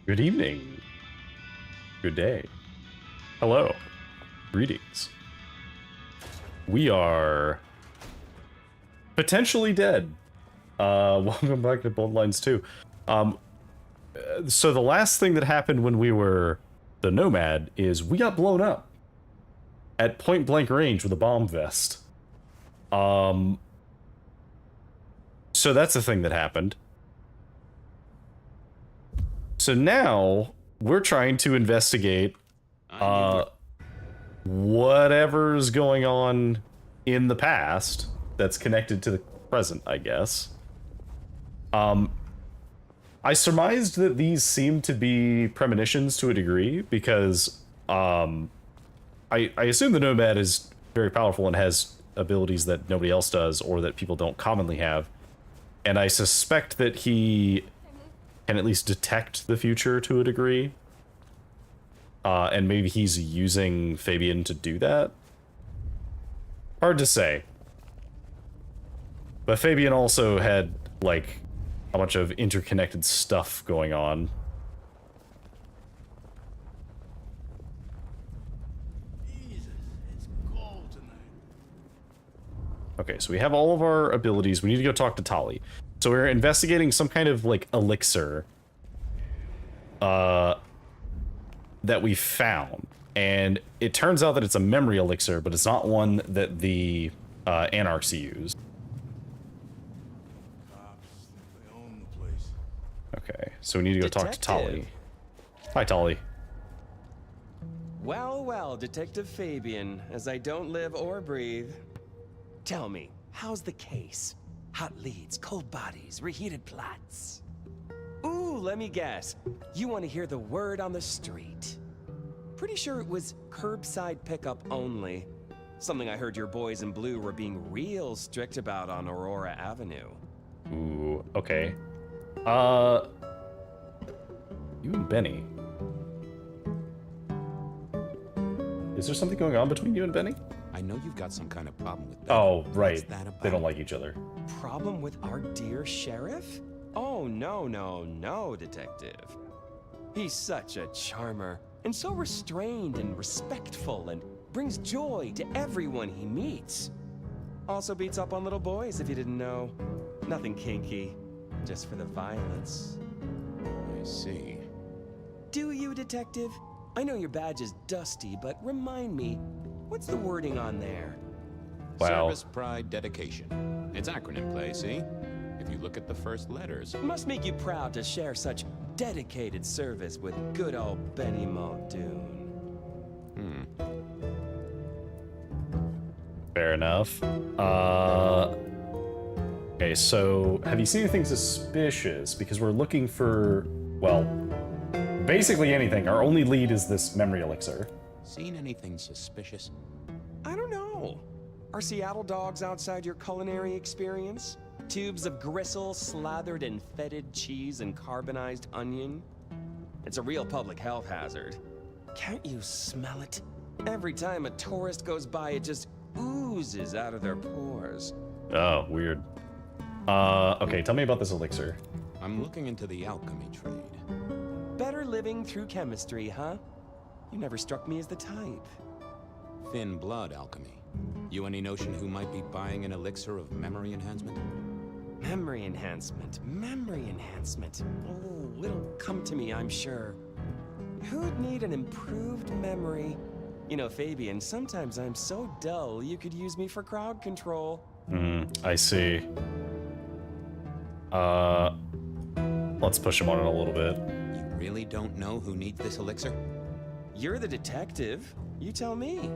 Good evening. Good day. Hello. Greetings. We are potentially dead. Welcome back to Bloodlines 2. So the last thing that happened when we were the Nomad is we got blown up at point blank range with a bomb vest. So that's the thing that happened. So now we're trying to investigate whatever's going on in the past that's connected to the present, I guess. I surmised that these seem to be premonitions to a degree because I assume the Nomad is very powerful and has abilities that nobody else does or that people don't commonly have. And I suspect that he can at least detect the future to a degree. And maybe he's using Fabian to do that? Hard to say. But Fabian also had, like, a bunch of interconnected stuff going on. Jesus, it's cold tonight. Okay, so we have all of our abilities. We need to go talk to Tali. So we're investigating some kind of, like, elixir that we found. And it turns out that it's a memory elixir, but it's not one that the Anarchs use. Cops think they own the place. Okay, so we need to go talk to Tali. Hi, Tali. Well, well, Detective Fabian, as I don't live or breathe. Tell me, how's the case? Hot leads, cold bodies, reheated plots. Ooh, let me guess. You want to hear the word on the street. Pretty sure it was curbside pickup only. Something I heard your boys in blue were being real strict about on Aurora Avenue. Ooh, okay. You and Benny. Is there something going on between you and Benny? I know you've got some kind of problem with that. Oh, right. What's that about? They don't like each other. Problem with our dear sheriff? Oh, no, Detective. He's such a charmer, and so restrained and respectful, and brings joy to everyone he meets. Also beats up on little boys, if you didn't know. Nothing kinky, just for the violence. I see. Do you, Detective? I know your badge is dusty, but remind me, what's the wording on there? Wow. Service, pride, dedication. It's acronym play, see? If you look at the first letters. Must make you proud to share such dedicated service with good old Benny Muldoon. Fair enough. Okay, so have you seen anything suspicious? Because we're looking for, well, basically anything. Our only lead is this memory elixir. Seen anything suspicious? I don't know. Are Seattle dogs outside your culinary experience? Tubes of gristle slathered in fetid cheese and carbonized onion? It's a real public health hazard. Can't you smell it? Every time a tourist goes by, it just oozes out of their pores. Oh, weird. Okay, tell me about this elixir. I'm looking into the alchemy trade. Better living through chemistry, huh? You never struck me as the type. Thin blood alchemy. You any notion who might be buying an elixir of memory enhancement? Memory enhancement, memory enhancement. Oh, it'll come to me, I'm sure. Who'd need an improved memory? You know, Fabian, sometimes I'm so dull you could use me for crowd control. I see. Let's push him on it a little bit. You really don't know who needs this elixir? You're the detective. You tell me.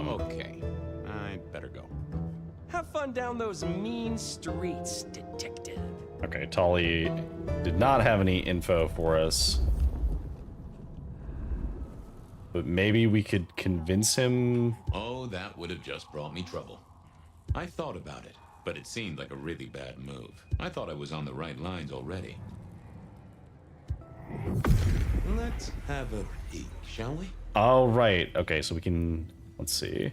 Okay. I'd better go. Have fun down those mean streets, detective. Okay, Tali did not have any info for us. But maybe we could convince him. Oh, that would have just brought me trouble. I thought about it, but it seemed like a really bad move. I thought I was on the right lines already. Let's have a peek, shall we? All right. Okay, so we can. Let's see.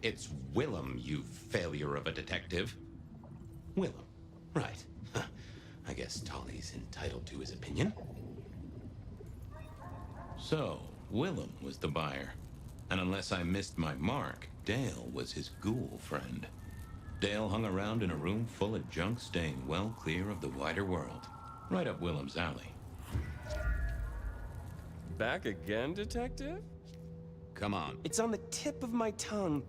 It's Willem, you failure of a detective. Willem, right. Huh. I guess Tolly's entitled to his opinion. So, Willem was the buyer. And unless I missed my mark, Dale was his ghoul friend. Dale hung around in a room full of junk, staying well clear of the wider world. Right up Willem's alley. Back again, Detective? Come on. It's on the tip of my tongue.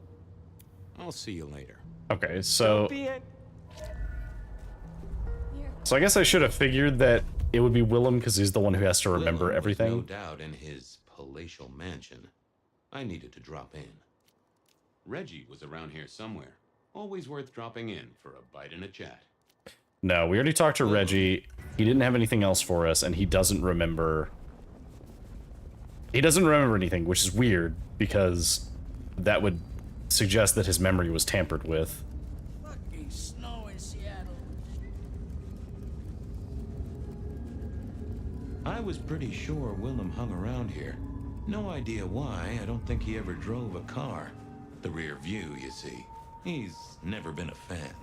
I'll see you later. Okay, so Don't be I guess I should have figured that it would be Willem because he's the one who has to remember Willem was everything. no doubt in his palatial mansion. I needed to drop in. Reggie was around here somewhere. Always worth dropping in for a bite and a chat. No, we already talked to Reggie. He didn't have anything else for us, and he doesn't remember. He doesn't remember anything, which is weird because that would suggest that his memory was tampered with. Fucking snow in Seattle. I was pretty sure Willem hung around here. No idea why. I don't think he ever drove a car. The rear view, you see. He's never been a fan.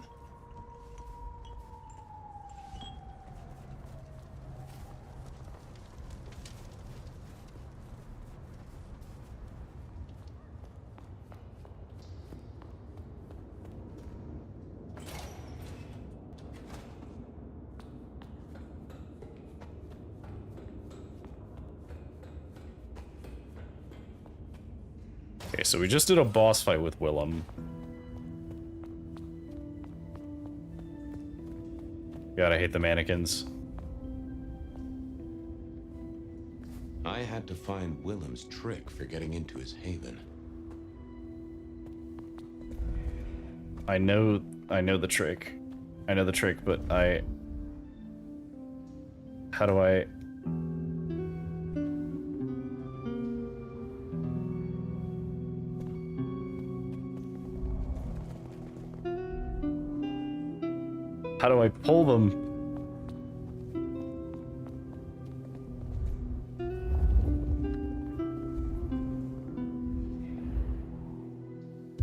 Okay, so we just did a boss fight with Willem. God, I hate the mannequins. I had to find Willem's trick for getting into his haven. I know the trick. I know the trick, but how do I... How do I pull them?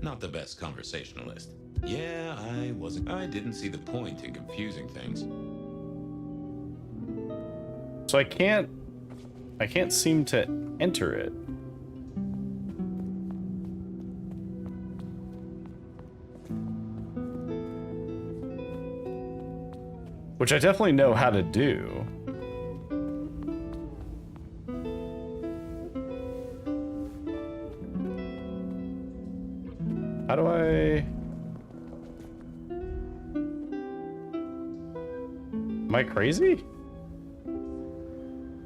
Not the best conversationalist. Yeah, I didn't see the point in confusing things. So I can't seem to enter it. Which I definitely know how to do. How do I... Am I crazy?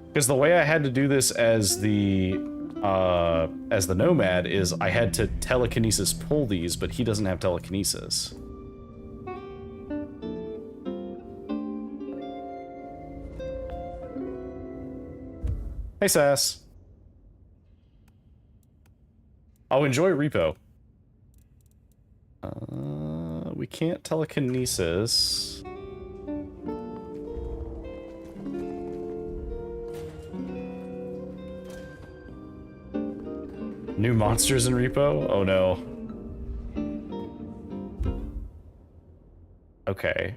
Because the way I had to do this as the nomad is I had to telekinesis pull these, but he doesn't have telekinesis. Hey, Sass. Oh, enjoy repo. We can't telekinesis. New monsters in repo? Oh no. Okay.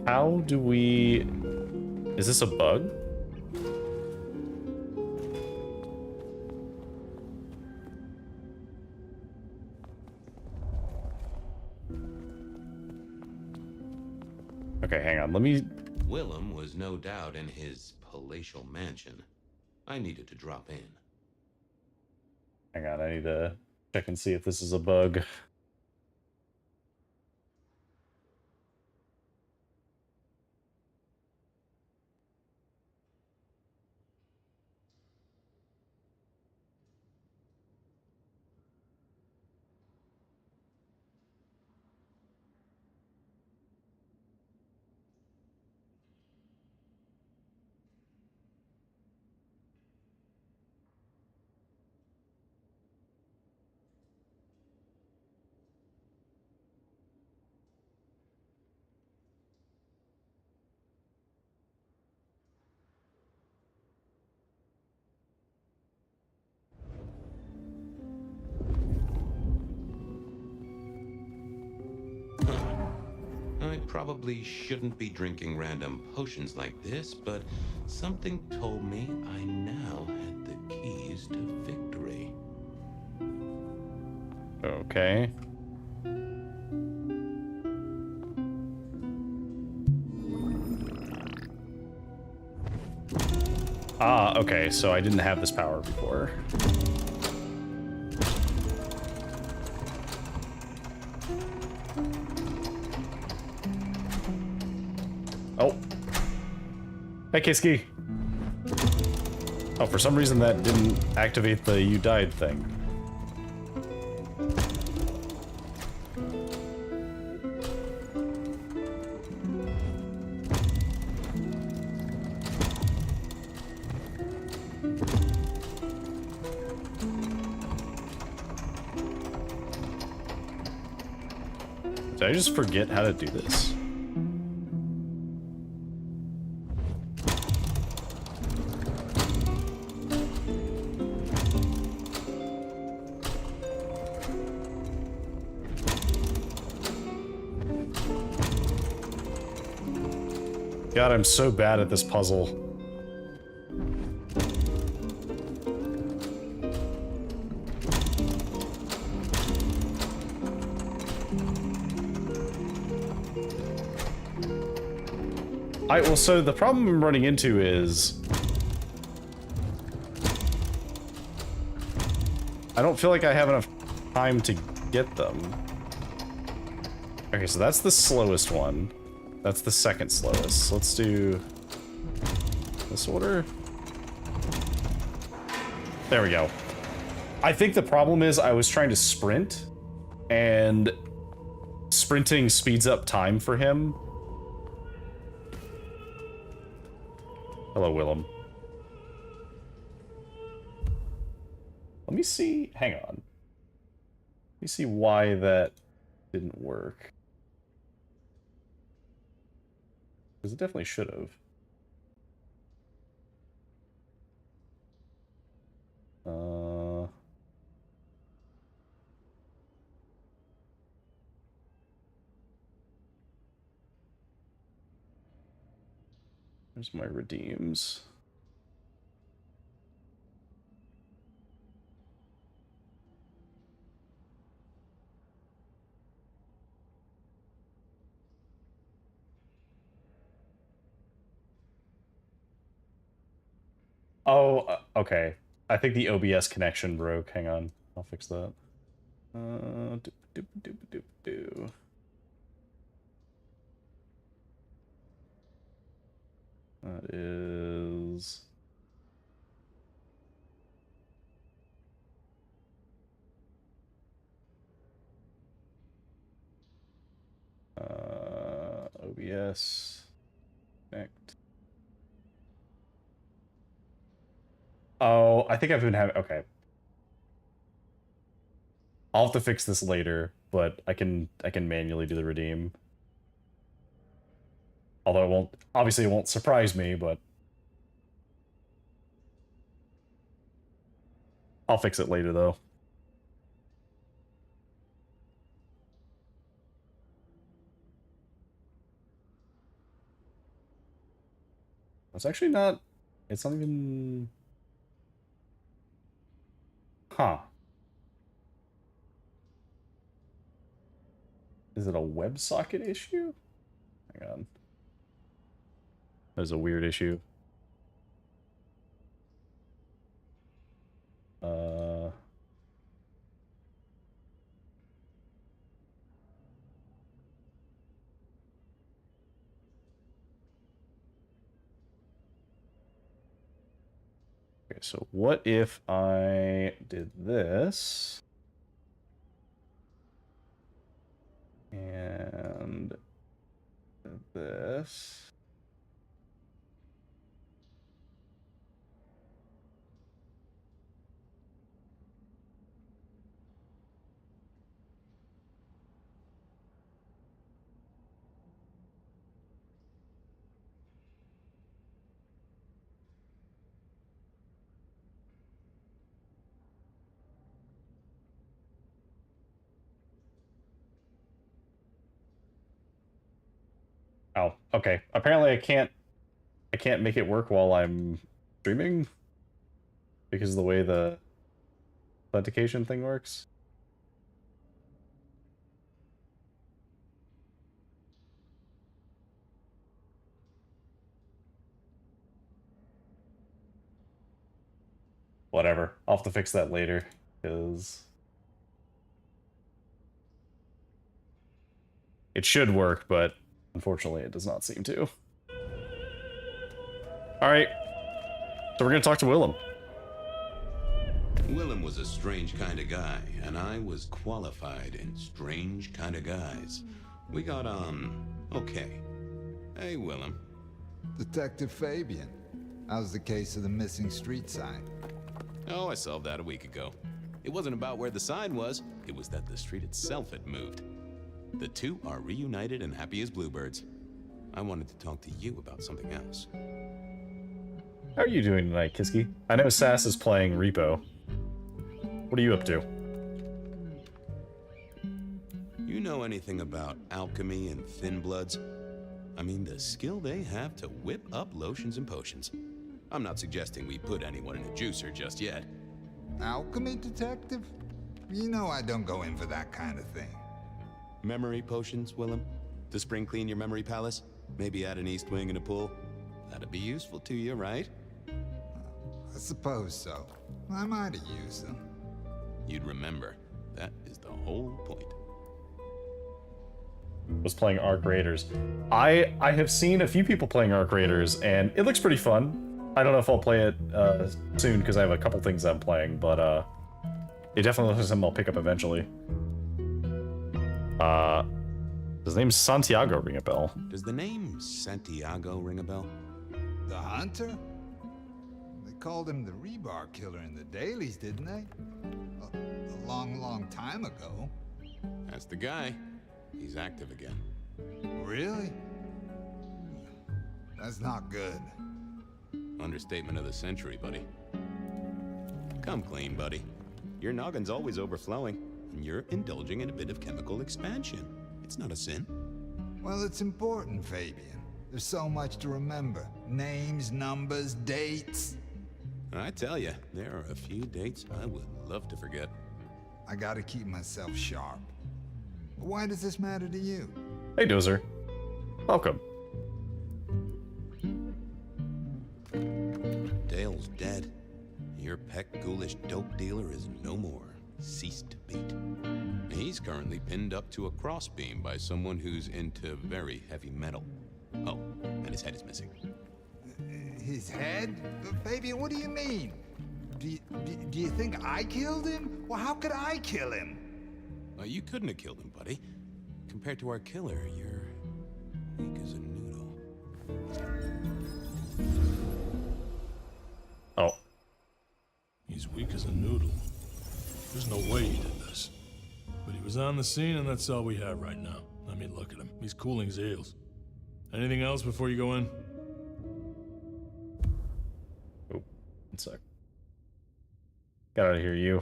How do we... Is this a bug? Okay, hang on, let me... Willem was no doubt in his palatial mansion. I needed to drop in. Hang on, I need to check and see if this is a bug. probably shouldn't be drinking random potions like this, but something told me I now had the keys to victory. Okay. Ah, okay, so I didn't have this power before. Oh. Hey, Kiski. Oh, for some reason that didn't activate the you died thing. Did I just forget how to do this? God, I'm so bad at this puzzle. Well, so the problem I'm running into is I don't feel like I have enough time to get them. Okay, so that's the slowest one. That's the second slowest. Let's do this order. There we go. I think the problem is I was trying to sprint, and sprinting speeds up time for him. Hello, Willem. Let me see. Hang on. Let me see why that didn't work. Because it definitely should have. There's my redeems. Oh, okay. I think the OBS connection broke. Hang on. I'll fix that. Doop, doop, doop, doop, doop. That is... OBS. Connect. Oh, I think I've been having... Okay. I'll have to fix this later, but I can manually do the redeem. Although it won't... Obviously it won't surprise me, but... I'll fix it later, though. It's actually not... It's not even... Huh. Is it a WebSocket issue? Hang on. There's a weird issue. Okay, so what if I did this? And this. Oh, okay. Apparently I can't make it work while I'm streaming because of the way the authentication thing works. Whatever. I'll have to fix that later, because it should work, but unfortunately it does not seem to. Alright. So we're gonna talk to Willem. Willem was a strange kind of guy, and I was qualified in strange kind of guys. We got on okay. Hey, Willem. Detective Fabian, how's the case of the missing street sign? Oh, I solved that a week ago. It wasn't about where the sign was, it was that the street itself had moved. The two are reunited and happy as bluebirds. I wanted to talk to you about something else. How are you doing tonight, Kiski? I know Sass is playing Repo. What are you up to? You know anything about alchemy and thin bloods? I mean, the skill they have to whip up lotions and potions. I'm not suggesting we put anyone in a juicer just yet. Alchemy detective? You know I don't go in for that kind of thing. Memory potions, Willem? To spring clean your memory palace? Maybe add an east wing and a pool? That'd be useful to you, right? I suppose so. I might have used them. You'd remember. That is the whole point. Was playing Arc Raiders. I have seen a few people playing Arc Raiders, and it looks pretty fun. I don't know if I'll play it soon, because I have a couple things I'm playing, but it definitely looks like something I'll pick up eventually. His name's Santiago, ring a bell. Does the name Santiago ring a bell? The hunter? They called him the rebar killer in the dailies, didn't they? A long, long time ago. That's the guy. He's active again. Really? That's not good. Understatement of the century, buddy. Come clean, buddy. Your noggin's always overflowing, and you're indulging in a bit of chemical expansion. It's not a sin. Well, it's important, Fabian. There's so much to remember. Names, numbers, dates. I tell you, there are a few dates I would love to forget. I gotta keep myself sharp. Why does this matter to you? Hey, Dozer. Welcome. Dale's dead. Your peck ghoulish dope dealer is no more. Ceased to beat. He's currently pinned up to a crossbeam by someone who's into very heavy metal. Oh, and his head is missing. His head? Fabian, what do you mean? Do you think I killed him? Well, how could I kill him? You couldn't have killed him, buddy. Compared to our killer, you're weak as a noodle. Oh. He's weak as a noodle. There's no way he did this. But he was on the scene, and that's all we have right now. I mean, look at him. He's cooling his heels. Anything else before you go in? Oh, one sec. Get out of here, you.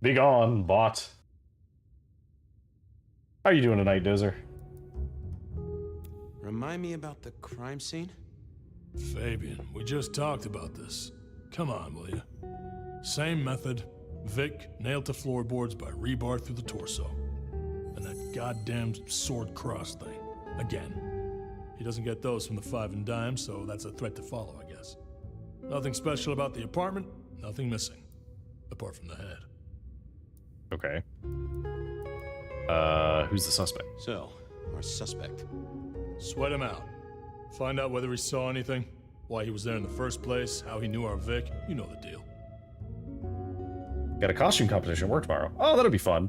Be gone, bot. How are you doing tonight, Dozer? Remind me about the crime scene? Fabian, we just talked about this. Come on, will you? Same method. Vic nailed to floorboards by rebar through the torso. And that goddamn sword cross thing. Again. He doesn't get those from the five and dime, so that's a threat to follow, I guess. Nothing special about the apartment, nothing missing. Apart from the head. Okay. Who's the suspect? So, our suspect. Sweat him out. Find out whether he saw anything, why he was there in the first place, how he knew our Vic. You know the deal. Got a costume competition at work tomorrow. Oh, that'll be fun.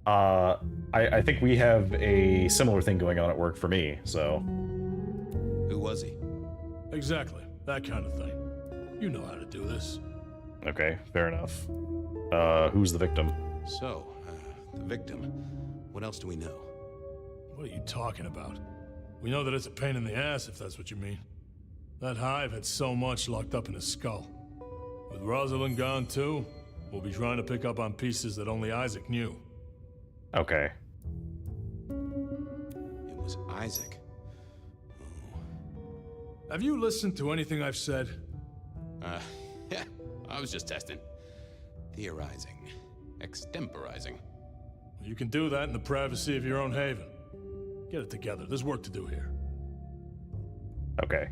I think we have a similar thing going on at work for me, so... Who was he? Exactly. That kind of thing. You know how to do this. Okay, fair enough. Who's the victim? So, the victim. What else do we know? What are you talking about? We know that it's a pain in the ass, if that's what you mean. That hive had so much locked up in his skull. With Rosalind gone too, we'll be trying to pick up on pieces that only Isaac knew. Okay. Isaac. Have you listened to anything I've said? Yeah, I was just testing. Theorizing. Extemporizing. You can do that in the privacy of your own haven. Get it together. There's work to do here. Okay.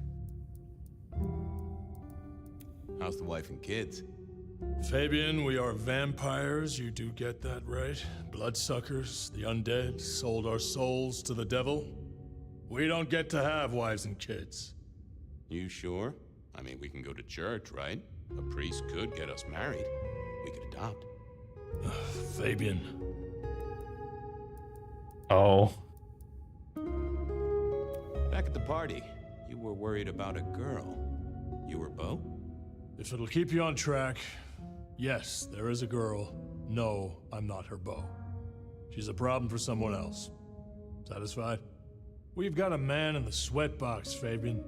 How's the wife and kids? Fabian, we are vampires. You do get that, right? Bloodsuckers, the undead, sold our souls to the devil. We don't get to have wives and kids. You sure? I mean, we can go to church, right? A priest could get us married. We could adopt. Fabian. Oh. Back at the party, you were worried about a girl. You were Bo? If it'll keep you on track, yes, there is a girl. No, I'm not her beau. She's a problem for someone else. Satisfied? We've got a man in the sweatbox, Fabian.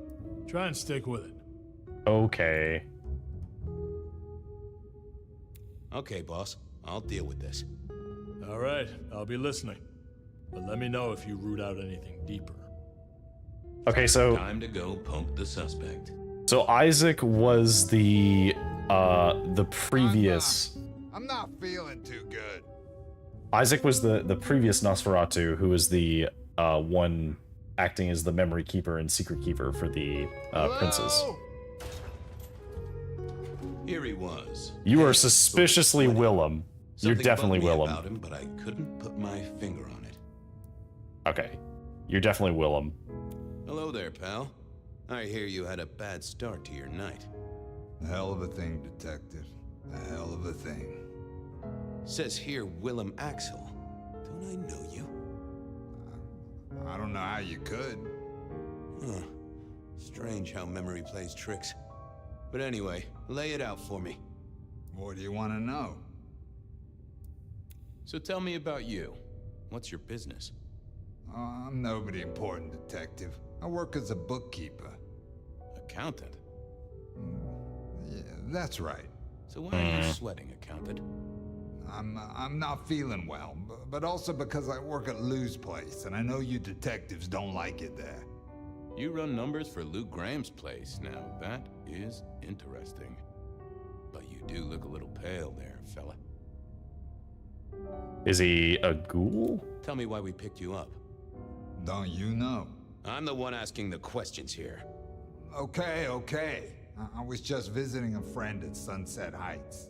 Try and stick with it. Okay. Okay, boss. I'll deal with this. All right, I'll be listening. But let me know if you root out anything deeper. Okay, so Time to go poke the suspect. Isaac was the previous. I'm not feeling too good. Isaac was the previous Nosferatu, who was the one acting as the memory keeper and secret keeper for the princes. Hello? Here he was. You are suspiciously Willem. You're Something definitely bugged me Willem. about him, but I couldn't put my finger on it. Okay, you're definitely Willem. Hello there, pal. I hear you had a bad start to your night. A hell of a thing, Detective. A hell of a thing. Says here Willem Axel. Don't I know you? I don't know how you could. Huh. Strange how memory plays tricks. But anyway, lay it out for me. What do you want to know? So tell me about you. What's your business? I'm nobody important, Detective. I work as a bookkeeper. Accountant? Yeah, that's right. So why are you sweating, accountant? I'm not feeling well, but also because I work at Lou's place, and I know you detectives don't like it there. You run numbers for Lou Graham's place. Now, that is interesting. But you do look a little pale there, fella. Is he a ghoul? Tell me why we picked you up. Don't you know? I'm the one asking the questions here. Okay. I was just visiting a friend at Sunset Heights.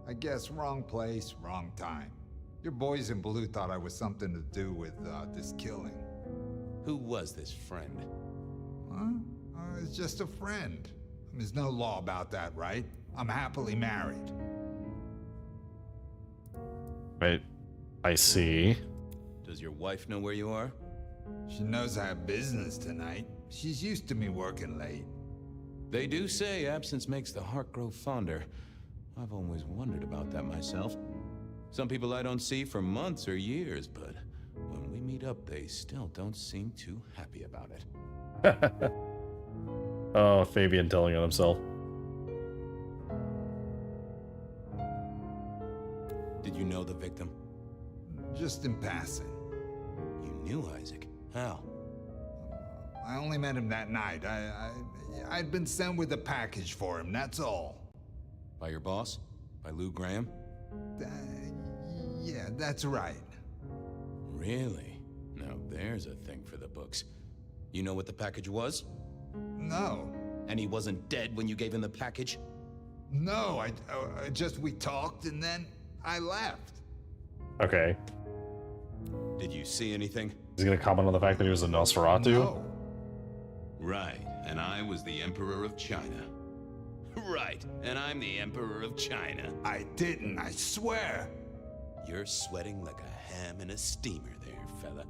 I guess wrong place, wrong time. Your boys in blue thought I was something to do with this killing. Who was this friend? Huh? It's just a friend. There's no law about that, right? I'm happily married. Right. I see. Does your wife know where you are? She knows I have business tonight. She's used to me working late. They do say absence makes the heart grow fonder. I've always wondered about that myself. Some people I don't see for months or years, but when we meet up, they still don't seem too happy about it. Oh, Fabian telling on himself. Did you know the victim? Just in passing. You knew Isaac. How? I only met him that night. I'd been sent with a package for him, that's all. By your boss? By Lou Graham? Yeah, that's right. Really? Now there's a thing for the books. You know what the package was? No. And he wasn't dead when you gave him the package? No, we talked and then I left. Okay. Did you see anything? Is he gonna comment on the fact that he was a Nosferatu? No. Right, and I was the Emperor of China. Right, and I'm the Emperor of China. I didn't, I swear. You're sweating like a ham in a steamer there, fella.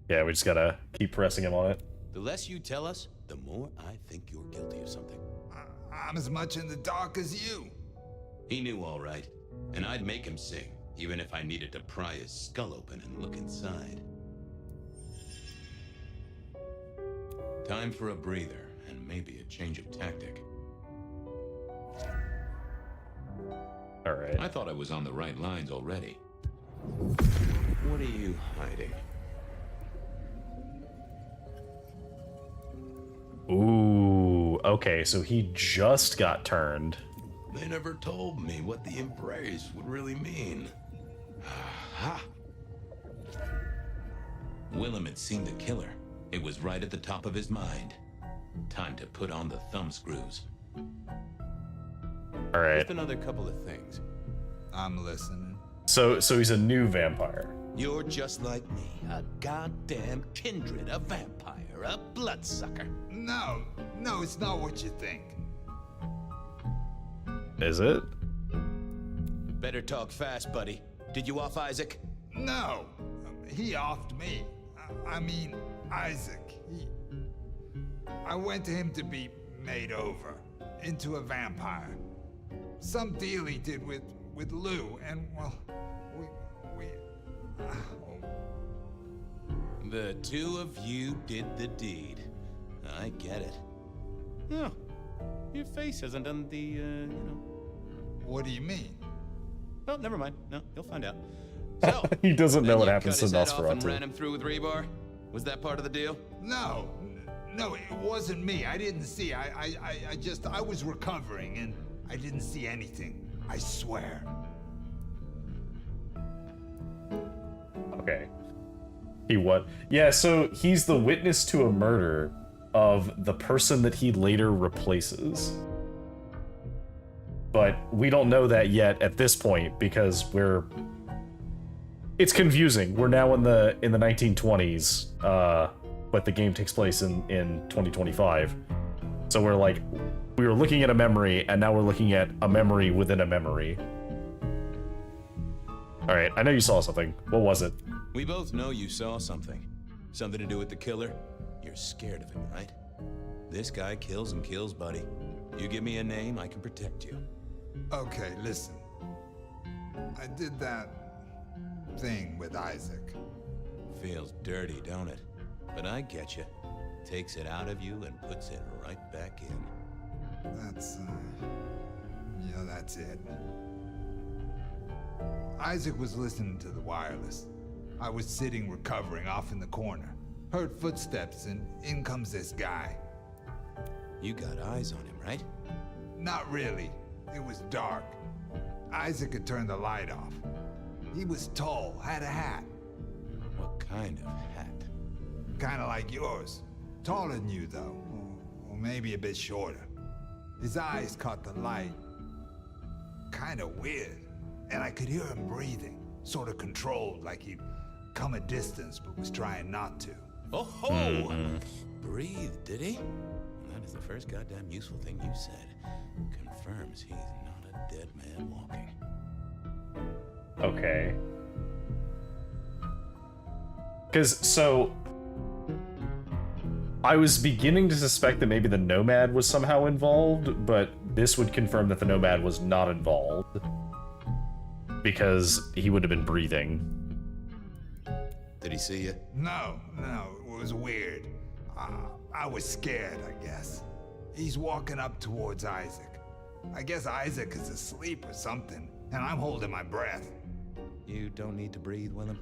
Yeah, we just gotta keep pressing him on it. The less you tell us, the more I think you're guilty of something. I'm as much in the dark as you. He knew all right, and I'd make him sing, even if I needed to pry his skull open and look inside. Time for a breather, and maybe a change of tactic. Alright. I thought I was on the right lines already. What are you hiding? Ooh, okay, so he just got turned. They never told me what the embrace would really mean. Ha! Willem had seen the killer. It was right at the top of his mind. Time to put on the thumb screws. All right. Just another couple of things. I'm listening. So he's a new vampire. You're just like me, a goddamn kindred, a vampire, a bloodsucker. No, it's not what you think. Is it? Better talk fast, buddy. Did you off Isaac? No, he offed me. I mean, Isaac. I went to him to be made over into a vampire. Some deal he did with Lou, and well, we. The two of you did the deed. I get it. No, your face hasn't done the, What do you mean? Well, never mind. No, you'll find out. So, He doesn't know Then what you happens cut to his head off and Nosferatu. ran him through with rebar? Was that part of the deal? No, it wasn't me. I didn't see. I was recovering and I didn't see anything. I swear. Okay. He what? Yeah, so he's the witness to a murder of the person that he later replaces. But we don't know that yet at this point because it's confusing. We're now in the 1920s, but the game takes place in 2025. So we were looking at a memory, and now we're looking at a memory within a memory. All right, I know you saw something. What was it? We both know you saw something. Something to do with the killer? You're scared of him, right? This guy kills and kills, buddy. You give me a name, I can protect you. Okay, listen. I did that thing with Isaac. Feels dirty, don't it? But I get you. Takes it out of you and puts it right back in. That's it. Isaac was listening to the wireless. I was sitting recovering off in the corner. Heard footsteps and in comes this guy. You got eyes on him, right? Not really. It was dark. Isaac had turned the light off. He was tall, had a hat. What kind of hat? Kinda like yours. Taller than you, though. Or maybe a bit shorter. His eyes caught the light. Kinda weird. And I could hear him breathing. Sort of controlled, like he'd come a distance but was trying not to. Oh ho! Breathe, did he? That is the first goddamn useful thing you said. Confirms he's not a dead man walking. Okay. So I was beginning to suspect that maybe the Nomad was somehow involved, but this would confirm that the Nomad was not involved. Because he would have been breathing. Did he see you? No, it was weird. I was scared, I guess. He's walking up towards Isaac. I guess Isaac is asleep or something, and I'm holding my breath. You don't need to breathe, Willem.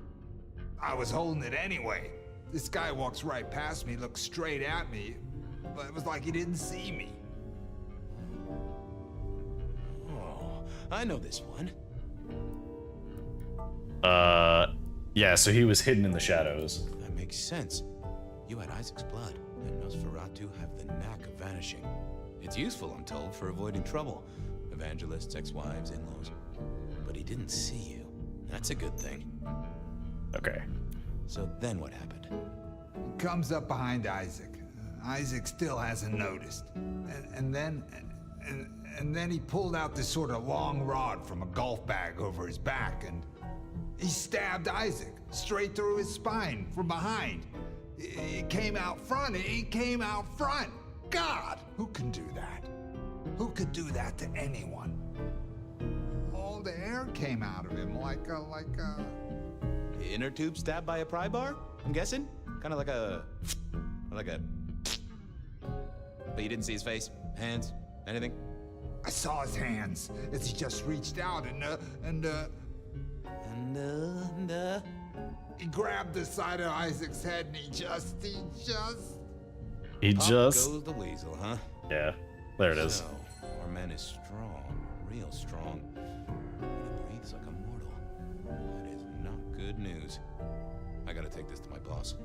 I was holding it anyway. This guy walks right past me, looks straight at me, but it was like he didn't see me. Oh, I know this one. Yeah, so he was hidden in the shadows. That makes sense. You had Isaac's blood, and Nosferatu have the knack of vanishing. It's useful, I'm told, for avoiding trouble. Evangelists, ex-wives, in-laws. But he didn't see you. That's a good thing. Okay. So then what happened? He comes up behind Isaac. Isaac still hasn't noticed. And then he pulled out this sort of long rod from a golf bag over his back, and he stabbed Isaac straight through his spine from behind. It came out front. It came out front. God, who can do that? Who could do that to anyone? All the air came out of him like a... Inner tube stabbed by a pry bar? I'm guessing? Kind of like a... But you didn't see his face? Hands? Anything? I saw his hands as he just reached out and He grabbed the side of Isaac's head and he just... He Up just... goes the weasel, huh? Yeah, there it is. So, our man is strong, real strong. He breathes like a mortal. That is not good news. I gotta take this to my boss.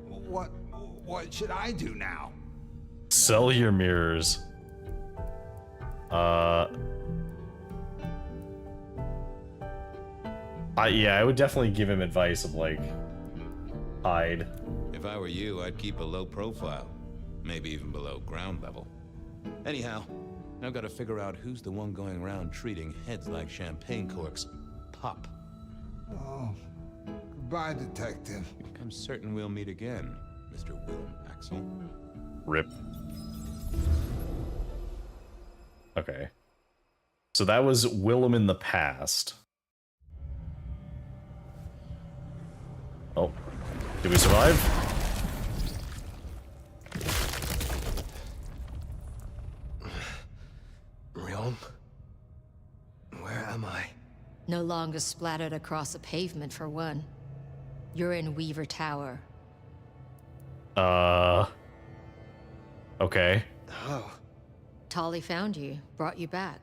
What should I do now? Sell your mirrors. Yeah, I would definitely give him advice of like, hide. If I were you, I'd keep a low profile. Maybe even below ground level. Anyhow, I've got to figure out who's the one going around treating heads like champagne corks. Pop. Oh, goodbye, detective. I'm certain we'll meet again, Mr. Willem Axel. Rip. Okay. So that was Willem in the past. Oh. Did we survive? Realm? Where am I? No longer splattered across a pavement, for one. You're in Weaver Tower. Okay. Oh. Tolly found you, brought you back.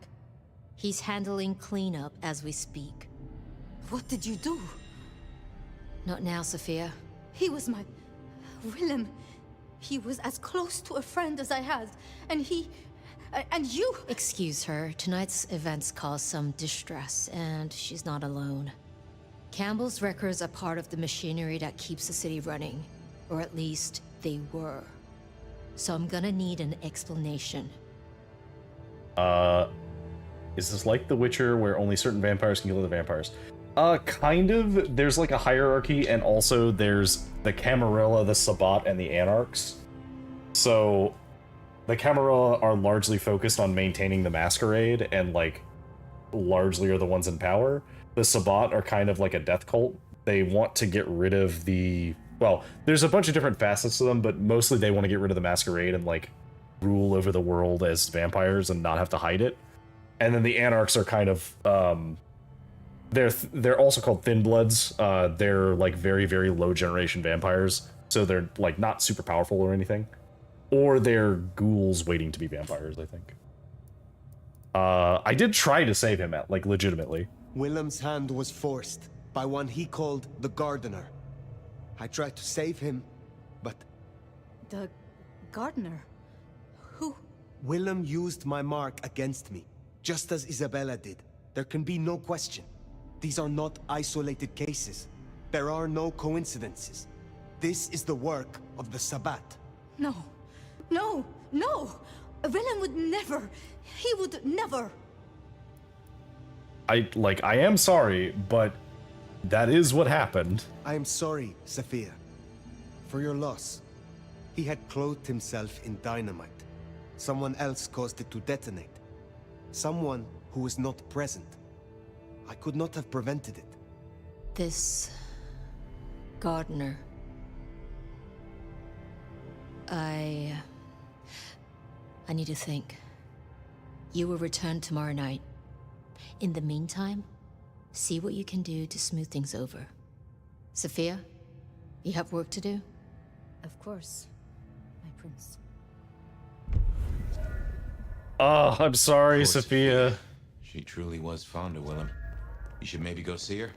He's handling cleanup as we speak. What did you do? Not now, Sophia. He was my... Willem. He was as close to a friend as I had. And he... and you... Excuse her. Tonight's events caused some distress, and she's not alone. Campbell's records are part of the machinery that keeps the city running. Or at least, they were. So I'm gonna need an explanation. Is this like The Witcher, where only certain vampires can kill other vampires? Kind of. There's like a hierarchy, and also there's the Camarilla, the Sabbat, and the Anarchs. So, the Camarilla are largely focused on maintaining the Masquerade, and like, largely are the ones in power. The Sabbat are kind of like a death cult. They want to get rid of the... Well, there's a bunch of different facets to them, but mostly they want to get rid of the Masquerade and like, rule over the world as vampires and not have to hide it. And then the Anarchs are kind of... They're also called Thin Bloods. They're like very, very low generation vampires. So they're like not super powerful or anything. Or they're ghouls waiting to be vampires, I think. I did try to save him, like legitimately. Willem's hand was forced by one he called the Gardener. I tried to save him, but... The gardener? Who? Willem used my mark against me, just as Isabella did. There can be no question. These are not isolated cases. There are no coincidences. This is the work of the Sabbat. No. No. No! Willem would never... He would never... I am sorry, but that is what happened. I am sorry, Sophia, for your loss. He had clothed himself in dynamite. Someone else caused it to detonate. Someone who was not present. I could not have prevented it. This... gardener... I need to think. You will return tomorrow night. In the meantime, see what you can do to smooth things over. Sophia, you have work to do? Of course, my prince. Oh, I'm sorry, Poor Sophia. She truly was fond of Willem. You should maybe go see her.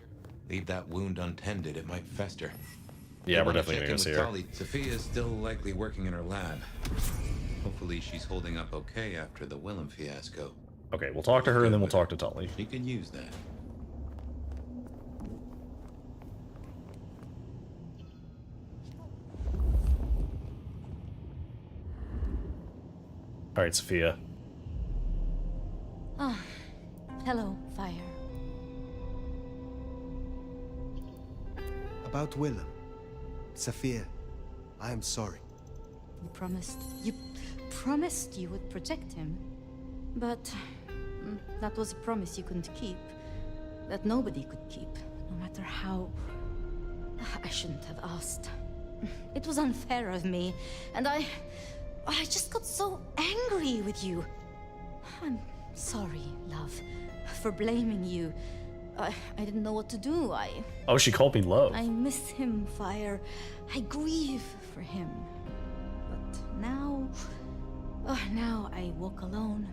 Leave that wound untended, it might fester. Yeah, we're Wanna definitely check gonna go in see with her. Dolly. Sophia's still likely working in her lab. Hopefully she's holding up okay after the Willem fiasco. Okay, we'll talk to her and then we'll talk to Tully. She can use that. Alright, Sophia. Ah, hello, Fire. About Willem. Sophia, I am sorry. You promised you would protect him. But that was a promise you couldn't keep. That nobody could keep, no matter how... I shouldn't have asked. It was unfair of me, and I just got so angry with you. I'm sorry, love, for blaming you. I didn't know what to do. Oh, she called me love. I miss him, Fire. I grieve for him. But now... now I walk alone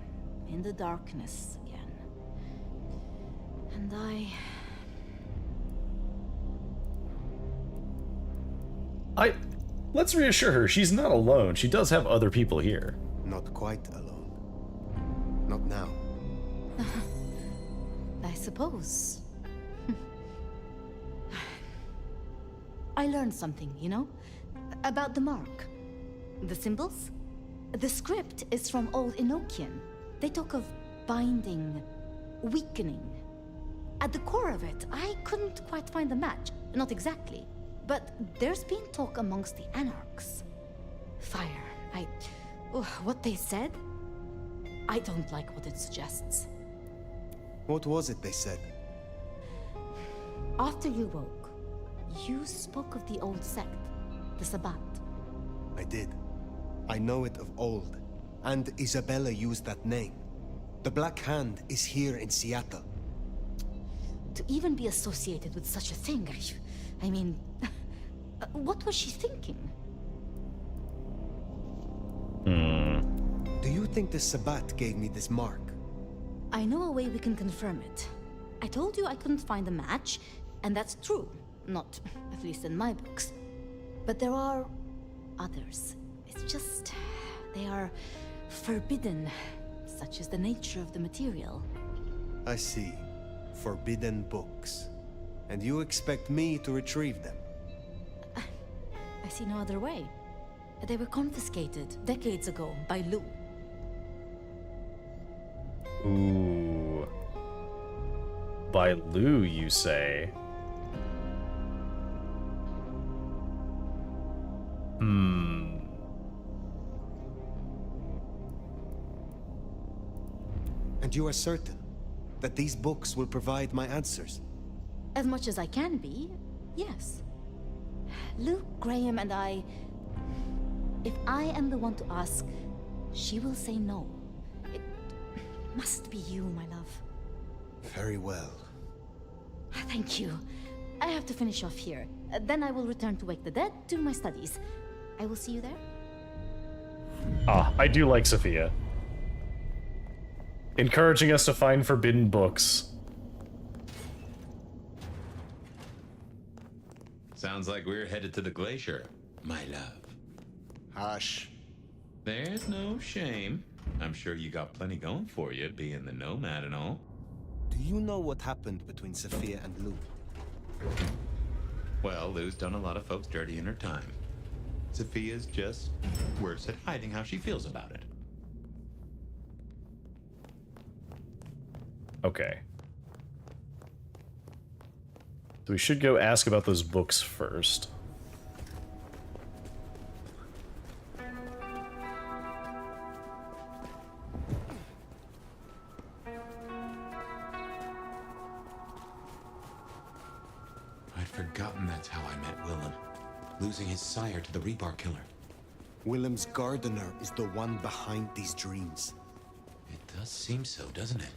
in the darkness again. And Let's reassure her, she's not alone. She does have other people here. Not quite alone. Not now. I suppose. I learned something, you know? About the mark. The symbols? The script is from Old Enochian. They talk of binding, weakening. At the core of it, I couldn't quite find the match. Not exactly. But there's been talk amongst the Anarchs. Fire, what they said? I don't like what it suggests. What was it they said? After you woke, you spoke of the old sect, the Sabbat. I did. I know it of old. And Isabella used that name. The Black Hand is here in Seattle. To even be associated with such a thing, I mean... what was she thinking? Do you think the Sabbat gave me this mark? I know a way we can confirm it. I told you I couldn't find a match, and that's true. Not, at least in my books. But there are others. It's just... they are forbidden, such is the nature of the material. I see. Forbidden books. And you expect me to retrieve them? I see no other way. They were confiscated decades ago by Lou. Ooh. By Lou, you say? And you are certain that these books will provide my answers? As much as I can be, yes. Luke, Graham, and I... If I am the one to ask, she will say no. It must be you, my love. Very well. Thank you. I have to finish off here. Then I will return to Wake the Dead, do my studies. I will see you there. I do like Sophia. Encouraging us to find forbidden books. Sounds like we're headed to the glacier, my love. Hush. There's no shame. I'm sure you got plenty going for you, being the nomad and all. Do you know what happened between Sophia and Lou? Well, Lou's done a lot of folks dirty in her time. Sophia's just worse at hiding how she feels about it. Okay. So we should go ask about those books first. I'd forgotten that's how I met Willem. Losing his sire to the Rebar killer. Willem's gardener is the one behind these dreams. It does seem so, doesn't it?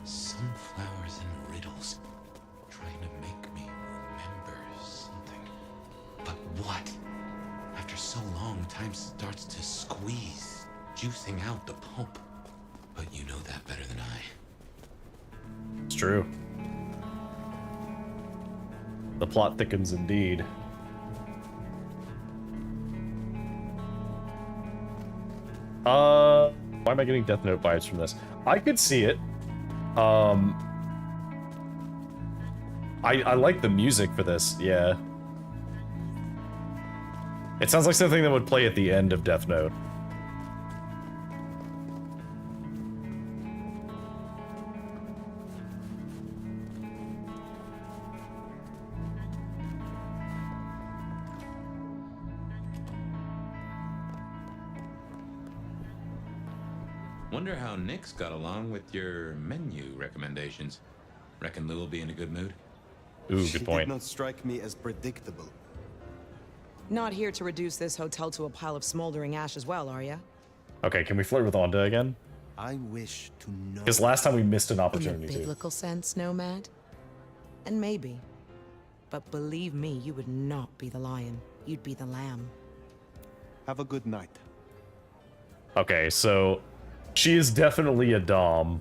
Sunflowers and riddles. Trying to make me remember something. But what? After so long, time starts to squeeze, juicing out the pulp. But you know that better than I. It's true. The plot thickens indeed. Why am I getting Death Note vibes from this? I could see it. I like the music for this, yeah. It sounds like something that would play at the end of Death Note. Wonder how Nick's got along with your menu recommendations. Reckon Lou will be in a good mood? Ooh, She good point. did not strike me as predictable. Not here to reduce this hotel to a pile of smoldering ash as well, are ya? Okay, can we flirt with Onda again? I wish to know. Because last time we missed an In the opportunity to. biblical sense, Nomad? And maybe. But believe me, you would not be the lion. You'd be the lamb. Have a good night. Okay, so she is definitely a dom.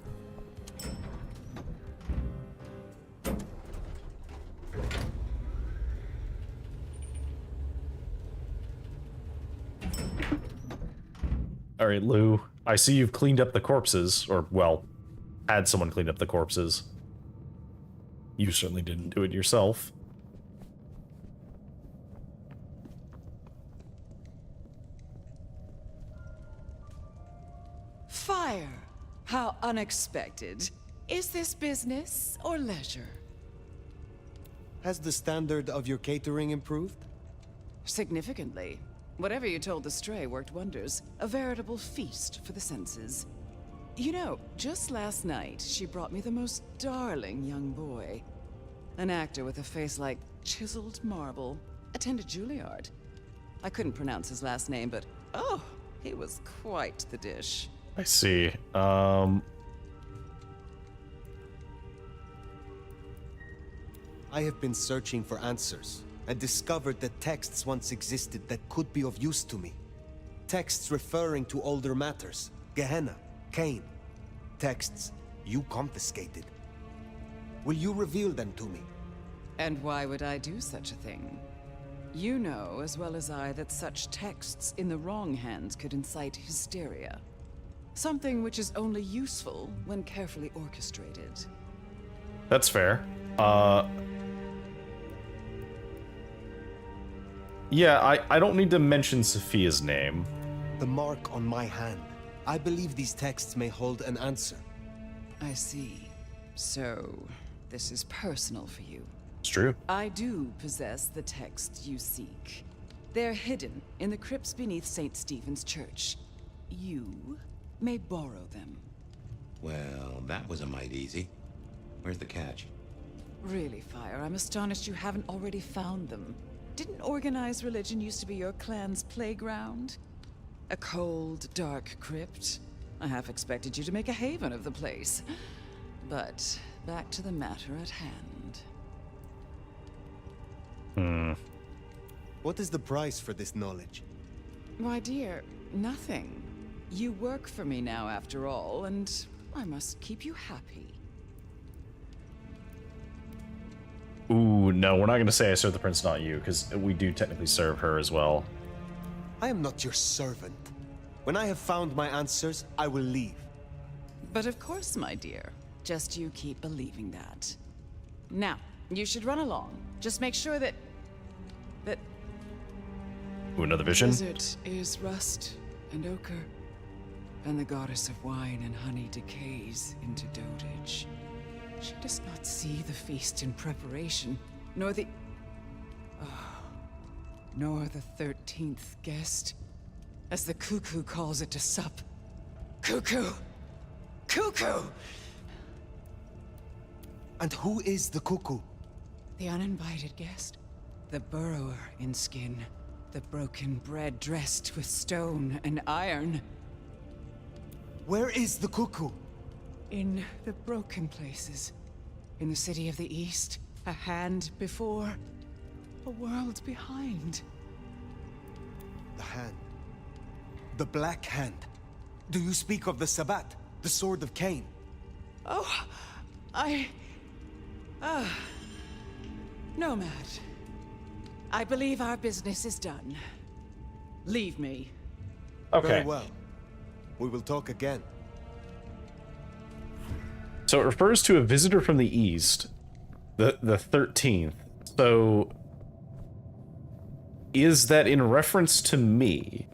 All right, Lou, I see you've cleaned up the corpses, or, well, had someone clean up the corpses. You certainly didn't do it yourself. Fire! How unexpected. Is this business or leisure? Has the standard of your catering improved? Significantly. Whatever you told the stray worked wonders. A veritable feast for the senses. You know, just last night, she brought me the most darling young boy. An actor with a face like chiseled marble. Attended Juilliard. I couldn't pronounce his last name, but oh, he was quite the dish. I see. I have been searching for answers, and discovered that texts once existed that could be of use to me. Texts referring to older matters. Gehenna, Cain. Texts you confiscated. Will you reveal them to me? And why would I do such a thing? You know as well as I that such texts in the wrong hands could incite hysteria. Something which is only useful when carefully orchestrated. That's fair. Yeah, I don't need to mention Sophia's name. The mark on my hand. I believe these texts may hold an answer. I see. So, this is personal for you. It's true. I do possess the texts you seek. They're hidden in the crypts beneath St. Stephen's Church. You may borrow them. Well, that was a mite easy. Where's the catch? Really, Fire, I'm astonished you haven't already found them. Didn't organized religion used to be your clan's playground? A cold, dark crypt? I half expected you to make a haven of the place. But back to the matter at hand. What is the price for this knowledge? Why, dear, nothing. You work for me now, after all, and I must keep you happy. Ooh, no, we're not going to say I serve the prince, not you, because we do technically serve her as well. I am not your servant. When I have found my answers, I will leave. But of course, my dear. Just you keep believing that. Now, you should run along. Just make sure that... Ooh, another vision? The desert is rust and ochre, and the goddess of wine and honey decays into dotage. She does not see the feast in preparation, nor the 13th guest, as the cuckoo calls it to sup. Cuckoo! Cuckoo! And who is the cuckoo? The uninvited guest. The burrower in skin. The broken bread dressed with stone and iron. Where is the cuckoo? In the broken places. In the city of the East. A hand before. A world behind. The hand. The Black Hand. Do you speak of the Sabbat? The Sword of Cain? Oh, Nomad. I believe our business is done. Leave me. Okay. Very well. We will talk again. So it refers to a visitor from the east, the 13th. So is that in reference to me?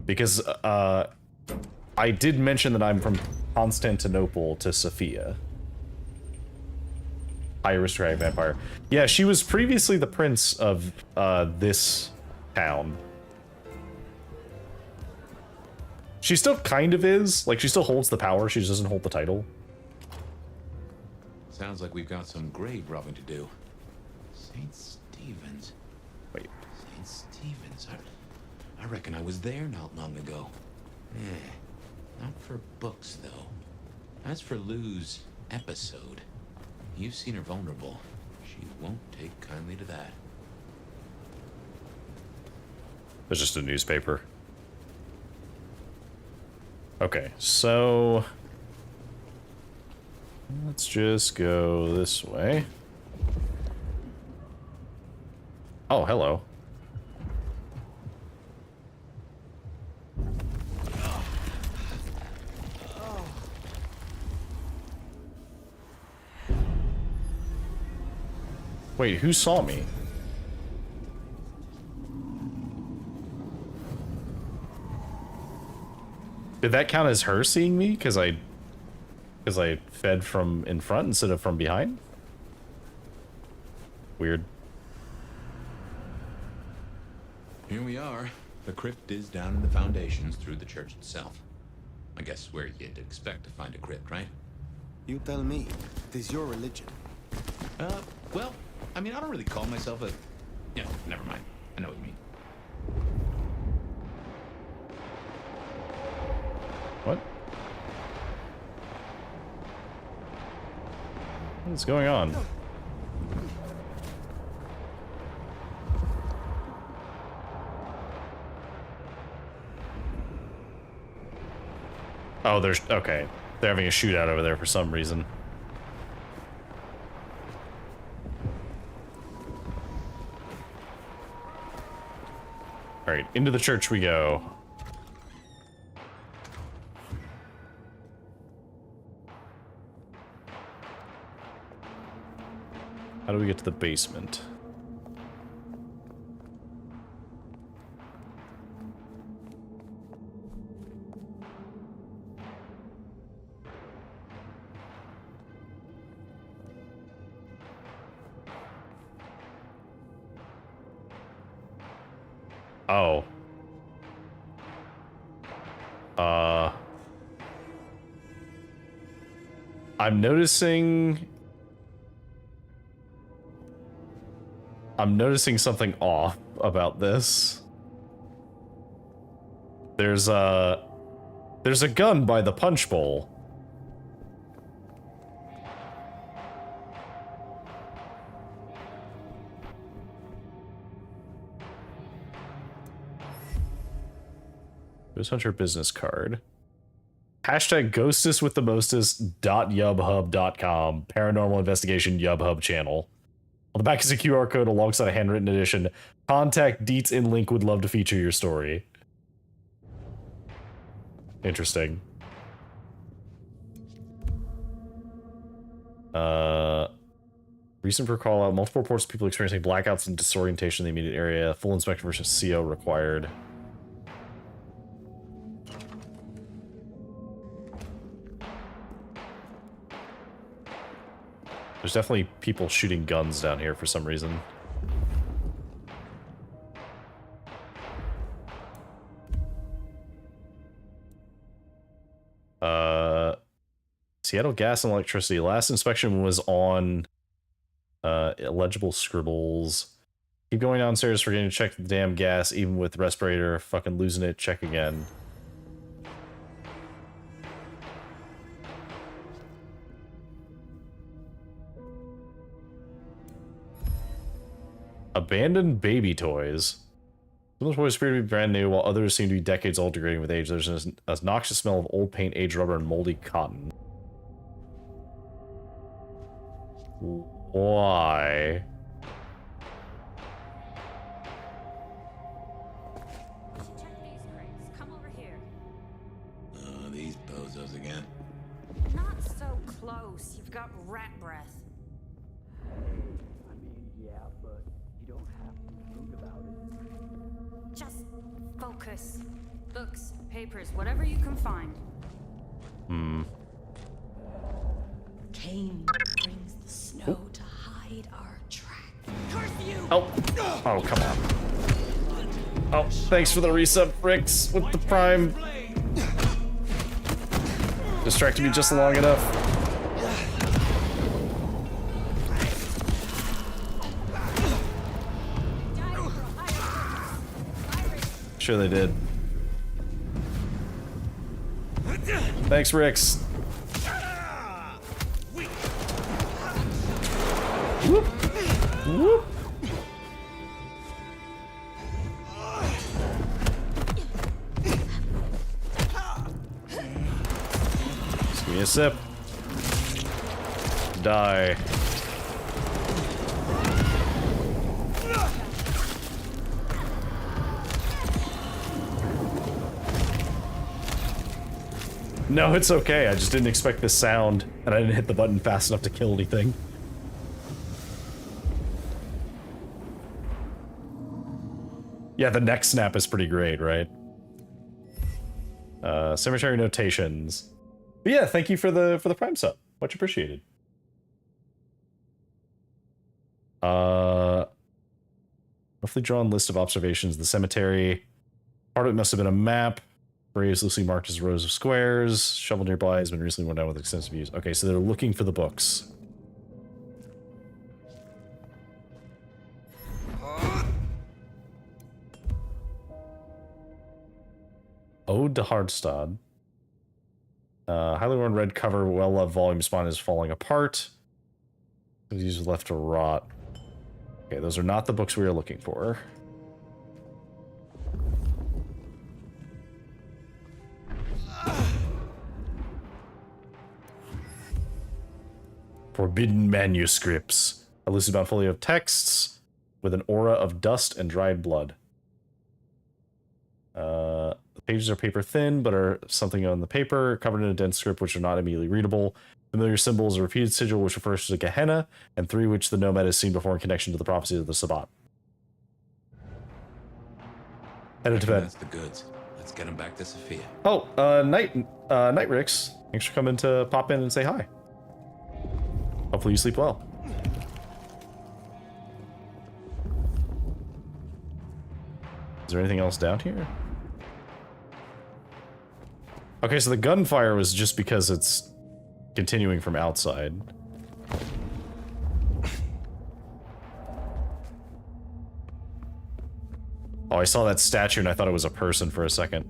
Because I did mention that I'm from Constantinople to Sophia. High aristocratic vampire. Yeah, she was previously the prince of this town. She still kind of is. Like, she still holds the power, she just doesn't hold the title. Sounds like we've got some grave robbing to do. St. Stephen's. Wait. St. Stephen's. I reckon I was there not long ago. Not for books, though. As for Lou's episode, you've seen her vulnerable. She won't take kindly to that. It's just a newspaper. Okay, so let's just go this way. Oh, hello. Wait, who saw me? Did that count as her seeing me? Because I fed from in front instead of from behind? Weird. Here we are. The crypt is down in the foundations through the church itself. I guess where you'd expect to find a crypt, right? You tell me. It is your religion. Well, I mean, I don't really call myself a... Yeah, never mind. I know what you mean. What? What's going on? Oh, there's... Okay. They're having a shootout over there for some reason. Alright, into the church we go. How do we get to the basement? Oh. I'm noticing something off about this. There's a gun by the punch bowl. Ghost Hunter business card. Hashtag ghostess with the mostest.yubhub.com. Paranormal investigation Yubhub channel. On the back is a QR code alongside a handwritten edition. Contact Deets in link would love to feature your story. Interesting. Reason for call out. Multiple reports of people experiencing blackouts and disorientation in the immediate area. Full inspection versus CO required. There's definitely people shooting guns down here for some reason. Seattle Gas and Electricity. Last inspection was on illegible scribbles. Keep going downstairs, forgetting to check the damn gas, even with respirator. Fucking losing it. Check again. Abandoned baby toys. Some of the toys appear to be brand new, while others seem to be decades old, degrading with age. There's a noxious smell of old paint, aged rubber, and moldy cotton. Why? Come over here. Oh, these bozos again. Not so close. You've got rat breath. Just focus. Books, papers, whatever you can find. Cain brings the snow to hide our track. Curse you! Oh. Oh, come on. Oh, thanks for the resub, Rix, with the prime. Distracted me just long enough. Sure they did. Thanks, Rix. Whoop. Whoop. Just give me a sip. Die. No, it's okay. I just didn't expect this sound, and I didn't hit the button fast enough to kill anything. Yeah, the neck snap is pretty great, right? Cemetery notations. But yeah, thank you for the Prime sub. Much appreciated. Roughly drawn list of observations of the cemetery. Part of it must have been a map. Graves loosely marked as rows of squares. Shovel nearby has been recently worn down with extensive use. Okay, so they're looking for the books. Ode to Hardstad. Highly worn red cover, well-loved volume spine is falling apart. These are left to rot. Okay, those are not the books we are looking for. Forbidden manuscripts. A loosely bound folio of texts with an aura of dust and dried blood. The pages are paper thin, but are something on the paper, covered in a dense script which are not immediately readable. Familiar symbols, a repeated sigil which refers to Gehenna, and 3 which the Nomad has seen before in connection to the prophecies of the Sabbat. Headed to bed. That's the goods. Let's get him back to Sophia. Oh, Night Rix. Thanks for coming to pop in and say hi. Hopefully you sleep well. Is there anything else down here? Okay, so the gunfire was just because it's continuing from outside. Oh, I saw that statue and I thought it was a person for a second.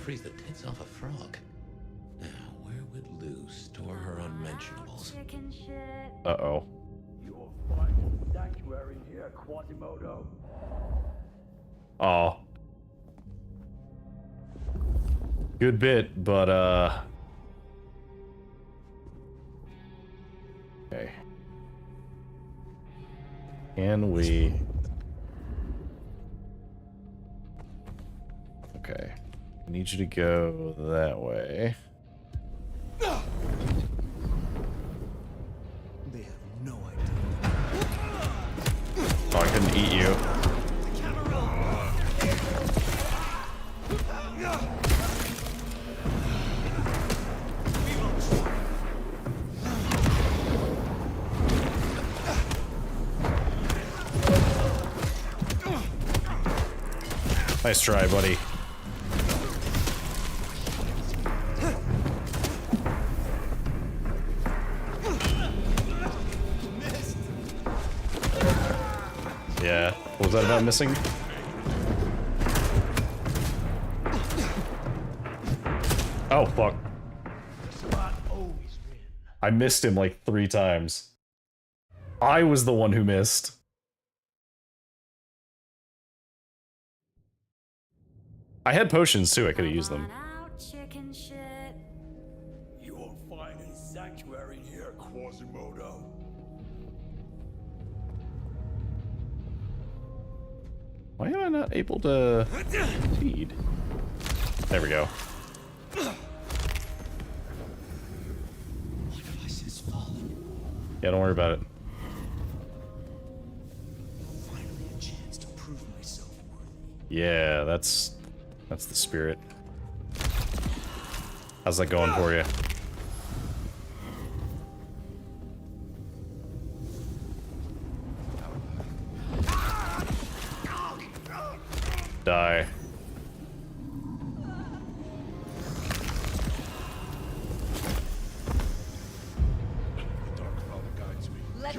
Freeze the tits off a frog. Now, where would Lou store her unmentionables? Chicken shit. Uh-oh. You'll find sanctuary here, Quasimodo. Oh. Good bit, but, okay. Can we... Okay. I need you to go that way. They have no idea. Oh, I couldn't eat you. Nice try, buddy. Yeah, what was that about missing? Oh, fuck. I missed him like 3 times. I was the one who missed. I had potions too, I could have used them. Chicken shit. You won't find any sanctuary here, Quasimodo. Why am I not able to feed? There we go. Yeah, don't worry about it. Finally a chance to prove myself worthy. Yeah, that's the spirit. How's that going for you? Die.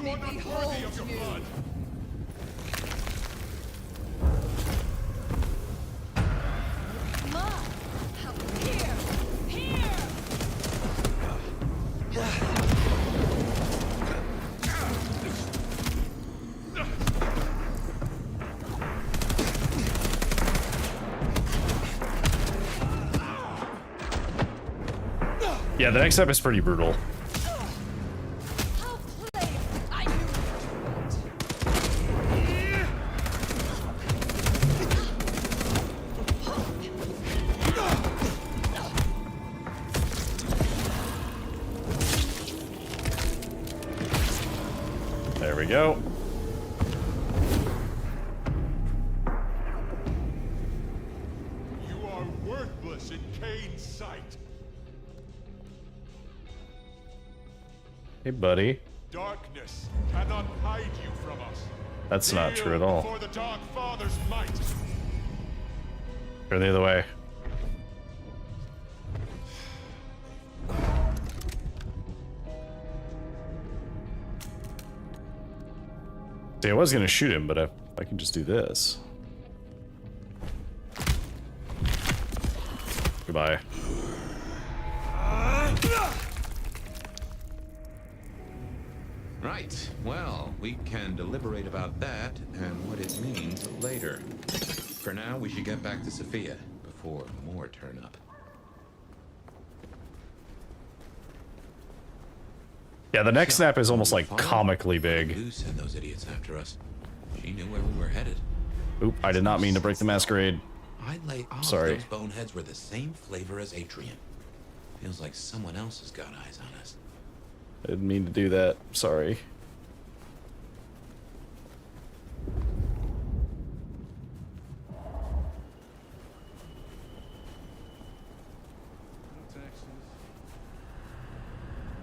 me behold you. Ma! Here! Here! Yeah, the next step is pretty brutal. There we go. You are worthless in Kane's sight. Hey, buddy. Darkness cannot hide you from us. That's not true at all. Before the Dark Father's might. Turn the other way. See, I was gonna shoot him, but I can just do this. Goodbye. Right. Well, we can deliberate about that and what it means later. For now, we should get back to Sophia before more turn up. Yeah, the next snap is almost like comically big. Who sent those idiots after us? She knew where we were headed. Oop, I did not mean to break the masquerade. I'd lay odds Sorry. those boneheads were the same flavor as Atrian. Feels like someone else has got eyes on us. I didn't mean to do that. Sorry.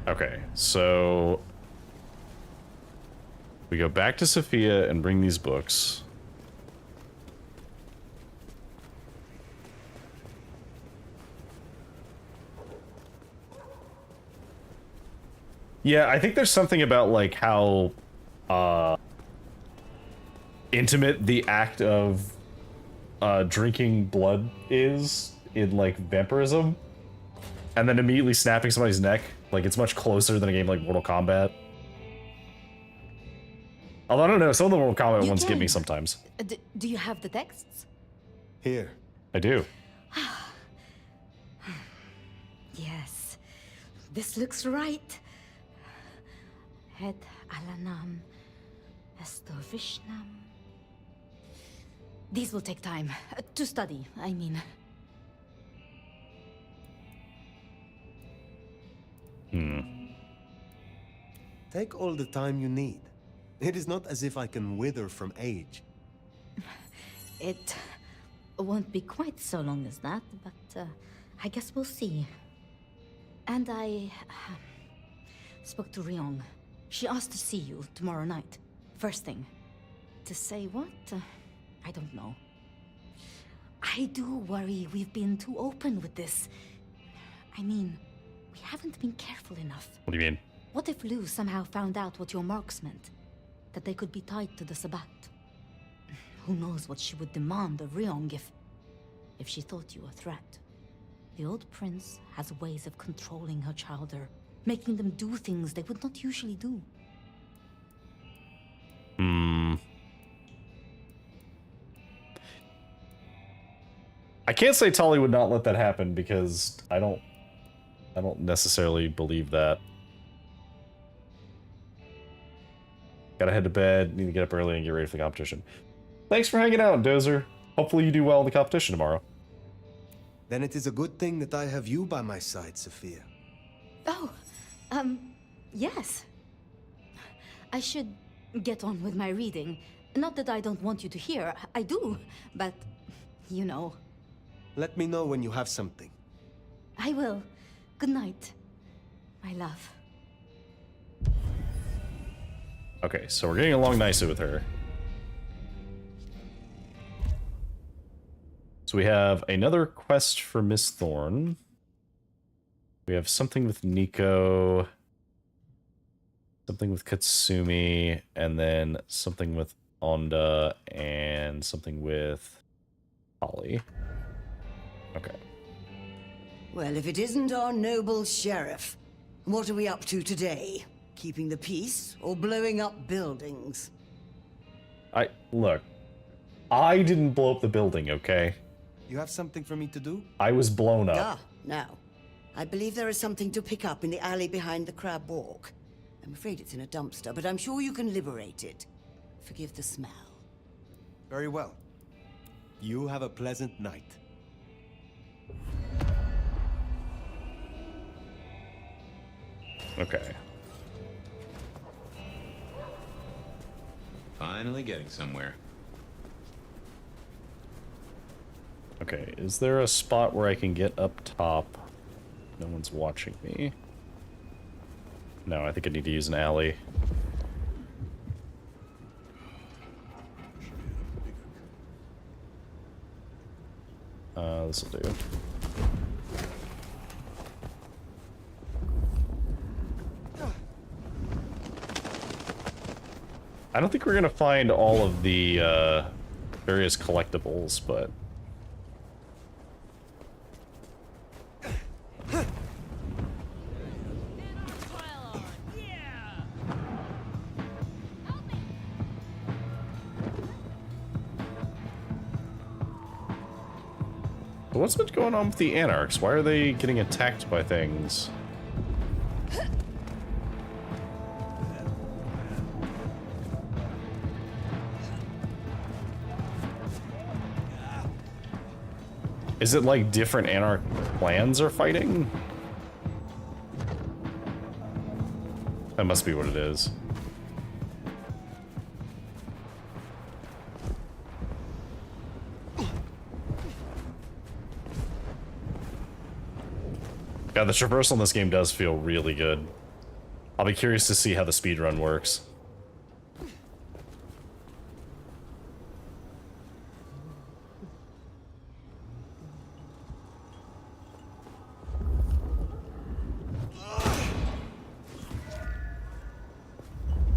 Okay, so we go back to Sophia and bring these books. Yeah, I think there's something about like how intimate the act of drinking blood is in like vampirism, and then immediately snapping somebody's neck. Like, it's much closer than a game like Mortal Kombat. Although, I don't know, some of the Mortal Kombat ones get me sometimes. Do you have the texts? Here. I do. Yes. This looks right. Het Alanam Estovishnam. These will take time. To study, I mean. Take all the time you need. It is not as if I can wither from age. It won't be quite so long as that, but I guess we'll see. And I spoke to Ryong. She asked to see you tomorrow night. First thing. To say what? I don't know. I do worry we've been too open with this. I mean, we haven't been careful enough. What do you mean? What if Lou somehow found out what your marks meant? That they could be tied to the Sabbat? Who knows what she would demand of Ryong if she thought you a threat. The old prince has ways of controlling her chowder, making them do things they would not usually do. I can't say Tali would not let that happen because I don't necessarily believe that. Gotta head to bed, need to get up early and get ready for the competition. Thanks for hanging out, Dozer. Hopefully you do well in the competition tomorrow. Then it is a good thing that I have you by my side, Sophia. Oh, yes. I should get on with my reading. Not that I don't want you to hear, I do, but, you know. Let me know when you have something. I will. Good night, my love. Okay, so we're getting along nicely with her. So we have another quest for Miss Thorne. We have something with Nico. Something with Katsumi, and then something with Onda, and something with Holly. Okay. Well, if it isn't our noble sheriff, what are we up to today? Keeping the peace or blowing up buildings? Look, I didn't blow up the building, okay? You have something for me to do? I was blown up. Ah, now. I believe there is something to pick up in the alley behind the crab walk. I'm afraid it's in a dumpster, but I'm sure you can liberate it. Forgive the smell. Very well. You have a pleasant night. Okay. Finally getting somewhere. Okay, is there a spot where I can get up top? No one's watching me. No, I think I need to use an alley. This'll do. I don't think we're gonna find all of the various collectibles, but what's going on with the Anarchs? Why are they getting attacked by things? Is it like different Anarch clans are fighting? That must be what it is. Yeah, the traversal in this game does feel really good. I'll be curious to see how the speedrun works.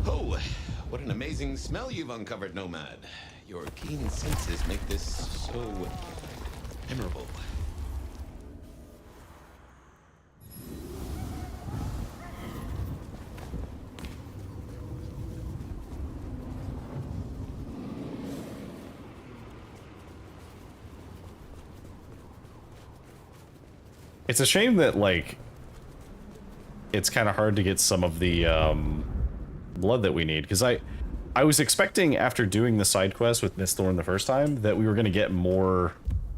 Oh, what an amazing smell you've uncovered, Nomad. Your keen senses make this so memorable. It's a shame that, like, it's kind of hard to get some of the blood that we need, because I was expecting, after doing the side quest with Mistthorn the first time, that we were going to get more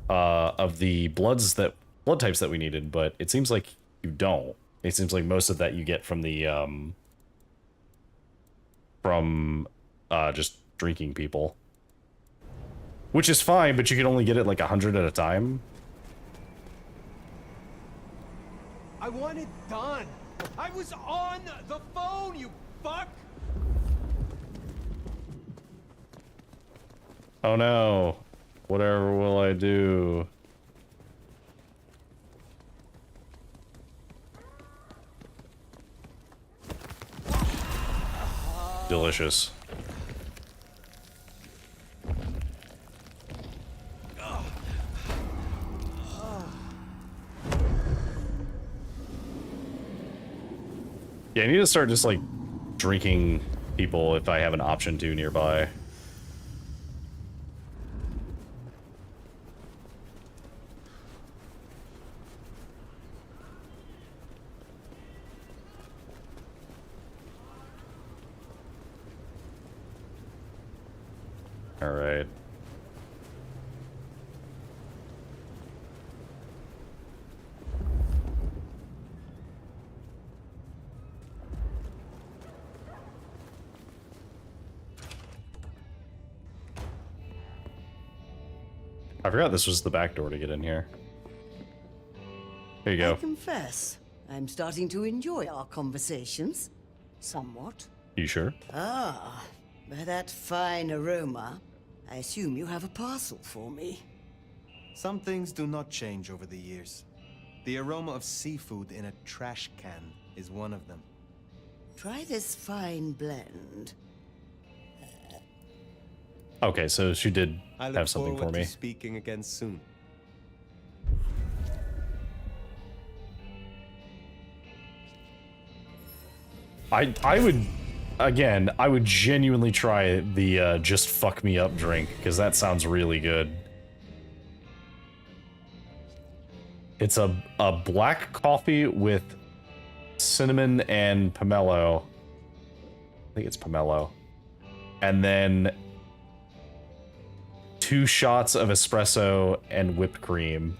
of the blood types that we needed, but it seems like you don't. It seems like most of that you get from the just drinking people, which is fine, but you can only get it like 100 at a time. I want it done. I was on the phone, you fuck! Oh no. Whatever will I do? Delicious. Yeah, I need to start just, like, drinking people if I have an option to nearby. All right. I forgot this was the back door to get in here. Here you go. I confess, I'm starting to enjoy our conversations. Somewhat. You sure? Ah, by that fine aroma, I assume you have a parcel for me. Some things do not change over the years. The aroma of seafood in a trash can is one of them. Try this fine blend. Okay, so she did I look have something for forward me. to speaking again soon. I would, again, I would genuinely try the just fuck me up drink, because that sounds really good. It's a black coffee with cinnamon and pomelo. I think it's pomelo. And then 2 shots of espresso and whipped cream.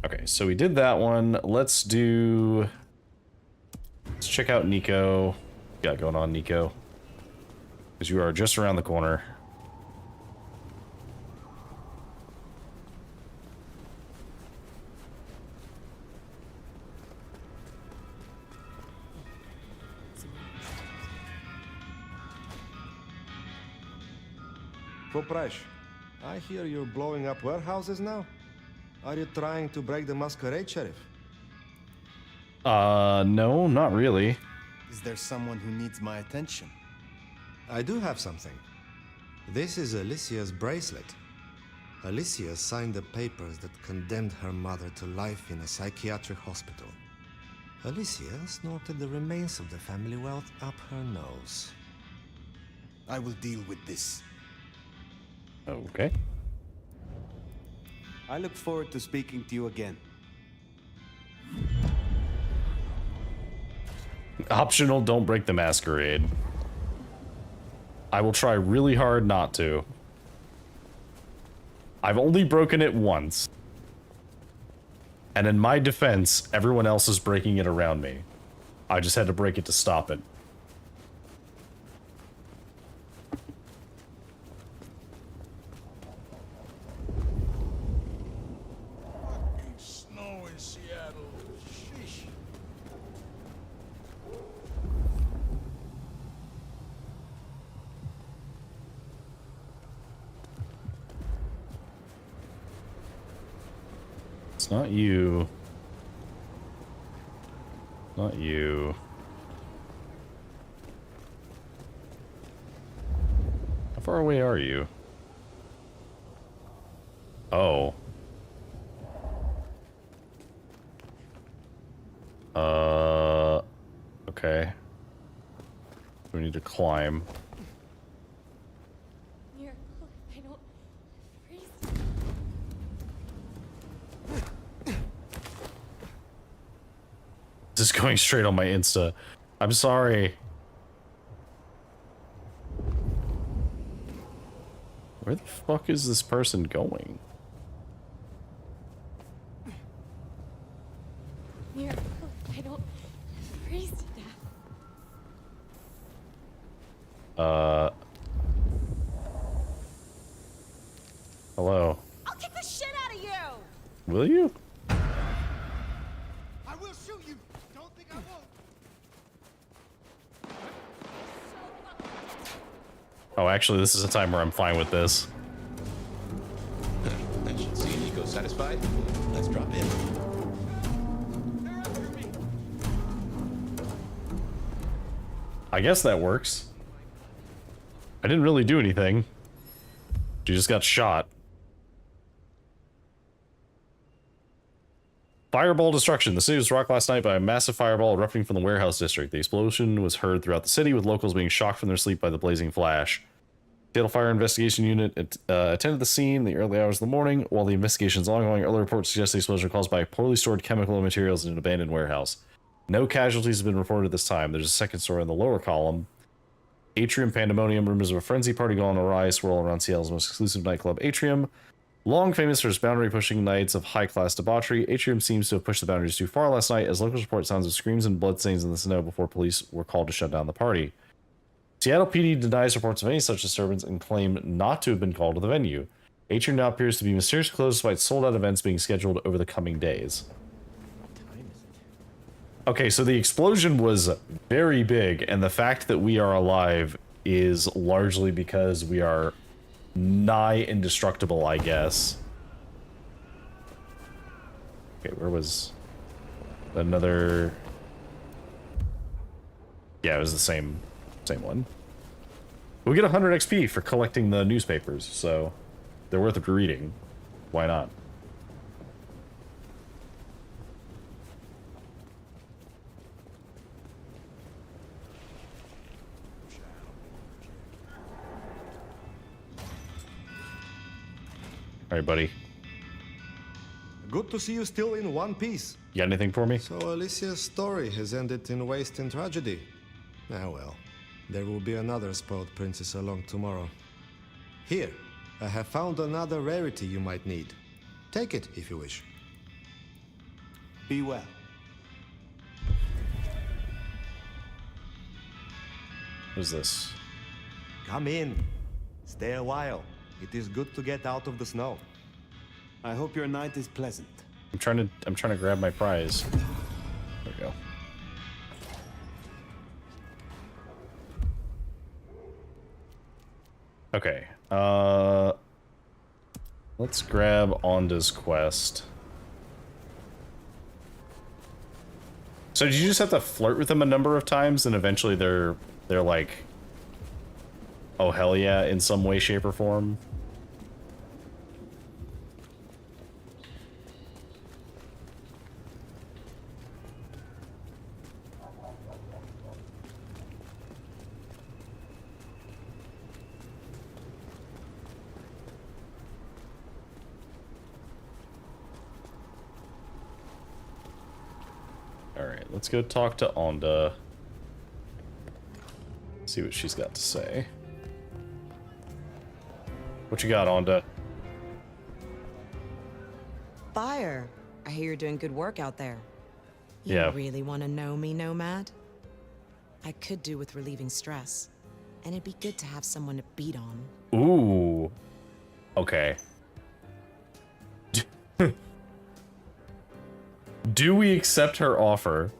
Okay, so we did that one. Let's check out Nico. What you got going on, Nico? Because you are just around the corner. Popresh, I hear you're blowing up warehouses now? Are you trying to break the masquerade, Sheriff? No, not really. Is there someone who needs my attention? I do have something. This is Alicia's bracelet. Alicia signed the papers that condemned her mother to life in a psychiatric hospital. Alicia snorted the remains of the family wealth up her nose. I will deal with this. Okay. I look forward to speaking to you again. Optional, don't break the masquerade. I will try really hard not to. I've only broken it once. And in my defense, everyone else is breaking it around me. I just had to break it to stop it. Snow in Seattle. Sheesh. It's not you. Not you. How far away are you? Oh. Okay. We need to climb. Miracle, I don't freeze. This is going straight on my Insta. I'm sorry. Where the fuck is this person going? Miracle, I don't freeze to death. Hello. I'll kick the shit out of you! Will you? I will shoot you! Don't think I won't! Oh, actually, this is a time where I'm fine with this. I should see Nico satisfied. Let's drop in. I guess that works. I didn't really do anything. She just got shot. Fireball destruction. The city was rocked last night by a massive fireball erupting from the warehouse district. The explosion was heard throughout the city, with locals being shocked from their sleep by the blazing flash. Seattle Fire Investigation Unit attended the scene in the early hours of the morning. While the investigation is ongoing, early reports suggest the explosion was caused by poorly stored chemical materials in an abandoned warehouse. No casualties have been reported at this time. There's a second story in the lower column. Atrium Pandemonium. Rumors of a frenzy party gone awry swirl around Seattle's most exclusive nightclub, Atrium. Long famous for its boundary-pushing nights of high-class debauchery, Atrium seems to have pushed the boundaries too far last night, as locals report sounds of screams and bloodstains in the snow before police were called to shut down the party. Seattle PD denies reports of any such disturbance and claim not to have been called to the venue. Atrium now appears to be mysteriously closed despite sold-out events being scheduled over the coming days. Okay, so the explosion was very big, and the fact that we are alive is largely because we are nigh indestructible, I guess. Okay, where was another? Yeah, it was the same one. We get 100 XP for collecting the newspapers, so they're worth reading. Why not? All right, buddy. Good to see you still in one piece. You got anything for me? So Alicia's story has ended in waste and tragedy. Ah well, there will be another spoiled princess along tomorrow. Here, I have found another rarity you might need. Take it if you wish. Be well. What is this? Come in. Stay a while. It is good to get out of the snow. I hope your night is pleasant. I'm trying to grab my prize. There we go. Okay. Let's grab Onda's quest. So did you just have to flirt with them a number of times and eventually they're like, oh hell yeah, in some way, shape, or form? Alright, let's go talk to Onda. See what she's got to say. What you got, Onda? Fire. I hear you're doing good work out there. You Yeah. really want to know me, Nomad? I could do with relieving stress. And it'd be good to have someone to beat on. Ooh. Okay. Do we accept her offer?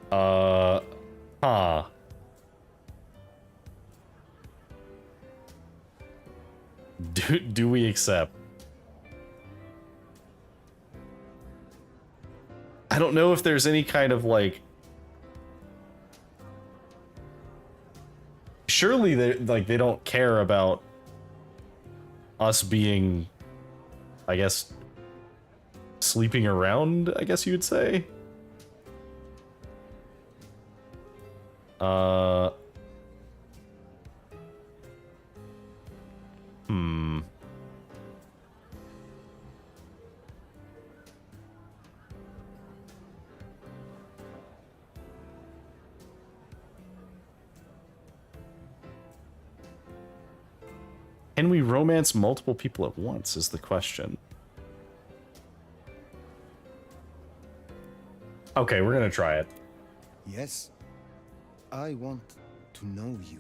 Huh. Do we accept? I don't know if there's any kind of like, surely they don't care about us being, I guess, sleeping around, I guess you would say. Can we romance multiple people at once is the question. Okay, we're gonna try it. Yes. I want to know you.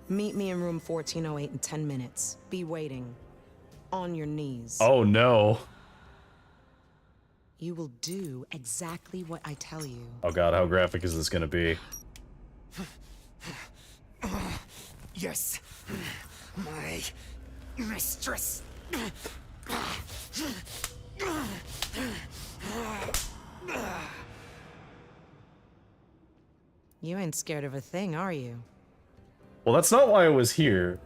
Meet me in room 1408 in 10 minutes. Be waiting. On your knees. Oh no. You will do exactly what I tell you. Oh god, how graphic is this gonna be? Yes, my mistress. You ain't scared of a thing, are you? Well, that's not why I was here,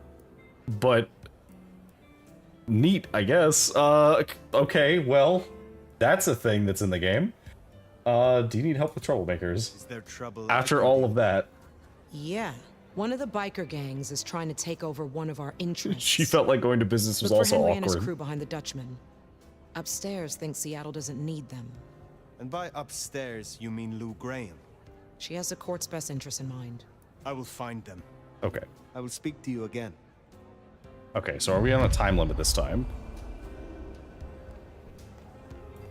but neat, I guess. Okay, well, that's a thing that's in the game. Do you need help with troublemakers? Is there trouble After all of that, Yeah. One of the biker gangs is trying to take over one of our interests. she felt like going to business was Look for also Henry and his awkward. crew behind the Dutchman. Upstairs thinks Seattle doesn't need them. And by upstairs, you mean Lou Graham. She has the court's best interests in mind. I will find them. Okay. I will speak to you again. Okay, so are we on a time limit this time?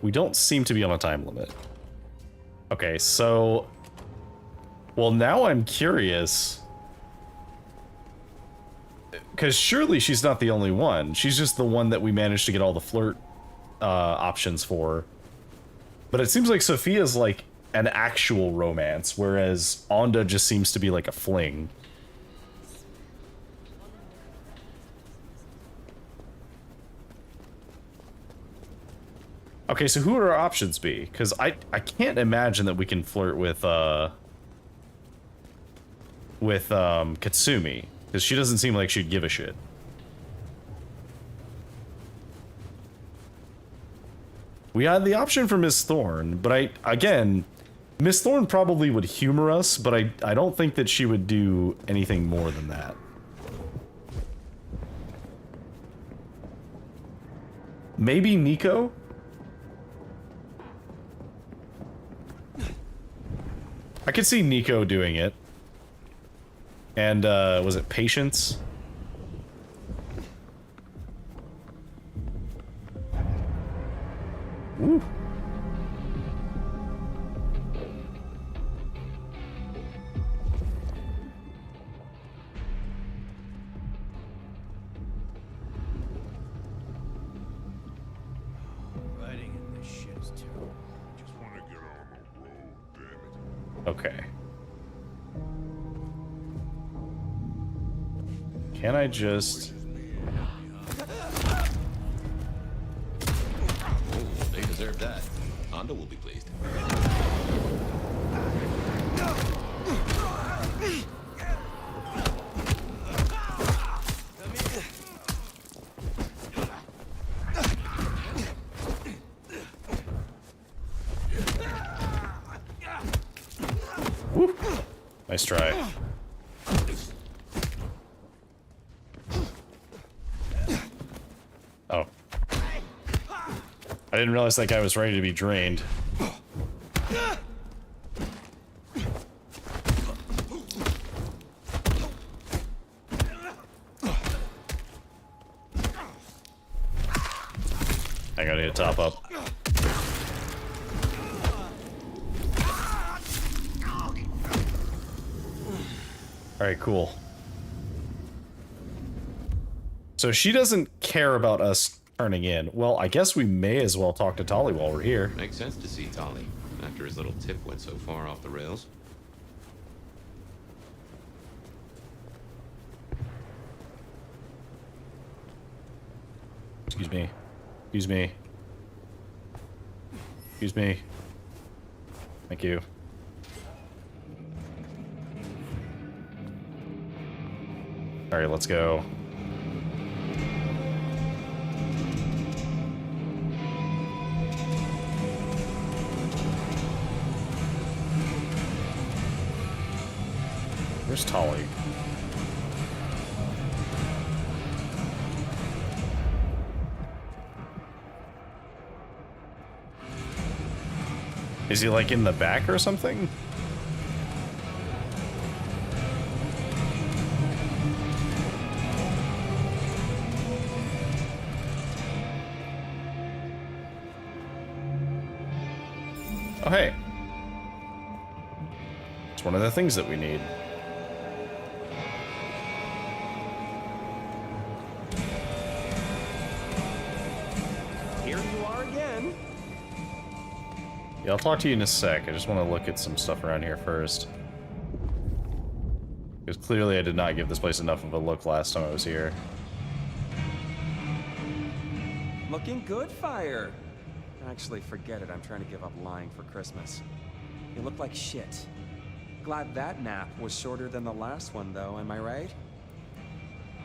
We don't seem to be on a time limit. Okay, so... Well, now I'm curious. Because surely she's not the only one. She's just the one that we managed to get all the flirt options for. But it seems like Sophia's like an actual romance, whereas Onda just seems to be like a fling. Okay, so who would our options be? Because I can't imagine that we can flirt with Katsumi, because she doesn't seem like she'd give a shit. We had the option for Miss Thorne, but again, Miss Thorne probably would humor us, but I don't think that she would do anything more than that. Maybe Nico? I could see Nico doing it. And, was it Patience? Ooh. Riding in this shit is terrible. Just want to get on the road, damn it. Okay. Can I just... Oh, they deserve that. Honda will be pleased. Woo. Nice try. Oh. I didn't realize that guy was ready to be drained. I gotta need a top up. Alright, cool. So she doesn't care about us turning in. Well, I guess we may as well talk to Tali while we're here. Makes sense to see Tali, after his little tip went so far off the rails. Excuse me. Excuse me. Excuse me. Thank you. Alright, let's go. Where's Tali? Is he like in the back or something? Oh, hey. It's one of the things that we need. Here you are again. Yeah, I'll talk to you in a sec. I just want to look at some stuff around here first. Because clearly I did not give this place enough of a look last time I was here. Looking good, Fire. Actually, forget it. I'm trying to give up lying for Christmas. You look like shit. Glad that nap was shorter than the last one, though, am I right?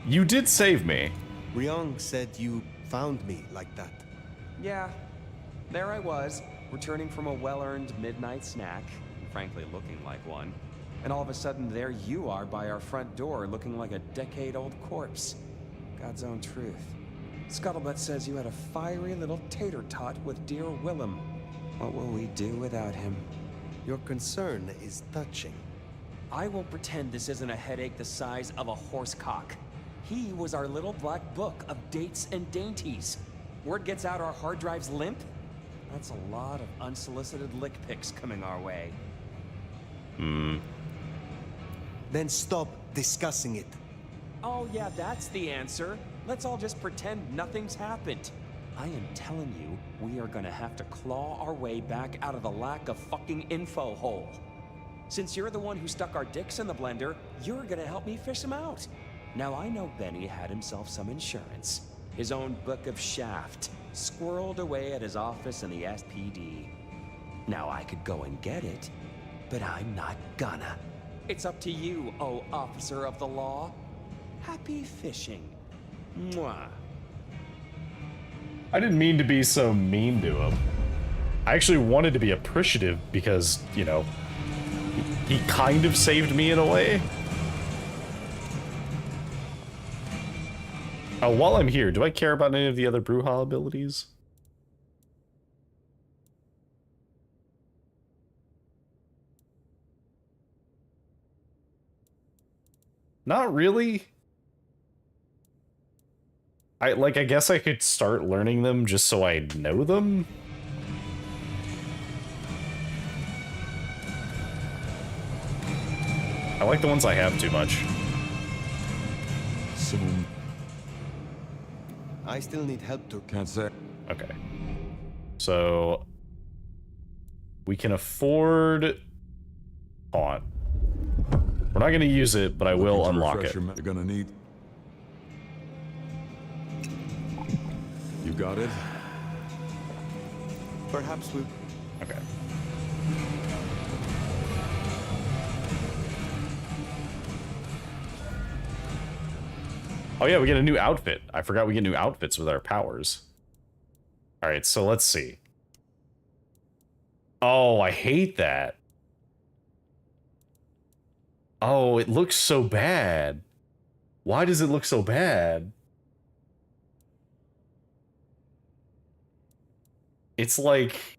You did save me. Ryong said you found me like that. Yeah. There I was, returning from a well-earned midnight snack, and frankly looking like one. And all of a sudden, there you are by our front door, looking like a decade-old corpse. God's own truth. Scuttlebutt says you had a fiery little tater-tot with dear Willem. What will we do without him? Your concern is touching. I will pretend this isn't a headache the size of a horse cock. He was our little black book of dates and dainties. Word gets out our hard drive's limp? That's a lot of unsolicited lick pics coming our way. Then stop discussing it. Oh yeah, that's the answer. Let's all just pretend nothing's happened. I am telling you, we are gonna have to claw our way back out of the lack of fucking info hole. Since you're the one who stuck our dicks in the blender, you're gonna help me fish them out. Now I know Benny had himself some insurance. His own book of shaft. squirreled away at his office in the SPD. Now I could go and get it, but I'm not gonna. It's up to you, oh officer of the law. Happy fishing. Mwah. I didn't mean to be so mean to him. I actually wanted to be appreciative because, you know, he kind of saved me in a way. Oh, while I'm here, do I care about any of the other Brujah abilities? Not really. I guess I could start learning them just so I know them. I like the ones I have too much. I still need help to... Can't say. Okay. So... we can afford... Taunt. We're not going to use it, but I will unlock it. You're gonna need. You got it? Perhaps we... Okay. Oh yeah, we get a new outfit. I forgot we get new outfits with our powers. Alright, so let's see. Oh, I hate that. Oh, it looks so bad. Why does it look so bad? It's like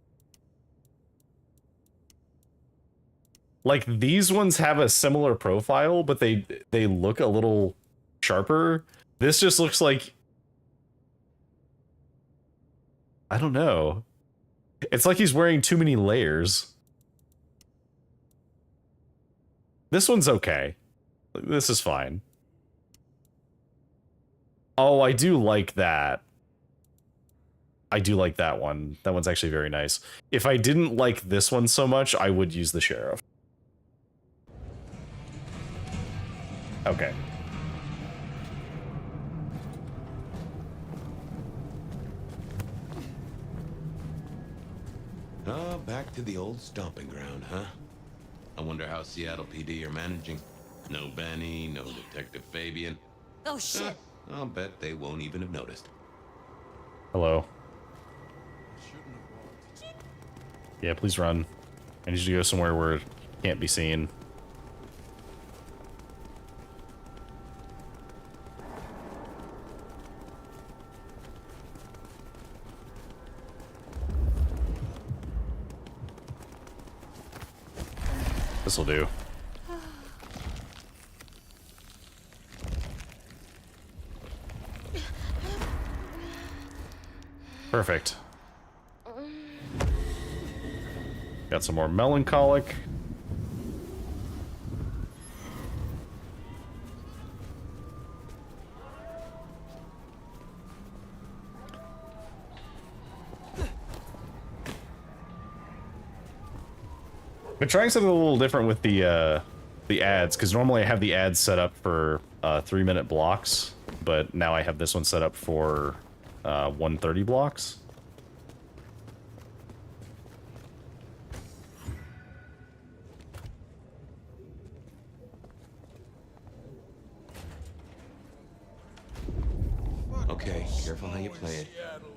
these ones have a similar profile, but they look a little sharper. This just looks like, I don't know. It's like he's wearing too many layers. This one's okay. This is fine. Oh, I do like that. I do like that one. That one's actually very nice. If I didn't like this one so much, I would use the sheriff. Okay. Oh, back to the old stomping ground, huh? I wonder how Seattle PD are managing. No Benny, no Detective Fabian. Oh, shit. I'll bet they won't even have noticed. Hello. Yeah, please run. I need you to go somewhere where it can't be seen. This'll do. Perfect. Got some more melancholic. Been trying something a little different with the ads, because normally I have the ads set up for 3-minute blocks, but now I have this one set up for 1:30 blocks. Okay, careful how you play it.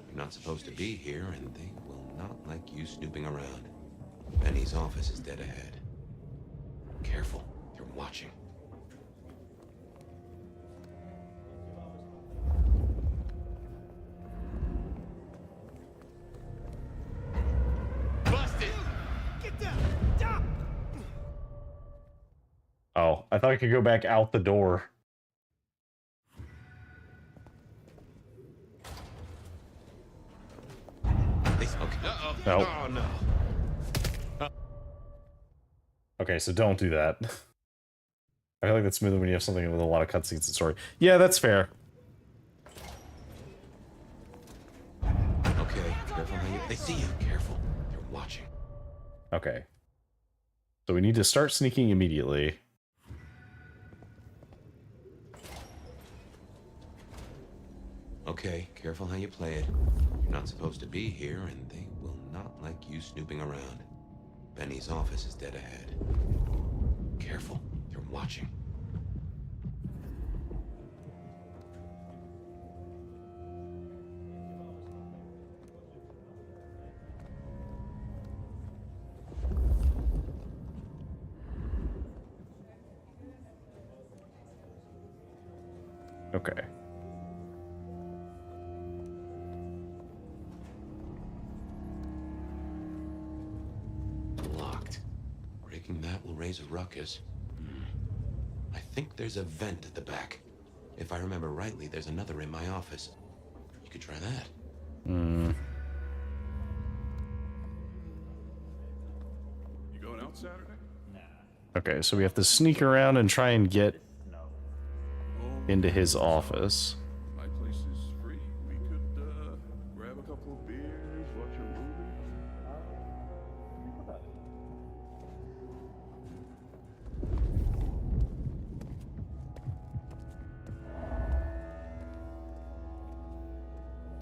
You're not supposed to be here, and they will not like you snooping around. Benny's office is dead ahead. Careful, they're watching. Busted! Get down! Stop! Oh, I thought I could go back out the door. Uh-oh. Nope. Oh, no. Okay, so don't do that. I feel like that's smoother when you have something with a lot of cutscenes and story. Yeah, that's fair. Okay, careful how you... They see you. Careful. They're watching. Okay. So we need to start sneaking immediately. Okay, careful how you play it. You're not supposed to be here, and they will not like you snooping around. Benny's office is dead ahead. Careful, they're watching. Okay. Locked. Breaking that will raise a ruckus. I think there's a vent at the back. If I remember rightly, there's another in my office. You could try that. Hmm. You going out Saturday? Okay, so we have to sneak around and try and get into his office. My place is free. We could grab a couple of beers, watch a movie.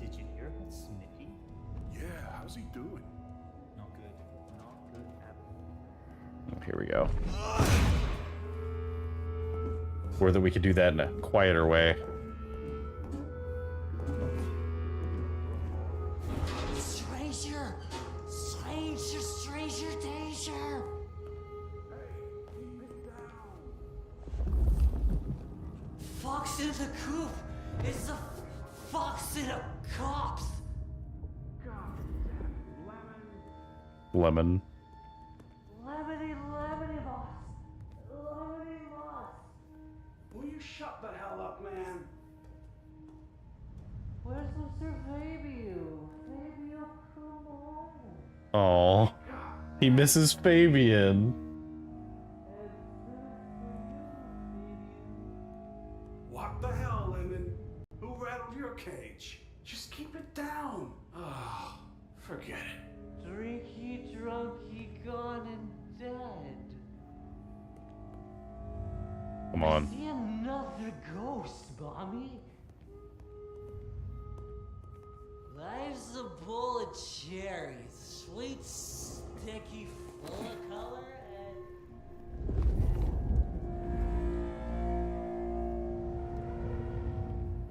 Did you hear about Smitty? Yeah, how's he doing? Not good. Not good at all. Oh, here we go. Or that we could do that in a quieter way. Stranger! Stranger, stranger, danger! Fox in the coop! It's a fox in a copse! Lemon. Lemony, lemony boss. Lemony boss. Will you shut the hell up, man? Where's Mr. Fabio? Fabio, come on. Oh, he misses Fabian. What the hell, Lemon? Who rattled your cage? Just keep it down. Oh, forget it. Drinky, drunky, gone and dead. Come on. See another ghost, Mommy. Life's a bowl of cherries, sweet, sticky, full of color,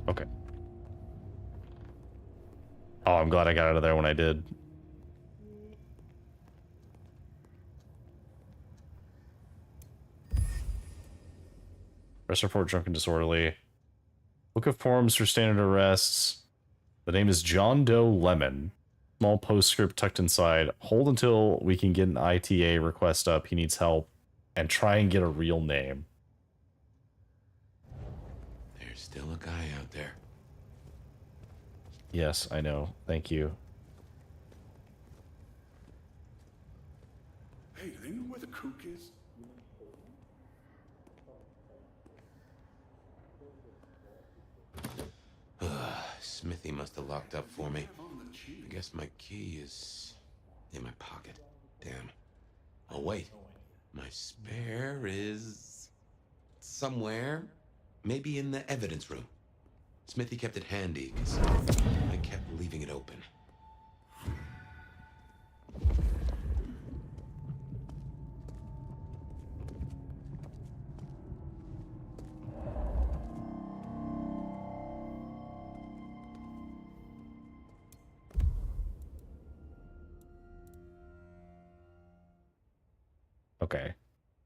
Okay. Oh, I'm glad I got out of there when I did. Arrest report, drunk and disorderly. Book of forms for standard arrests. The name is John Doe Lemon. Small postscript tucked inside. Hold until we can get an ITA request up. He needs help. And try and get a real name. There's still a guy out there. Yes, I know. Thank you. Hey, do they know where the kook is? Smithy must have locked up for me. I guess my key is in my pocket. Damn. Oh, wait. My spare is somewhere. Maybe in the evidence room. Smithy kept it handy because I kept leaving it open. Okay.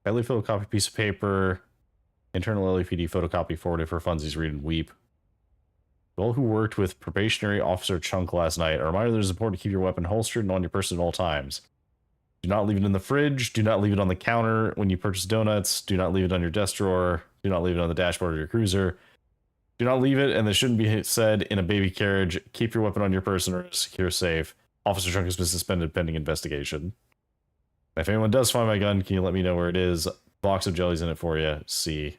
Badly photocopy piece of paper. Internal LAPD photocopy forwarded for funsies. Read and weep. To all who worked with probationary officer Chunk last night, a reminder that it is important to keep your weapon holstered and on your person at all times. Do not leave it in the fridge. Do not leave it on the counter when you purchase donuts. Do not leave it on your desk drawer. Do not leave it on the dashboard of your cruiser. Do not leave it, and this shouldn't be said, in a baby carriage. Keep your weapon on your person or a secure safe. Officer Chunk has been suspended pending investigation. If anyone does find my gun, can you let me know where it is? Box of jellies in it for you. See.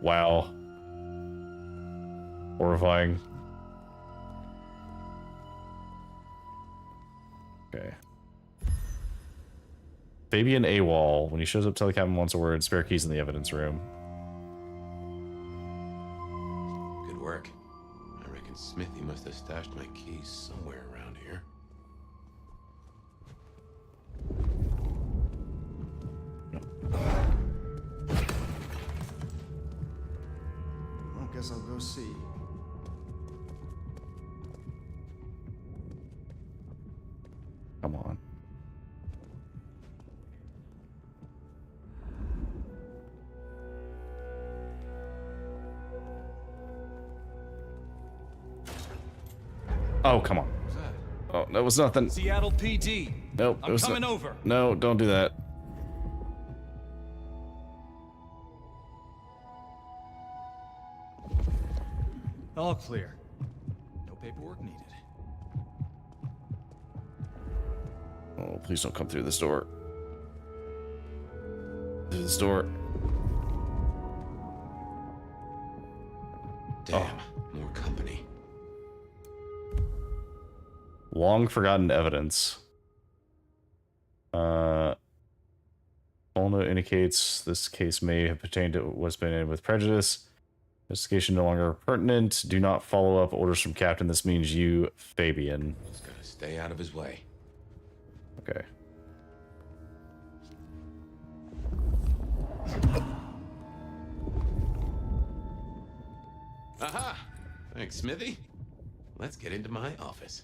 Wow. Horrifying. Okay. Fabian AWOL. When he shows up, tell the captain wants a word. Spare keys in the evidence room. Good work. I reckon Smithy must have stashed my keys somewhere around here. I guess I'll go see. Come on. Oh, come on. Oh, that was nothing. Seattle PD. Nope. I'm coming over. No, don't do that. All clear. No paperwork needed. Oh, please don't come through this door. Through this door. Damn, more company. Long forgotten evidence. Note indicates this case may have pertained to was been in with prejudice. Investigation no longer pertinent. Do not follow up orders from Captain. This means you, Fabian. Just gotta stay out of his way. Okay. Aha! Thanks, Smithy. Let's get into my office.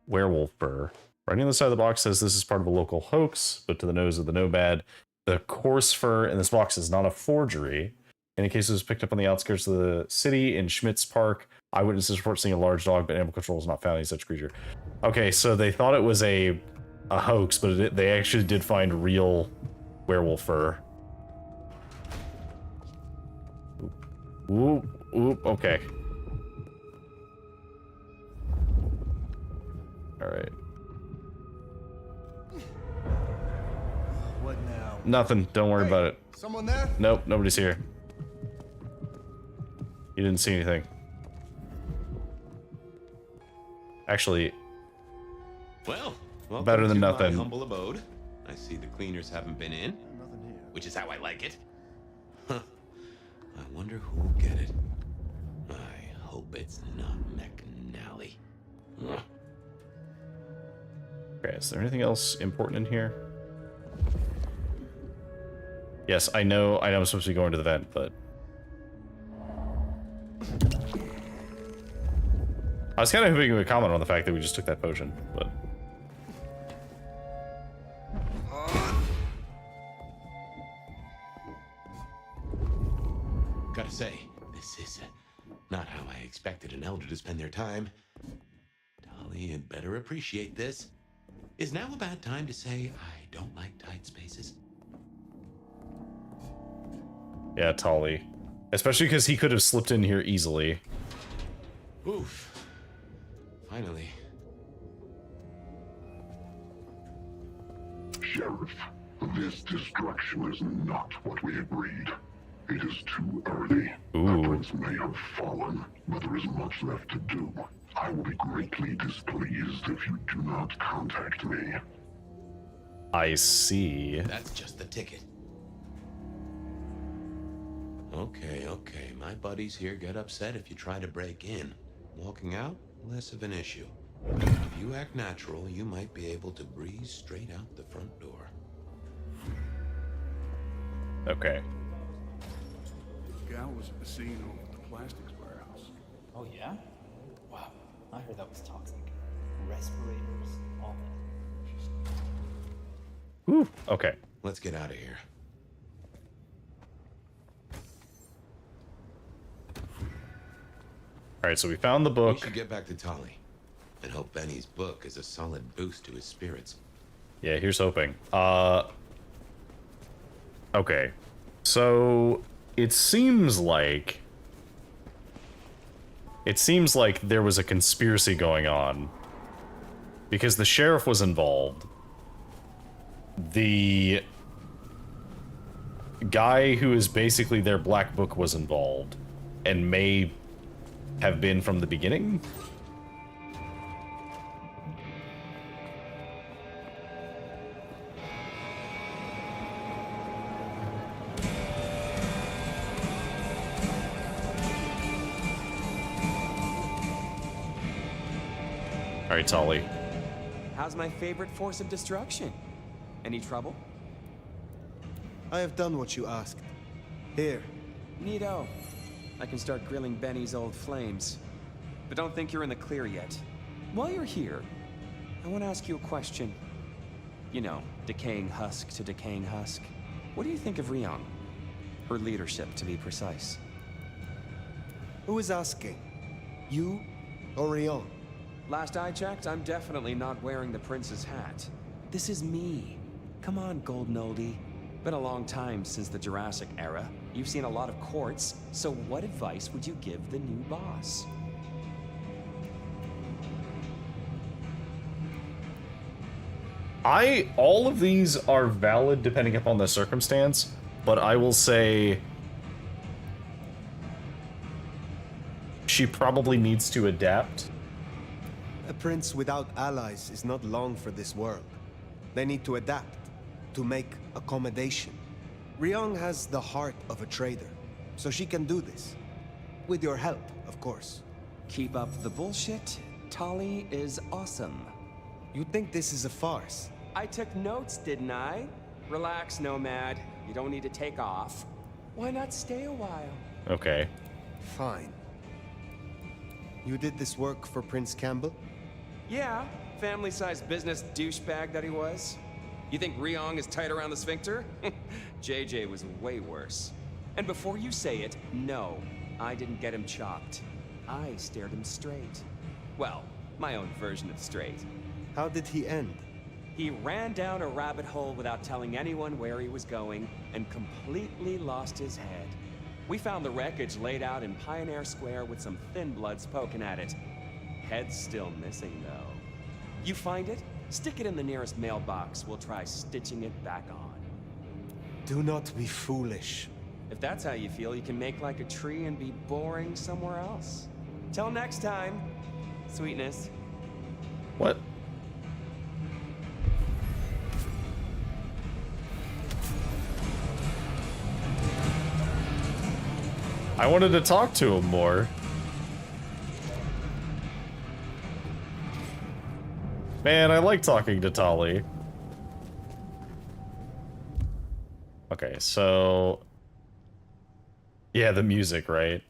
Werewolf fur. Writing on the side of the box says this is part of a local hoax, but to the nose of the nomad, the coarse fur in this box is not a forgery. In a case it was picked up on the outskirts of the city in Schmitz Park. Eyewitnesses report seeing a large dog, but animal control has not found any such creature. Okay, so they thought it was a hoax, but they actually did find real werewolf fur. Oop, oop, okay. Alright. What now? Nothing, don't worry about it. Someone there? Nope, nobody's here. You didn't see anything. Actually, Well, welcome better than to nothing. My humble abode. I see the cleaners haven't been in, which is how I like it. Huh. I wonder who'll get it. I hope it's not McNally. Ugh. okay, is there anything else important in here? Yes, I know I'm supposed to be going to the vent, but I was kind of hoping you would comment on the fact that we just took that potion, but Gotta say, this is not how I expected an elder to spend their time. Dolly, you'd better appreciate this. Is now a bad time to say I don't like tight spaces? yeah, Tolly. Especially because he could have slipped in here easily. Oof. Finally. Sheriff, this destruction is not what we agreed. It is too early. The prince may have fallen, but there is much left to do. I will be greatly displeased if you do not contact me. I see. That's just the ticket. Okay, okay. My buddies here get upset if you try to break in. Walking out, less of an issue. If you act natural, you might be able to breeze straight out the front door. Okay. The gal was at the scene of the plastics warehouse. Oh, yeah? Wow. I heard that was toxic. Respirators, all that. Whew, okay. Let's get out of here. Alright, so we found the book. We should get back to Tolly and hope Benny's book is a solid boost to his spirits. Yeah, here's hoping. Okay. So it seems like there was a conspiracy going on because the sheriff was involved. The guy who is basically their black book was involved and may have been from the beginning. All right, Tolly. How's my favorite force of destruction? Any trouble? I have done what you asked. Here. Neato. I can start grilling Benny's old flames. But don't think you're in the clear yet. While you're here, I want to ask you a question. You know, decaying husk to decaying husk. What do you think of Ryong? Her leadership, to be precise. Who is asking? You or Ryong? Last I checked, I'm definitely not wearing the prince's hat. This is me. Come on, golden oldie. Been a long time since the Jurassic era. You've seen a lot of courts, so what advice would you give the new boss? All of these are valid depending upon the circumstance, but I will say she probably needs to adapt. A prince without allies is not long for this world. They need to adapt, to make accommodation. Ryong has the heart of a trader, so she can do this. With your help, of course. Keep up the bullshit. Tali is awesome. You think this is a farce? I took notes, didn't I? Relax, Nomad. You don't need to take off. Why not stay a while? Okay. Fine. You did this work for Prince Campbell? Yeah, family-sized business douchebag that he was. You think Ryong is tight around the sphincter? JJ was way worse. And before you say it, no, I didn't get him chopped. I stared him straight. Well, my own version of straight. How did he end? He ran down a rabbit hole without telling anyone where he was going and completely lost his head. We found the wreckage laid out in Pioneer Square with some thin bloods poking at it. Head's still missing, though. You find it? Stick it in the nearest mailbox. We'll try stitching it back on. Do not be foolish. If that's how you feel, you can make like a tree and be boring somewhere else. Till next time, sweetness. What? I wanted to talk to him more. Man, I like talking to Tali. Okay, so... yeah, the music, right?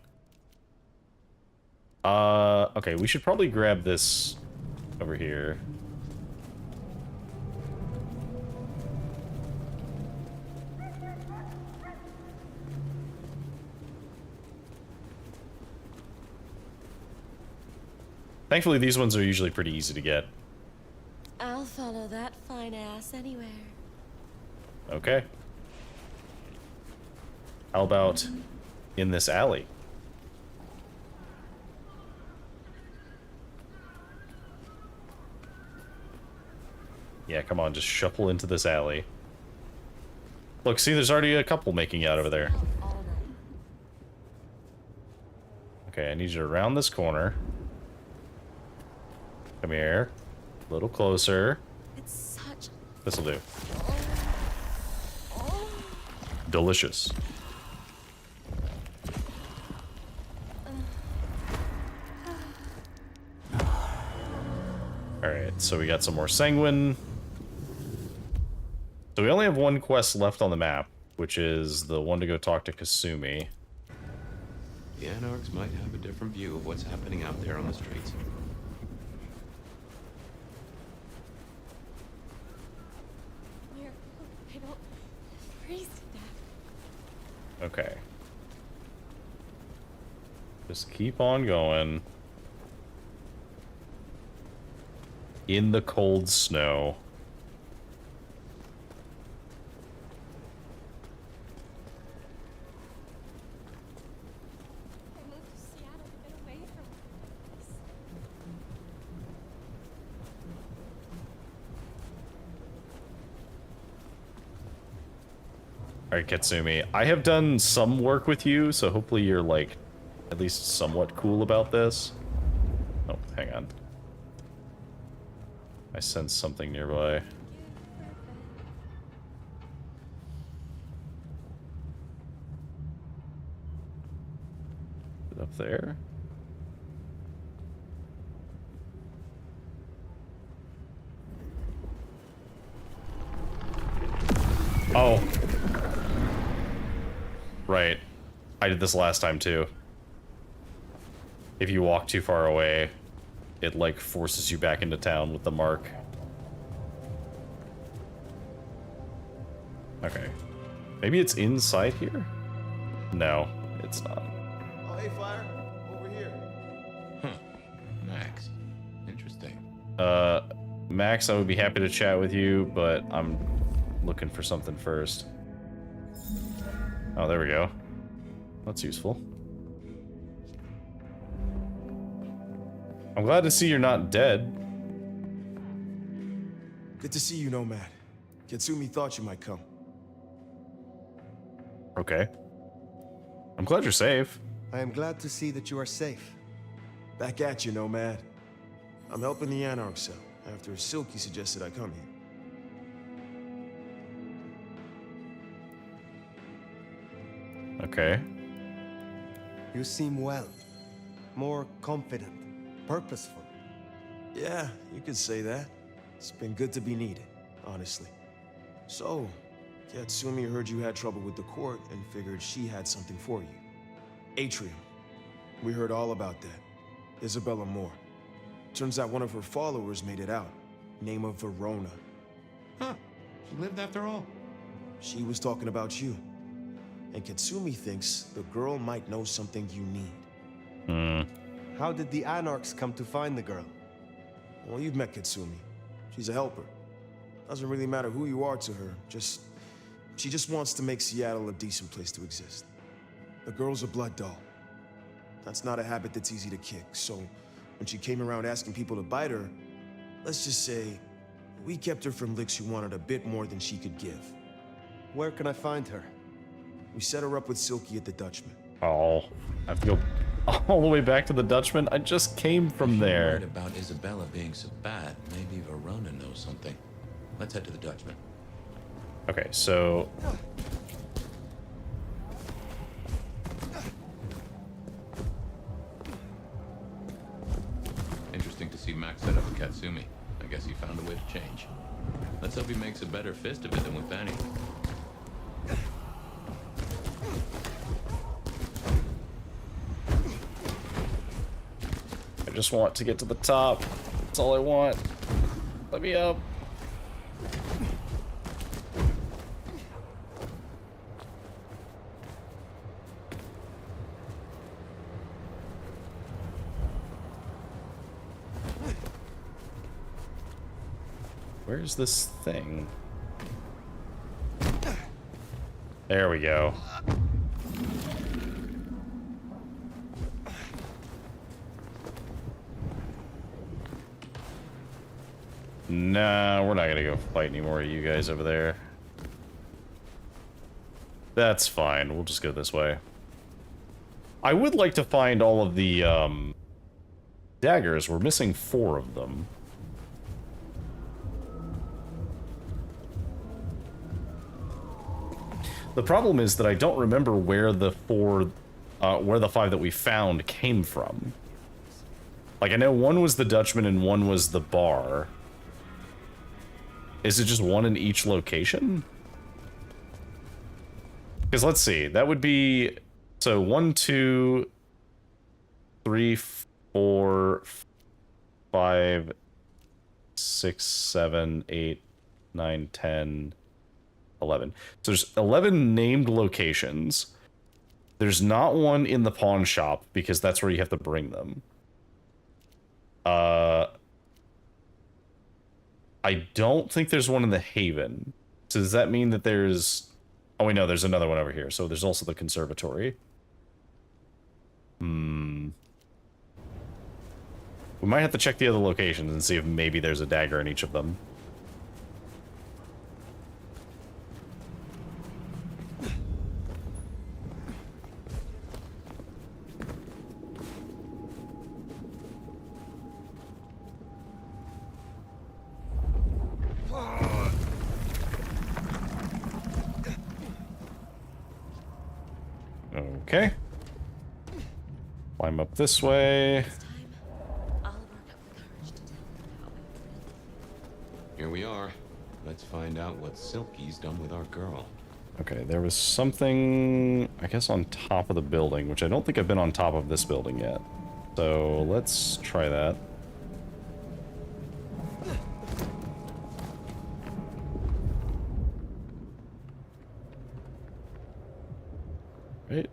Okay, we should probably grab this over here. Thankfully, these ones are usually pretty easy to get. I'll follow that fine ass anywhere. Okay. How about in this alley? Yeah, come on, just shuffle into this alley. Look, see, there's already a couple making out over there. Okay, I need you to round this corner. Come here. A little closer. It's such... This'll do. Delicious. Alright, so we got some more sanguine. So we only have one quest left on the map, which is the one to go talk to Kasumi. The Anarchs might have a different view of what's happening out there on the streets. Here, I don't freeze to death. Okay. Just keep on going. In the cold snow. I moved to Seattle to get away from this. Alright, Katsumi. I have done some work with you, so hopefully you're, like, at least somewhat cool about this. Oh, hang on. I sense something nearby. Is it up there? Oh. Right. I did this last time too. If you walk too far away, it like forces you back into town with the mark. Okay. Maybe it's inside here? No, it's not. Oh, hey, Fire. Over here. Huh. Max. Interesting. Max, I would be happy to chat with you, but I'm looking for something first. Oh, there we go. That's useful. I'm glad to see you're not dead. Good to see you, Nomad. Katsumi thought you might come. Okay. I'm glad you're safe. I am glad to see that you are safe. Back at you, Nomad. I'm helping the Anarch cell after Silky suggested I come here. Okay. You seem well. More confident. Purposeful. Yeah, you could say that. It's been good to be needed, honestly. So, Katsumi heard you had trouble with the court and figured she had something for you. Atrium. We heard all about that. Isabella Moore. Turns out one of her followers made it out. Name of Verona. Huh. She lived after all. She was talking about you. And Katsumi thinks the girl might know something you need. How did the Anarchs come to find the girl? Well, you've met Katsumi. She's a helper. Doesn't really matter who you are to her. She just wants to make Seattle a decent place to exist. The girl's a blood doll. That's not a habit that's easy to kick, so when she came around asking people to bite her, let's just say, we kept her from licks who wanted a bit more than she could give. Where can I find her? We set her up with Silky at the Dutchman. Oh, I have to go all the way back to the Dutchman? I just came from there. Worried about Isabella being so bad. Maybe Verona knows something. Let's head to the Dutchman. Okay, so... Interesting to see Max set up with Katsumi. I guess he found a way to change. Let's hope he makes a better fist of it than with Fanny. I just want to get to the top. That's all I want. Let me up. Where's this thing? There we go. Nah, we're not gonna go fight any more of you guys over there. That's fine, we'll just go this way. I would like to find all of the, daggers. We're missing 4 of them. The problem is that I don't remember where the 5 that we found came from. Like, I know one was the Dutchman and one was the bar. Is it just one in each location? Because let's see, that would be... So 1, 2, 3, 4, 5, 6, 7, 8, 9, 10, 11. So there's 11 named locations. There's not one in the pawn shop because that's where you have to bring them. I don't think there's one in the Haven. So does that mean that there's... Oh, wait, no, there's another one over here. So there's also the conservatory. We might have to check the other locations and see if maybe there's a dagger in each of them. Okay. Climb up this way. Here we are. Let's find out what Silky's done with our girl. Okay, there was something, I guess, on top of the building, which I don't think I've been on top of this building yet. So let's try that. Right.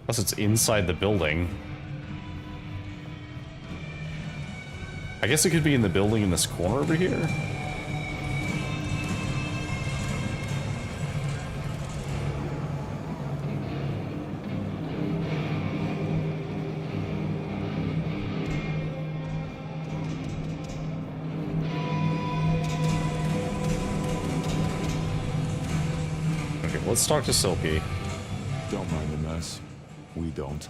Plus it's inside the building. I guess it could be in the building in this corner over here. Okay, let's talk to Silky. Don't mind the mess. We don't.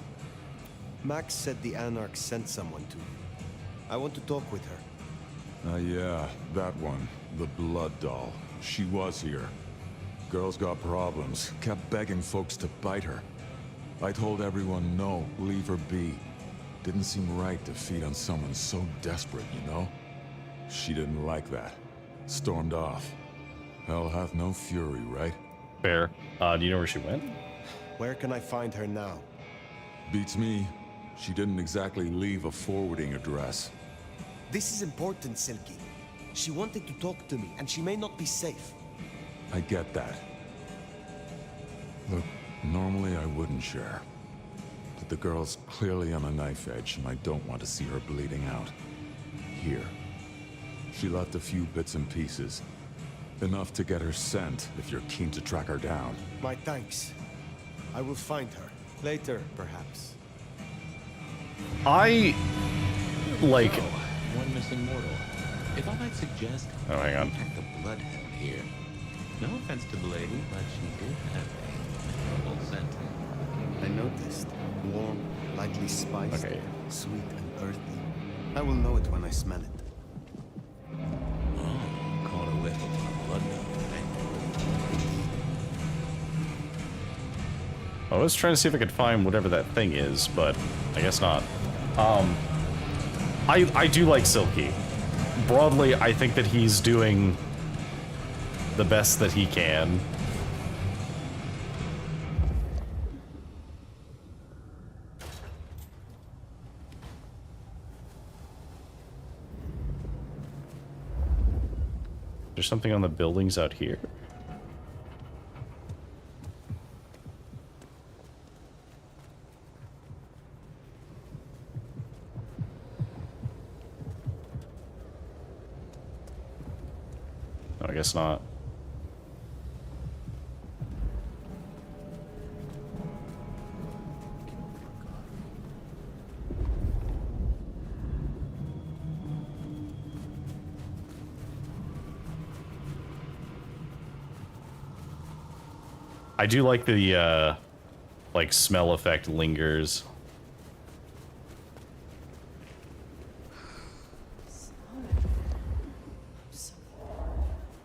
Max said the Anarch sent someone to you. I want to talk with her. Yeah, that one. The Blood Doll. She was here. Girl's got problems. Kept begging folks to bite her. I told everyone no, leave her be. Didn't seem right to feed on someone so desperate, you know? She didn't like that. Stormed off. Hell hath no fury, right? Fair. Do you know where she went? Where can I find her now? Beats me. She didn't exactly leave a forwarding address. This is important, Silky. She wanted to talk to me, and she may not be safe. I get that. Look, normally I wouldn't share. But the girl's clearly on a knife edge, and I don't want to see her bleeding out. Here. She left a few bits and pieces. Enough to get her sent, if you're keen to track her down. My thanks. I will find her. Later, perhaps. I... like... One missing mortal. If I might suggest... Oh, hang on. Contact the Bloodhound here. No offense to the lady, but she did have a memorable scent. I noticed. Warm, lightly spiced, okay. Sweet and earthy. I will know it when I smell it. Oh, caught a whiff of my Bloodhound. I was trying to see if I could find whatever that thing is, but I guess not. I do like Silky. Broadly, I think that he's doing the best that he can. There's something on the buildings out here. I guess not. I do like the like smell effect lingers.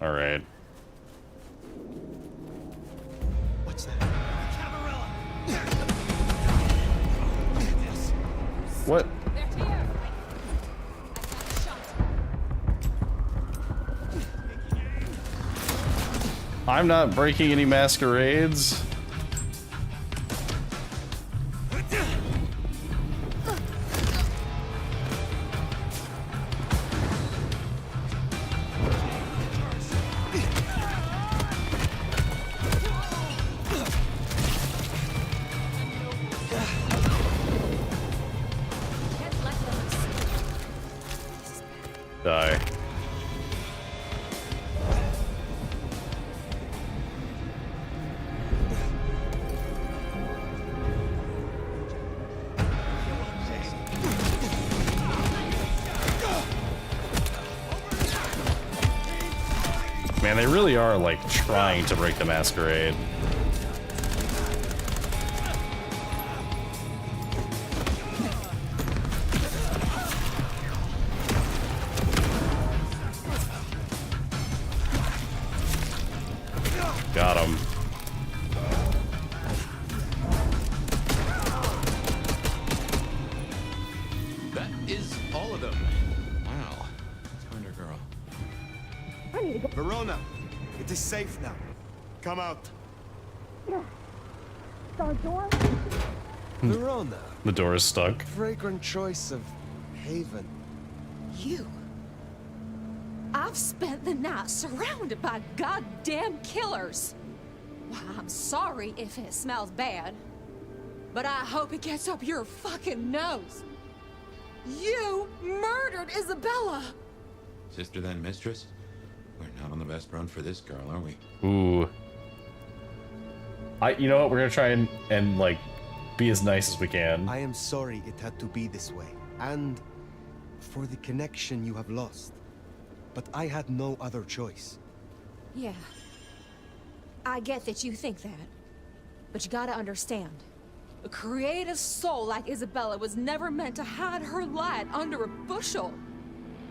All right. What's that? What? I'm not breaking any masquerades. Die. Man, they really are, like, trying to break the masquerade. Got him. Verona, it is safe now. Come out. Verona. The door is stuck. Fragrant choice of haven. You. I've spent the night surrounded by goddamn killers. Well, I'm sorry if it smells bad, but I hope it gets up your fucking nose. You murdered Isabella! Sister then mistress? We're not on the best run for this girl, are we? Ooh. You know what? We're gonna try and like be as nice as we can. I am sorry it had to be this way, and for the connection you have lost. But I had no other choice. Yeah. I get that you think that. But you gotta understand. A creative soul like Isabella was never meant to hide her light under a bushel.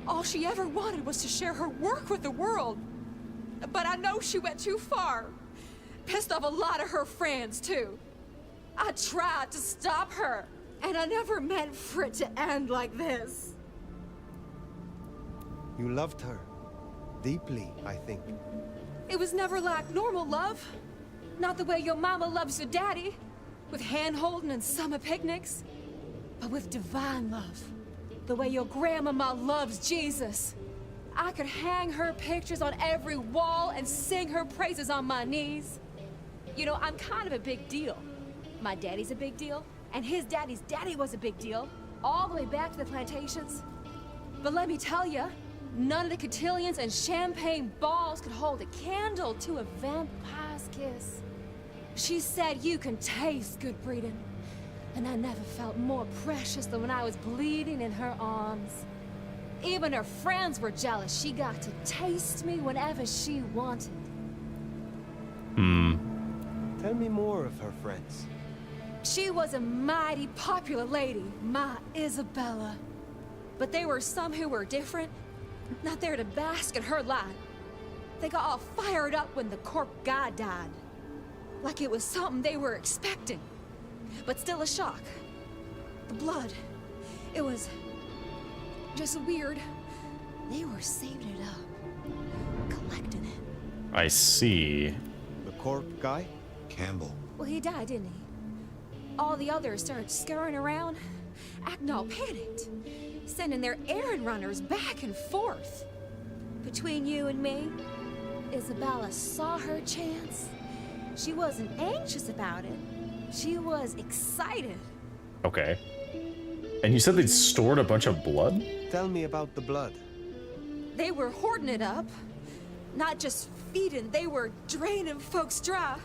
All she ever wanted was to share her work with the world. But I know she went too far. Pissed off a lot of her friends, too. I tried to stop her, and I never meant for it to end like this. You loved her. Deeply, I think. It was never like normal love. Not the way your mama loves your daddy, with hand-holding and summer picnics. But with divine love. The way your grandmama loves Jesus. I could hang her pictures on every wall and sing her praises on my knees. You know, I'm kind of a big deal. My daddy's a big deal, and his daddy's daddy was a big deal, all the way back to the plantations. But let me tell you, none of the cotillions and champagne balls could hold a candle to a vampire's kiss. She said you can taste good breeding, and I never felt more precious than when I was bleeding in her arms. Even her friends were jealous. She got to taste me whenever she wanted. Tell me more of her friends. She was a mighty popular lady, my Isabella. But there were some who were different, not there to bask in her light. They got all fired up when the corp guy died. Like it was something they were expecting, but still a shock. The blood, it was just weird. They were saving it up, collecting it. I see. The corp guy? Campbell. Well, he died, didn't he? All the others started scurrying around, acting all panicked, sending their errand runners back and forth. Between you and me, Isabella saw her chance. She wasn't anxious about it. She was excited. Okay. And you said they'd stored a bunch of blood? Tell me about the blood. They were hoarding it up. Not just feeding, they were draining folks dry.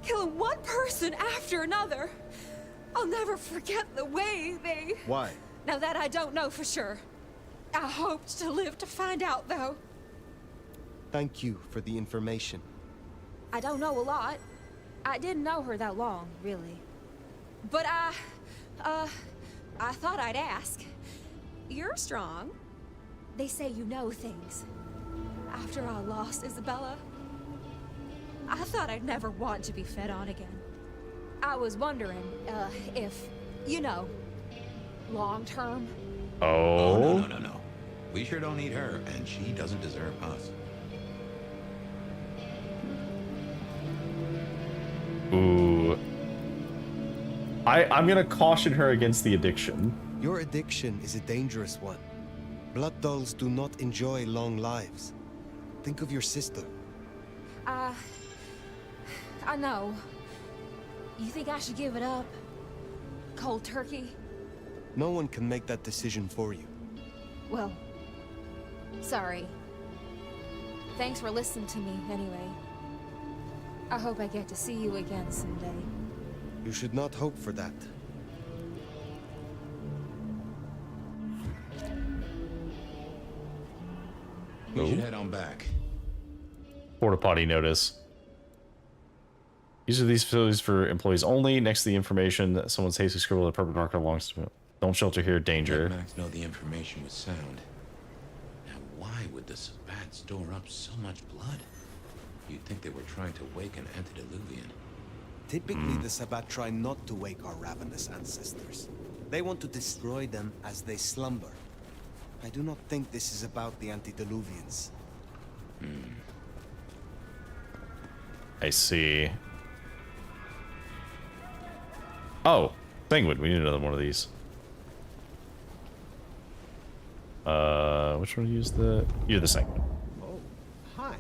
Killing one person after another. I'll never forget the way they... Why? Now that I don't know for sure. I hoped to live to find out, though. Thank you for the information. I don't know a lot. I didn't know her that long, really. But I thought I'd ask. You're strong. They say you know things. After I lost Isabella, I thought I'd never want to be fed on again. I was wondering, if, you know, long term. Oh. No. We sure don't need her, and she doesn't deserve us. Ooh. I'm gonna caution her against the addiction. Your addiction is a dangerous one. Blood dolls do not enjoy long lives. Think of your sister. I know. You think I should give it up? Cold turkey? No one can make that decision for you. Well, sorry. Thanks for listening to me, anyway. I hope I get to see you again someday. You should not hope for that. We should head on back. Porta potty notice. Use of these facilities for employees only. Next to the information that someone's hastily scribbled a purple marker belongs to. Don't shelter here. Danger. Let Max know the information was sound. Now, why would the Sabbat store up so much blood? You'd think they were trying to wake an antediluvian. Typically, the Sabbat try not to wake our ravenous ancestors. They want to destroy them as they slumber. I do not think this is about the antediluvians. I see. Oh, Penguin. We need another one of these. Which one to use the? You're the Penguin. Oh, hi.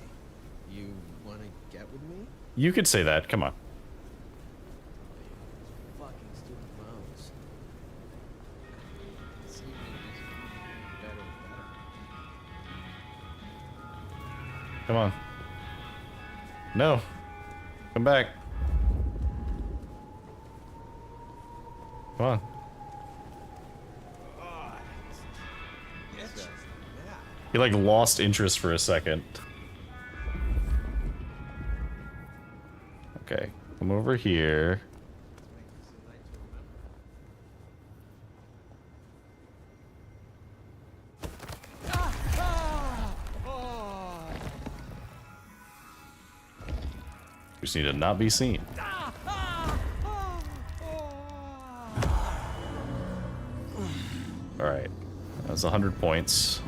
You want to get with me? You could say that. Come on. Fucking stupid mouse. This evening is better and better. Come on. No. Come back. Come on. He like lost interest for a second. Okay, come over here. We just need to not be seen. Alright, that's 100 points.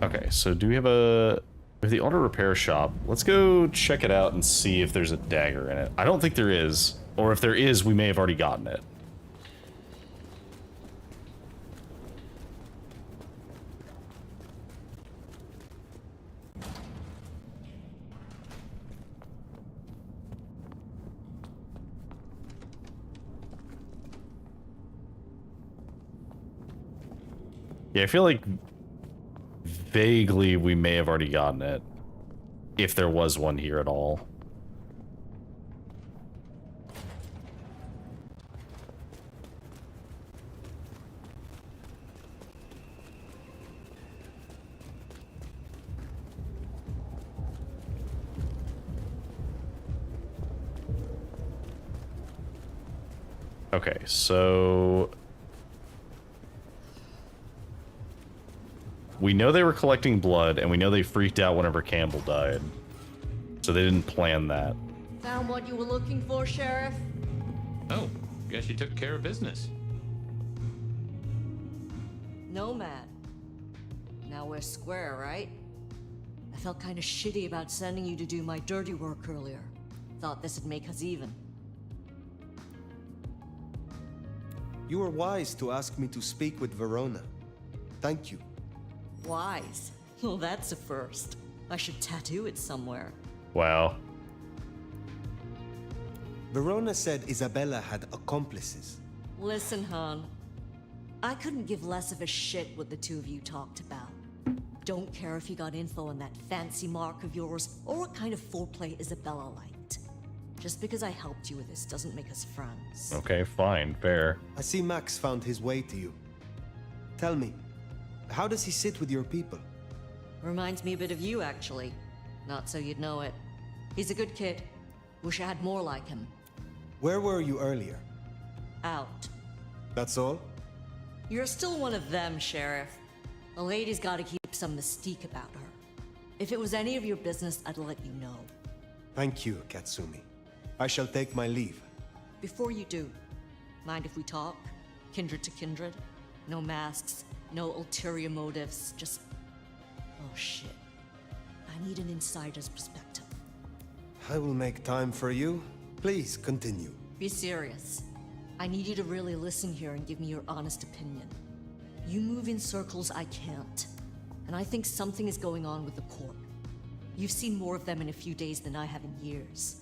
Okay, so do we have the auto repair shop? Let's go check it out and see if there's a dagger in it. I don't think there is, or if there is, we may have already gotten it. Yeah, I feel like vaguely we may have already gotten it, if there was one here at all. Okay, so we know they were collecting blood, and we know they freaked out whenever Campbell died. So they didn't plan that. Found what you were looking for, Sheriff? Oh, guess you took care of business. Nomad. Now we're square, right? I felt kind of shitty about sending you to do my dirty work earlier. Thought this'd make us even. You were wise to ask me to speak with Verona. Thank you. Wise? Well, that's a first. I should tattoo it somewhere. Wow. Verona said Isabella had accomplices. Listen, hon. I couldn't give less of a shit what the two of you talked about. Don't care if you got info on that fancy mark of yours, or what kind of foreplay Isabella liked. Just because I helped you with this doesn't make us friends. Okay, fine, fair. I see Max found his way to you. Tell me, how does he sit with your people? Reminds me a bit of you, actually. Not so you'd know it. He's a good kid. Wish I had more like him. Where were you earlier? Out. That's all? You're still one of them, Sheriff. A lady's gotta keep some mystique about her. If it was any of your business, I'd let you know. Thank you, Katsumi. I shall take my leave. Before you do, mind if we talk? Kindred to kindred? No masks, no ulterior motives, just... Oh shit. I need an insider's perspective. I will make time for you. Please, continue. Be serious. I need you to really listen here and give me your honest opinion. You move in circles I can't. And I think something is going on with the court. You've seen more of them in a few days than I have in years.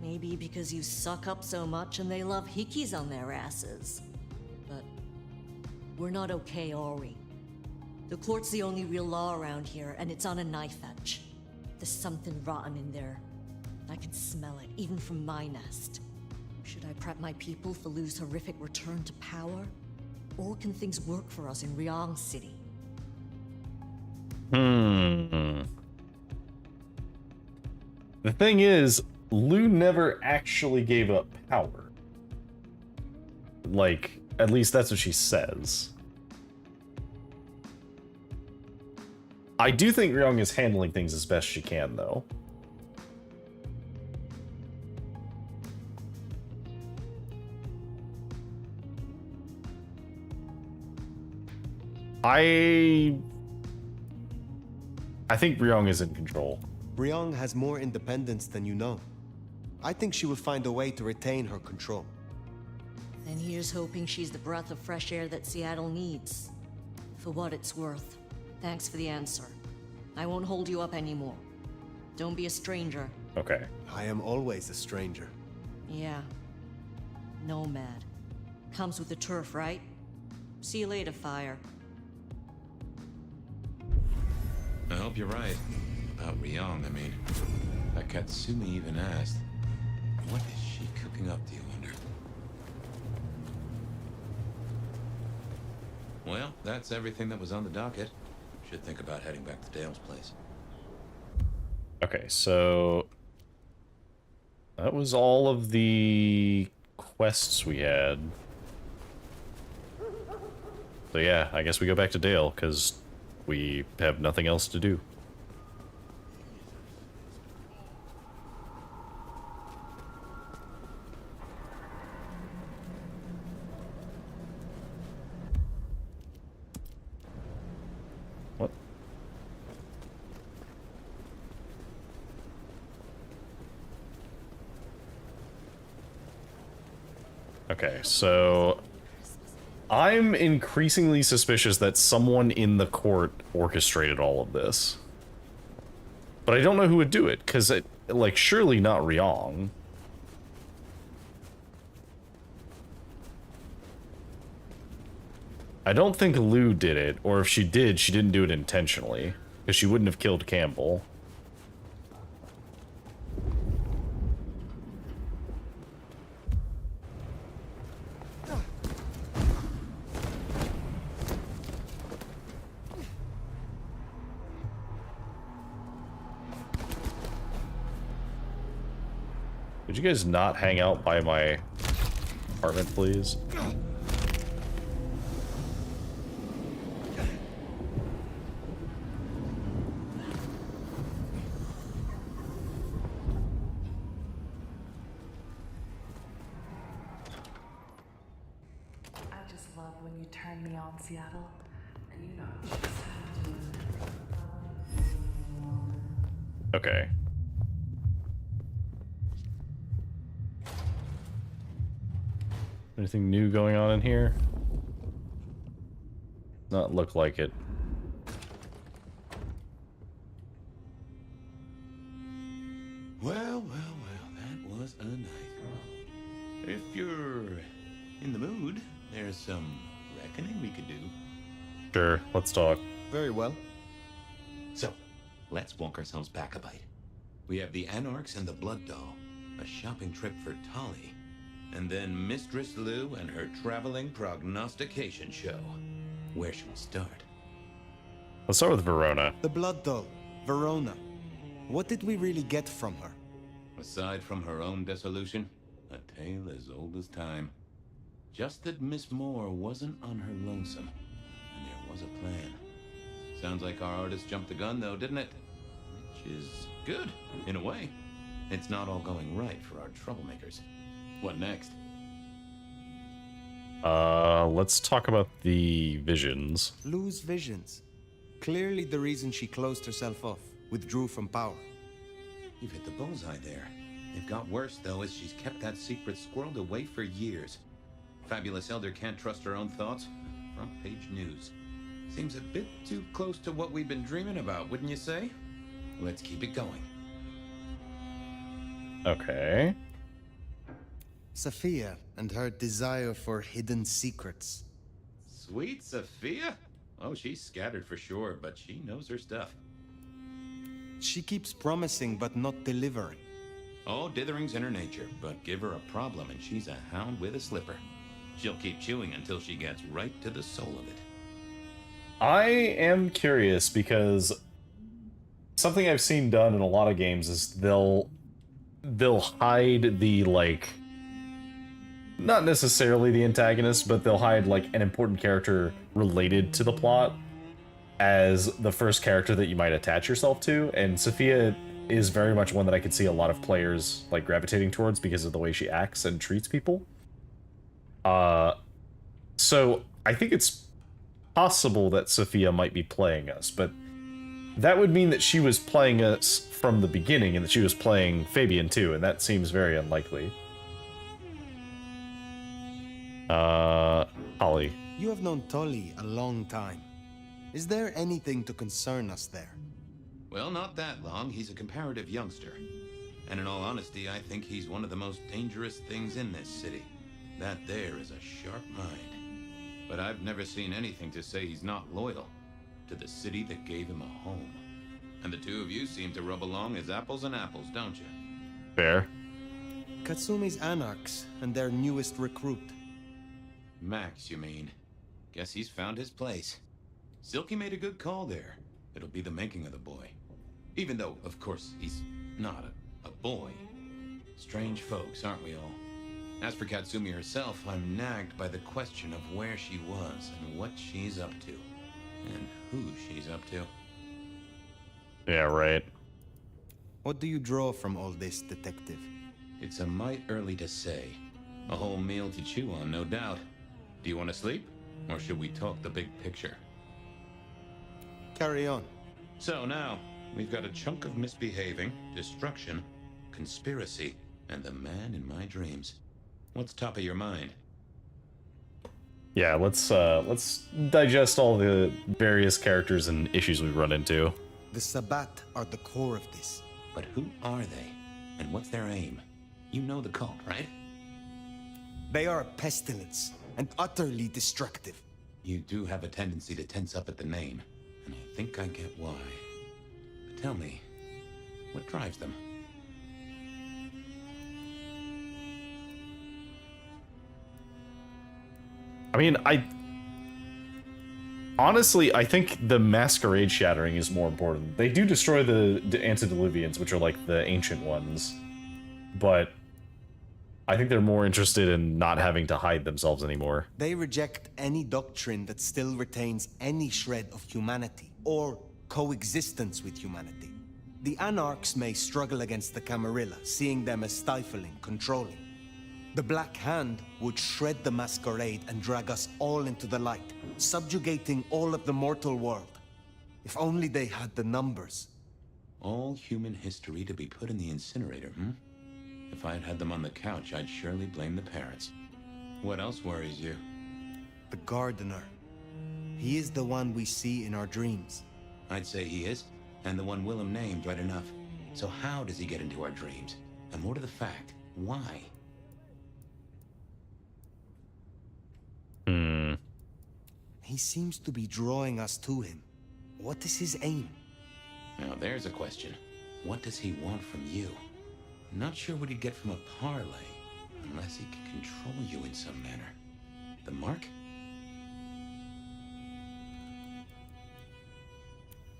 Maybe because you suck up so much and they love hikis on their asses. But we're not okay, are we? The court's the only real law around here, and it's on a knife edge. There's something rotten in there. I can smell it, even from my nest. Should I prep my people for Lu's horrific return to power? Or can things work for us in Ryong City? The thing is, Lu never actually gave up power. Like, at least that's what she says. I do think Ryong is handling things as best she can, though. I think Ryong is in control. Ryong has more independence than you know. I think she will find a way to retain her control. And here's hoping she's the breath of fresh air that Seattle needs. For what it's worth. Thanks for the answer. I won't hold you up anymore. Don't be a stranger. Okay. I am always a stranger. Yeah. Nomad. Comes with the turf, right? See you later, Fire. I hope you're right. About Ryong, I mean. That Katsumi even asked. What is she cooking up, do you wonder? Well, that's everything that was on the docket. Should think about heading back to Dale's place. Okay, so that was all of the quests we had. So yeah, I guess we go back to Dale, because we have nothing else to do. What? Okay, so I'm increasingly suspicious that someone in the court orchestrated all of this. But I don't know who would do it, because it, like, surely not Ryong. I don't think Lou did it, or if she did, she didn't do it intentionally, because she wouldn't have killed Campbell. Would you guys not hang out by my apartment, please? I just love when you turn me on, Seattle. And you know just how to. Okay. Anything new going on in here? Not look like it. Well, that was a night. If you're in the mood, there's some reckoning we could do. Sure, let's talk. Very well. So, let's walk ourselves back a bite. We have the Anarchs and the Blood Doll, a shopping trip for Tali, and then Mistress Lou and her traveling prognostication show. Where should we start? Let's start with Verona. The Blood Doll, Verona. What did we really get from her? Aside from her own dissolution, a tale as old as time. Just that Miss Moore wasn't on her lonesome, and there was a plan. Sounds like our artist jumped the gun, though, didn't it? Which is good, in a way. It's not all going right for our troublemakers. What next? Let's talk about the visions. Lou's visions. Clearly the reason she closed herself off, withdrew from power. You've hit the bullseye there. It got worse, though, as she's kept that secret squirreled away for years. Fabulous Elder can't trust her own thoughts. Front page news. Seems a bit too close to what we've been dreaming about, wouldn't you say? Let's keep it going. Okay. Sophia and her desire for hidden secrets. Sweet Sophia? Oh, she's scattered for sure, but she knows her stuff. She keeps promising but not delivering. Oh, dithering's in her nature, but give her a problem and she's a hound with a slipper. She'll keep chewing until she gets right to the soul of it. I am curious because something I've seen done in a lot of games is they'll hide the, like, not necessarily the antagonist, but they'll hide, like, an important character related to the plot as the first character that you might attach yourself to, and Sophia is very much one that I could see a lot of players, like, gravitating towards because of the way she acts and treats people. So I think it's possible that Sophia might be playing us, but that would mean that she was playing us from the beginning and that she was playing Fabian too, and that seems very unlikely. Holly. You have known Tully a long time. Is there anything to concern us there? Well, not that long. He's a comparative youngster. And in all honesty, I think he's one of the most dangerous things in this city. That there is a sharp mind. But I've never seen anything to say he's not loyal to the city that gave him a home. And the two of you seem to rub along as apples and apples, don't you? Fair. Katsumi's Anarchs and their newest recruit. Max, you mean? Guess he's found his place. Silky made a good call there. It'll be the making of the boy. Even though, of course, he's not a boy. Strange folks, aren't we all? As for Katsumi herself, I'm nagged by the question of where she was and what she's up to. And who she's up to. Yeah, right. What do you draw from all this, Detective? It's a mite early to say. A whole meal to chew on, no doubt. Do you want to sleep? Or should we talk the big picture? Carry on. So now, we've got a chunk of misbehaving, destruction, conspiracy, and the man in my dreams. What's top of your mind? Yeah, let's digest all the various characters and issues we run into. The Sabbat are the core of this. But who are they? And what's their aim? You know the cult, right? They are a pestilence, and utterly destructive. You do have a tendency to tense up at the name, and I think I get why. But tell me, what drives them? I mean, honestly, I think the Masquerade shattering is more important. They do destroy the Antediluvians, which are like the ancient ones, but I think they're more interested in not having to hide themselves anymore. They reject any doctrine that still retains any shred of humanity, or coexistence with humanity. The Anarchs may struggle against the Camarilla, seeing them as stifling, controlling. The Black Hand would shred the Masquerade and drag us all into the light, subjugating all of the mortal world. If only they had the numbers. All human history to be put in the incinerator, hmm? If I had had them on the couch, I'd surely blame the parents. What else worries you? The Gardener. He is the one we see in our dreams. I'd say he is, and the one Willem named right enough. So how does he get into our dreams? And more to the fact, why? He seems to be drawing us to him. What is his aim? Now there's a question. What does he want from you? Not sure what he'd get from a parlay, unless he can control you in some manner. The mark?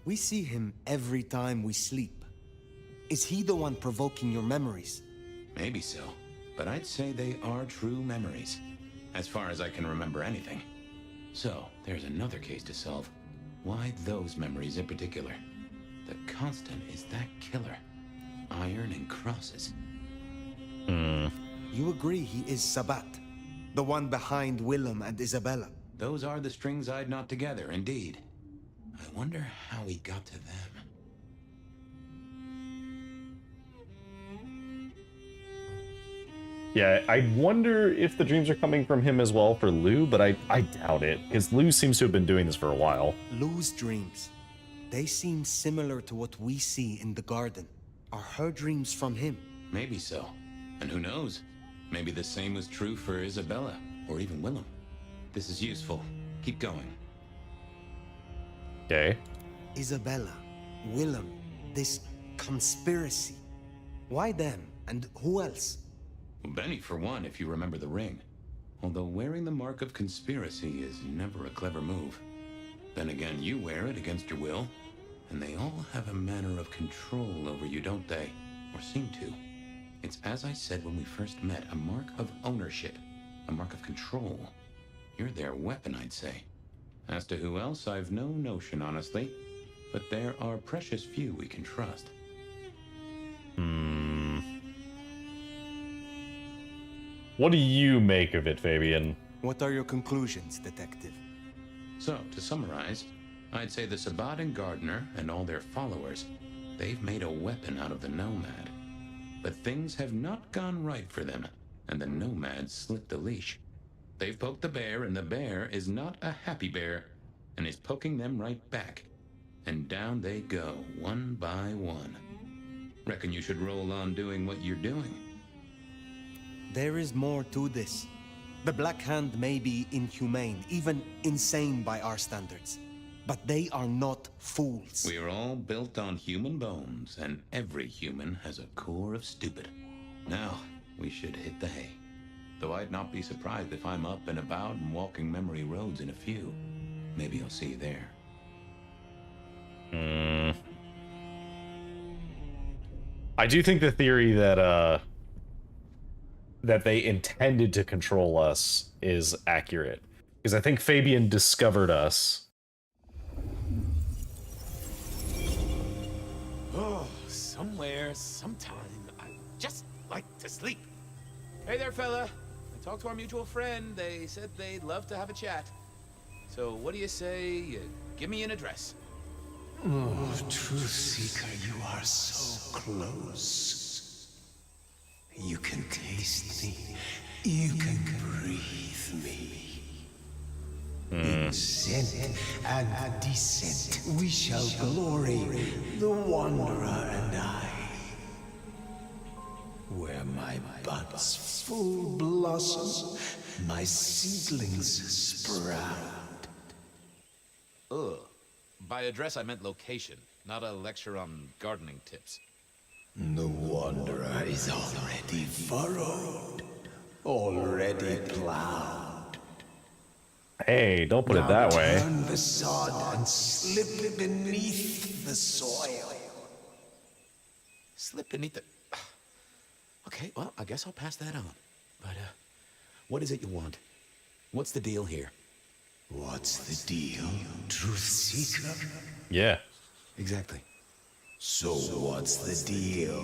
We see him every time we sleep. Is he the one provoking your memories? Maybe so, but I'd say they are true memories, as far as I can remember anything. So, there's another case to solve. Why those memories in particular? The constant is that killer. Iron and crosses. You agree he is Sabbat, the one behind Willem and Isabella? Those are the strings I'd knot together, indeed. I wonder how he got to them. Yeah, I wonder if the dreams are coming from him as well for Lou, but I doubt it, because Lou seems to have been doing this for a while. Lou's dreams. They seem similar to what we see in the garden. Are her dreams from him? Maybe so. And who knows? Maybe the same was true for Isabella, or even Willem. This is useful. Keep going. Okay. Isabella, Willem, this conspiracy. Why them? And who else? Well, Benny, for one, if you remember the ring. Although wearing the mark of conspiracy is never a clever move. Then again, you wear it against your will, and they all have a manner of control over you, don't they? Or seem to. It's as I said when we first met, a mark of ownership, a mark of control. You're their weapon, I'd say. As to who else, I've no notion, honestly. But there are precious few we can trust. What do you make of it, Fabian? What are your conclusions, Detective? So, to summarize, I'd say the Sabbat and Gardner and all their followers, they've made a weapon out of the Nomad. But things have not gone right for them, and the Nomad slipped the leash. They've poked the bear, and the bear is not a happy bear, and is poking them right back. And down they go, one by one. Reckon you should roll on doing what you're doing. There is more to this. The Black Hand may be inhumane, even insane by our standards. But they are not fools. We are all built on human bones, and every human has a core of stupid. Now, we should hit the hay. Though I'd not be surprised if I'm up and about and walking memory roads in a few. Maybe I'll see you there. I do think the theory that that they intended to control us is accurate. Because I think Fabian discovered us. Oh, somewhere, sometime, I just like to sleep. Hey there, fella. I talked to our mutual friend. They said they'd love to have a chat. So what do you say you give me an address? Oh, Truth Seeker, you are so close. You can taste me. You can breathe me. In scent and descent, we shall glory, the Wanderer and I. Where my buds full blossom, my seedlings sprout. Ugh. By address, I meant location, not a lecture on gardening tips. The Wanderer is already furrowed, already plowed. Hey, don't put it that way. Turn the sod and slip beneath the soil. Slip beneath the... Okay, well, I guess I'll pass that on. But, what is it you want? What's the deal here? What's the deal, Truth Seeker? Yeah. Exactly. So what's the deal?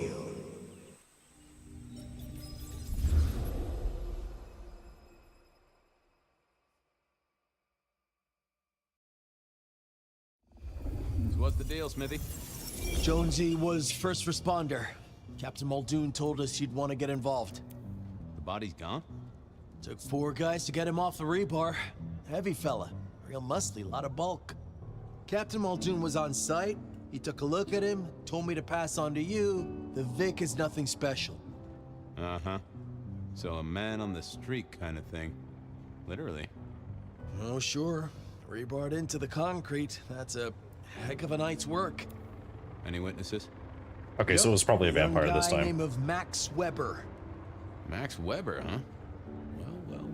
So what's the deal, Smithy? Jonesy was first responder. Captain Muldoon told us he'd want to get involved. The body's gone? Took 4 guys to get him off the rebar. Heavy fella. Real muscly, lot of bulk. Captain Muldoon was on site. He took a look at him, told me to pass on to you. The Vic is nothing special. Uh-huh. So a man on the street kind of thing. Literally. Oh, sure. Rebarred into the concrete. That's a heck of a night's work. Any witnesses? Okay, so it was probably a vampire this time. Name of Max Weber. Max Weber, huh? Well.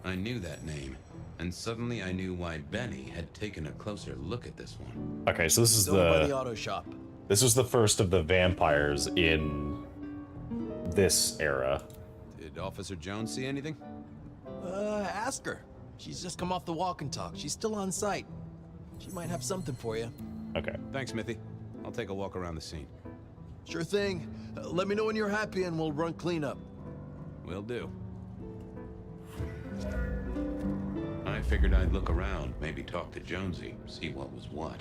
I knew that name, and suddenly I knew why Benny had taken a closer look at this one. Okay, so this is Still by the auto shop. This was the first of the vampires in this era. Did Officer Jones see anything? Ask her. She's just come off the walk and talk. She's still on site. She might have something for you. Okay. Thanks, Smithy. I'll take a walk around the scene. Sure thing. Let me know when you're happy and we'll run cleanup. Will do. I figured I'd look around, maybe talk to Jonesy, see what was what.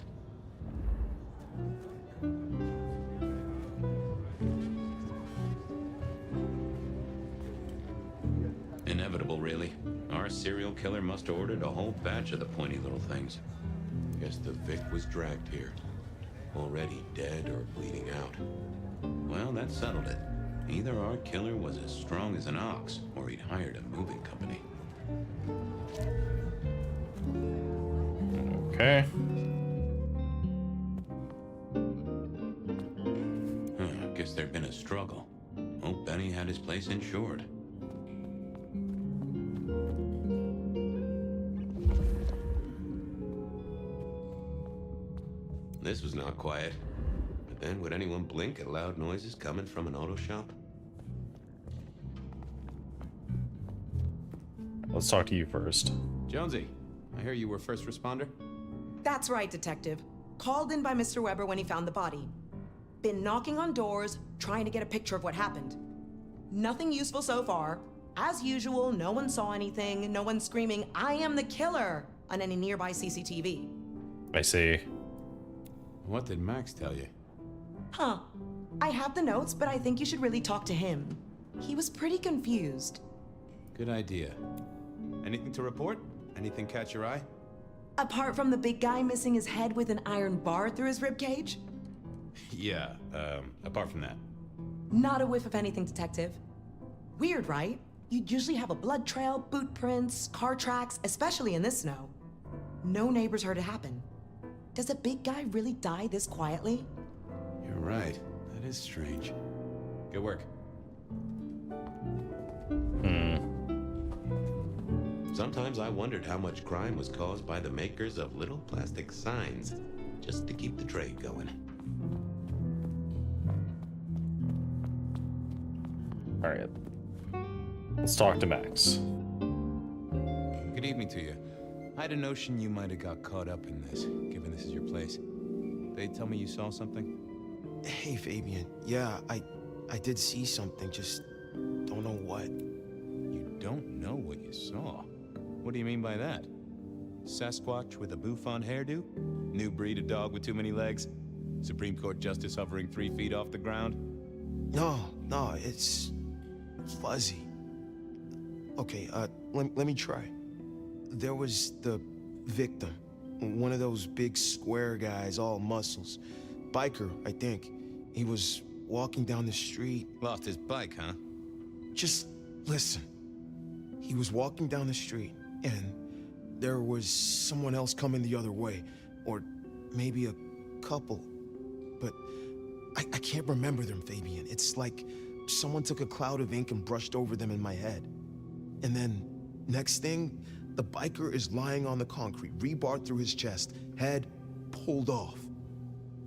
Inevitable, really. Our serial killer must have ordered a whole batch of the pointy little things. Guess the Vic was dragged here. Already dead or bleeding out. Well, that settled it. Either our killer was as strong as an ox, or he'd hired a moving company. Okay. Guess there'd been a struggle. Hope Benny had his place insured. This was not quiet. But then, would anyone blink at loud noises coming from an auto shop? Let's talk to you first. Jonesy, I hear you were first responder? That's right, Detective. Called in by Mr. Weber when he found the body. Been knocking on doors, trying to get a picture of what happened. Nothing useful so far. As usual, no one saw anything, no one screaming, "I am the killer!" on any nearby CCTV. I see. What did Max tell you? Huh. I have the notes, but I think you should really talk to him. He was pretty confused. Good idea. Anything to report? Anything catch your eye? Apart from the big guy missing his head with an iron bar through his ribcage? Yeah, apart from that. Not a whiff of anything, Detective. Weird, right? You'd usually have a blood trail, boot prints, car tracks, especially in this snow. No neighbors heard it happen. Does a big guy really die this quietly? You're right. That is strange. Good work. Sometimes I wondered how much crime was caused by the makers of little plastic signs, just to keep the trade going. All right. Let's talk to Max. Good evening to you. I had a notion you might have got caught up in this, given this is your place. They tell me you saw something? Hey, Fabian. Yeah, I did see something, just don't know what. You don't know what you saw? What do you mean by that? Sasquatch with a bouffant hairdo? New breed of dog with too many legs? Supreme Court justice hovering 3 feet off the ground? No, it's fuzzy. Okay, let me try. There was the victim, one of those big square guys, all muscles. Biker, I think. He was walking down the street. Lost his bike, huh? Just listen. He was walking down the street, and there was someone else coming the other way. Or maybe a couple. But I can't remember them, Fabian. It's like someone took a cloud of ink and brushed over them in my head. And then, next thing, the biker is lying on the concrete, rebar through his chest, head pulled off.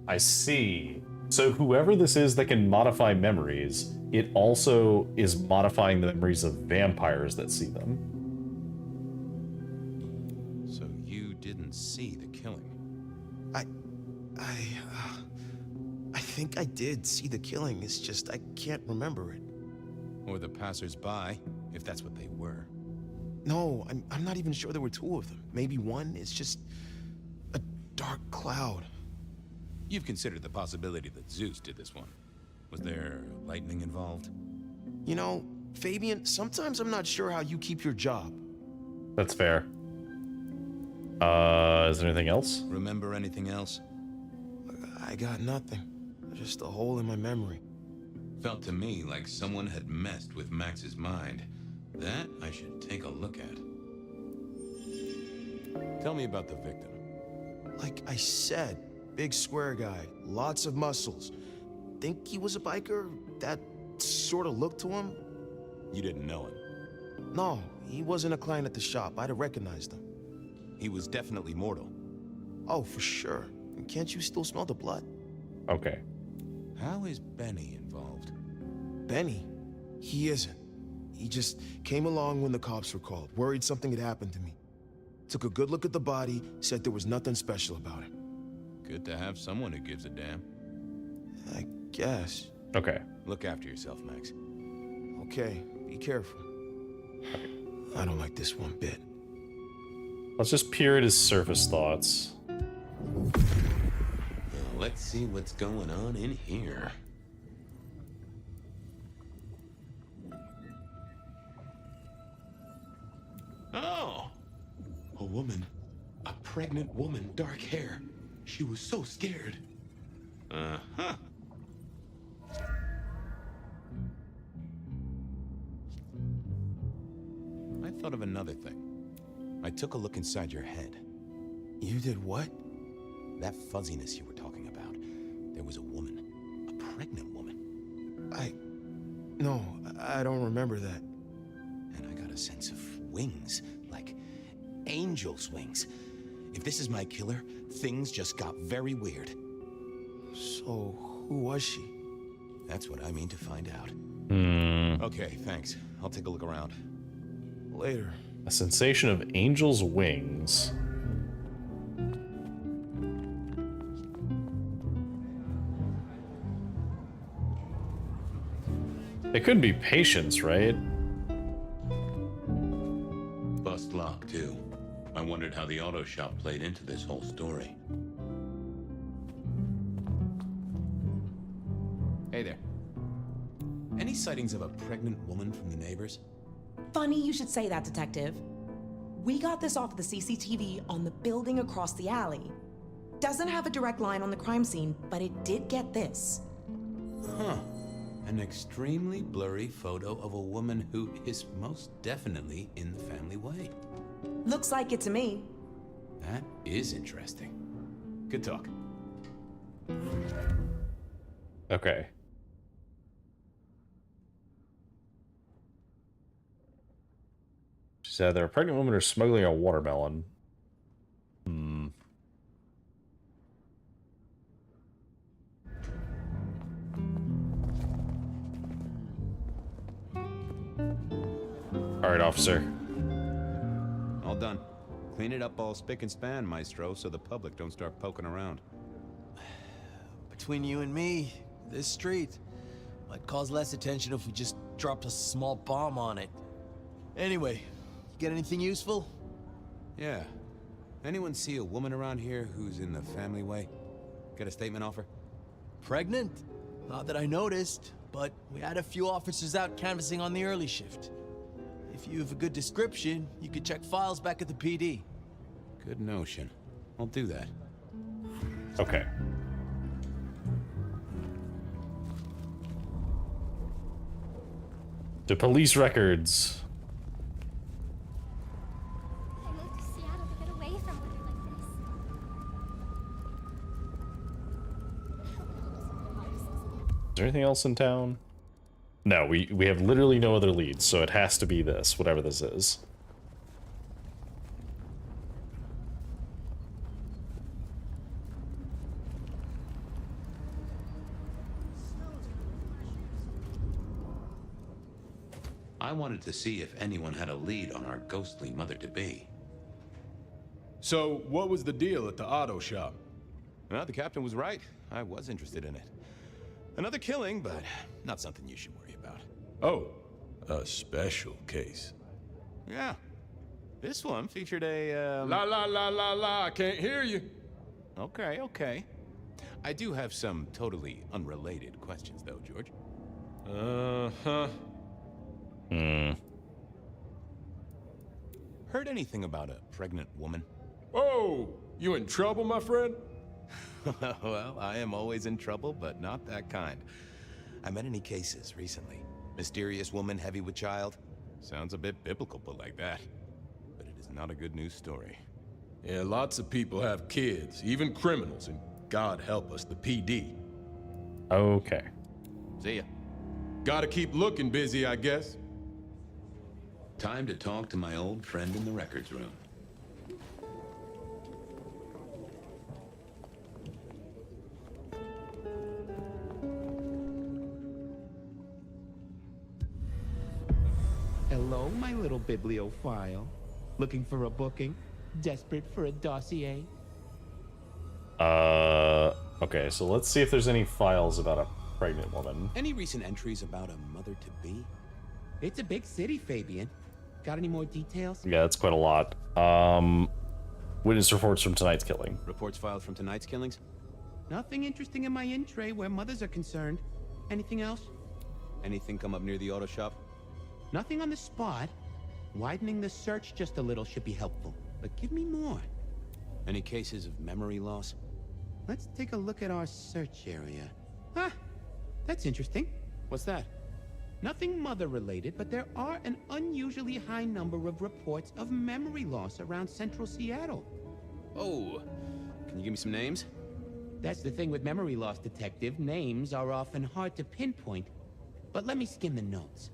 I see. So whoever this is that can modify memories, it also is modifying the memories of vampires that see them. So you didn't see the killing? I think I did see the killing. It's just I can't remember it. Or the passers-by, if that's what they were. No, I'm not even sure there were 2 of them. Maybe one. It's just a dark cloud. You've considered the possibility that Zeus did this one. Was there lightning involved? You know, Fabian, sometimes I'm not sure how you keep your job. That's fair. Is there anything else? Remember anything else? I got nothing. Just a hole in my memory. Felt to me like someone had messed with Max's mind. That I should take a look at. Tell me about the victim. Like I said, big square guy, lots of muscles. Think he was a biker? That sort of looked to him? You didn't know him? No, he wasn't a client at the shop. I'd have recognized him. He was definitely mortal. Oh, for sure. Can't you still smell the blood? Okay. How is Benny involved? Benny? He isn't. He just came along when the cops were called, worried something had happened to me. Took a good look at the body, said there was nothing special about it. Good to have someone who gives a damn. I guess. Okay. Look after yourself, Max. Okay, be careful. Okay. I don't like this one bit. Let's just peer at his surface thoughts. Let's see what's going on in here. Oh! A woman. A pregnant woman, dark hair. She was so scared. Uh-huh. I thought of another thing. I took a look inside your head. You did what? That fuzziness you were talking about. There was a woman. A pregnant woman. No, I don't remember that. And I got a sense of wings. Like angel's wings. If this is my killer, things just got very weird. So, who was she? That's what I mean to find out. Hmm. Okay, thanks. I'll take a look around. Later. A sensation of angel's wings. They couldn't be patients, right? Bust lock, too. I wondered how the auto shop played into this whole story. Hey there. Any sightings of a pregnant woman from the neighbors? Funny you should say that, Detective. We got this off of the CCTV on the building across the alley. Doesn't have a direct line on the crime scene, but it did get this. Huh. An extremely blurry photo of a woman who is most definitely in the family way. Looks like it to me. That is interesting. Good talk. Okay. She said either a pregnant woman or smuggling a watermelon. Hmm. All right, officer. All done. Clean it up all spick and span, Maestro, so the public don't start poking around. Between you and me, this street might cause less attention if we just dropped a small bomb on it. Anyway, you get anything useful? Yeah. Anyone see a woman around here who's in the family way? Get a statement off her? Pregnant? Not that I noticed, but we had a few officers out canvassing on the early shift. If you have a good description, you could check files back at the PD. Good notion. I'll do that. Okay. To police records. I moved to Seattle to get away from weather like this. Is there anything else in town? No, we have literally no other leads, so it has to be this, whatever this is. I wanted to see if anyone had a lead on our ghostly mother-to-be. So, what was the deal at the auto shop? Well, the captain was right. I was interested in it. Another killing, but not something you should worry about. Oh, a special case. Yeah. This one featured a, La la la la la, I can't hear you. Okay, okay. I do have some totally unrelated questions, though, George. Uh-huh. Heard anything about a pregnant woman? Oh, you in trouble, my friend? Well, I am always in trouble, but not that kind. I met any cases recently. Mysterious woman heavy with child? Sounds a bit biblical put like that. But it is not a good news story. Yeah, lots of people have kids, even criminals, and God help us, the PD. Okay. See ya. Gotta keep looking busy, I guess. Time to talk to my old friend in the records room. Hello, my little bibliophile. Looking for a booking? Desperate for a dossier? Okay, so let's see if there's any files about a pregnant woman. Any recent entries about a mother-to-be? It's a big city, Fabian. Got any more details? Yeah, that's quite a lot. Witness reports from tonight's killing. Reports filed from tonight's killings? Nothing interesting in my in-tray where mothers are concerned. Anything else? Anything come up near the auto shop? Nothing on the spot. Widening the search just a little should be helpful. But give me more. Any cases of memory loss? Let's take a look at our search area. Ah, that's interesting. What's that? Nothing mother-related, but there are an unusually high number of reports of memory loss around central Seattle. Oh, can you give me some names? That's the thing with memory loss, Detective. Names are often hard to pinpoint. But let me skim the notes.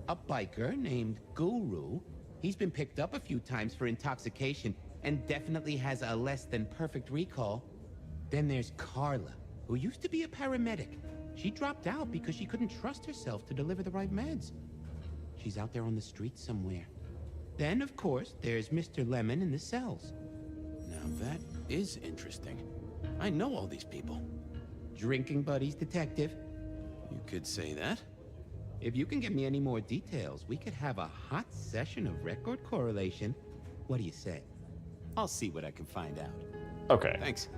A biker named Guru. He's been picked up a few times for intoxication and definitely has a less than perfect recall. Then there's Carla, who used to be a paramedic. She dropped out because she couldn't trust herself to deliver the right meds. She's out there on the street somewhere. Then, of course, there's Mr. Lemon in the cells. Now that is interesting. I know all these people. Drinking buddies, Detective. You could say that. If you can get me any more details, we could have a hot session of record correlation. What do you say? I'll see what I can find out. Okay. Thanks.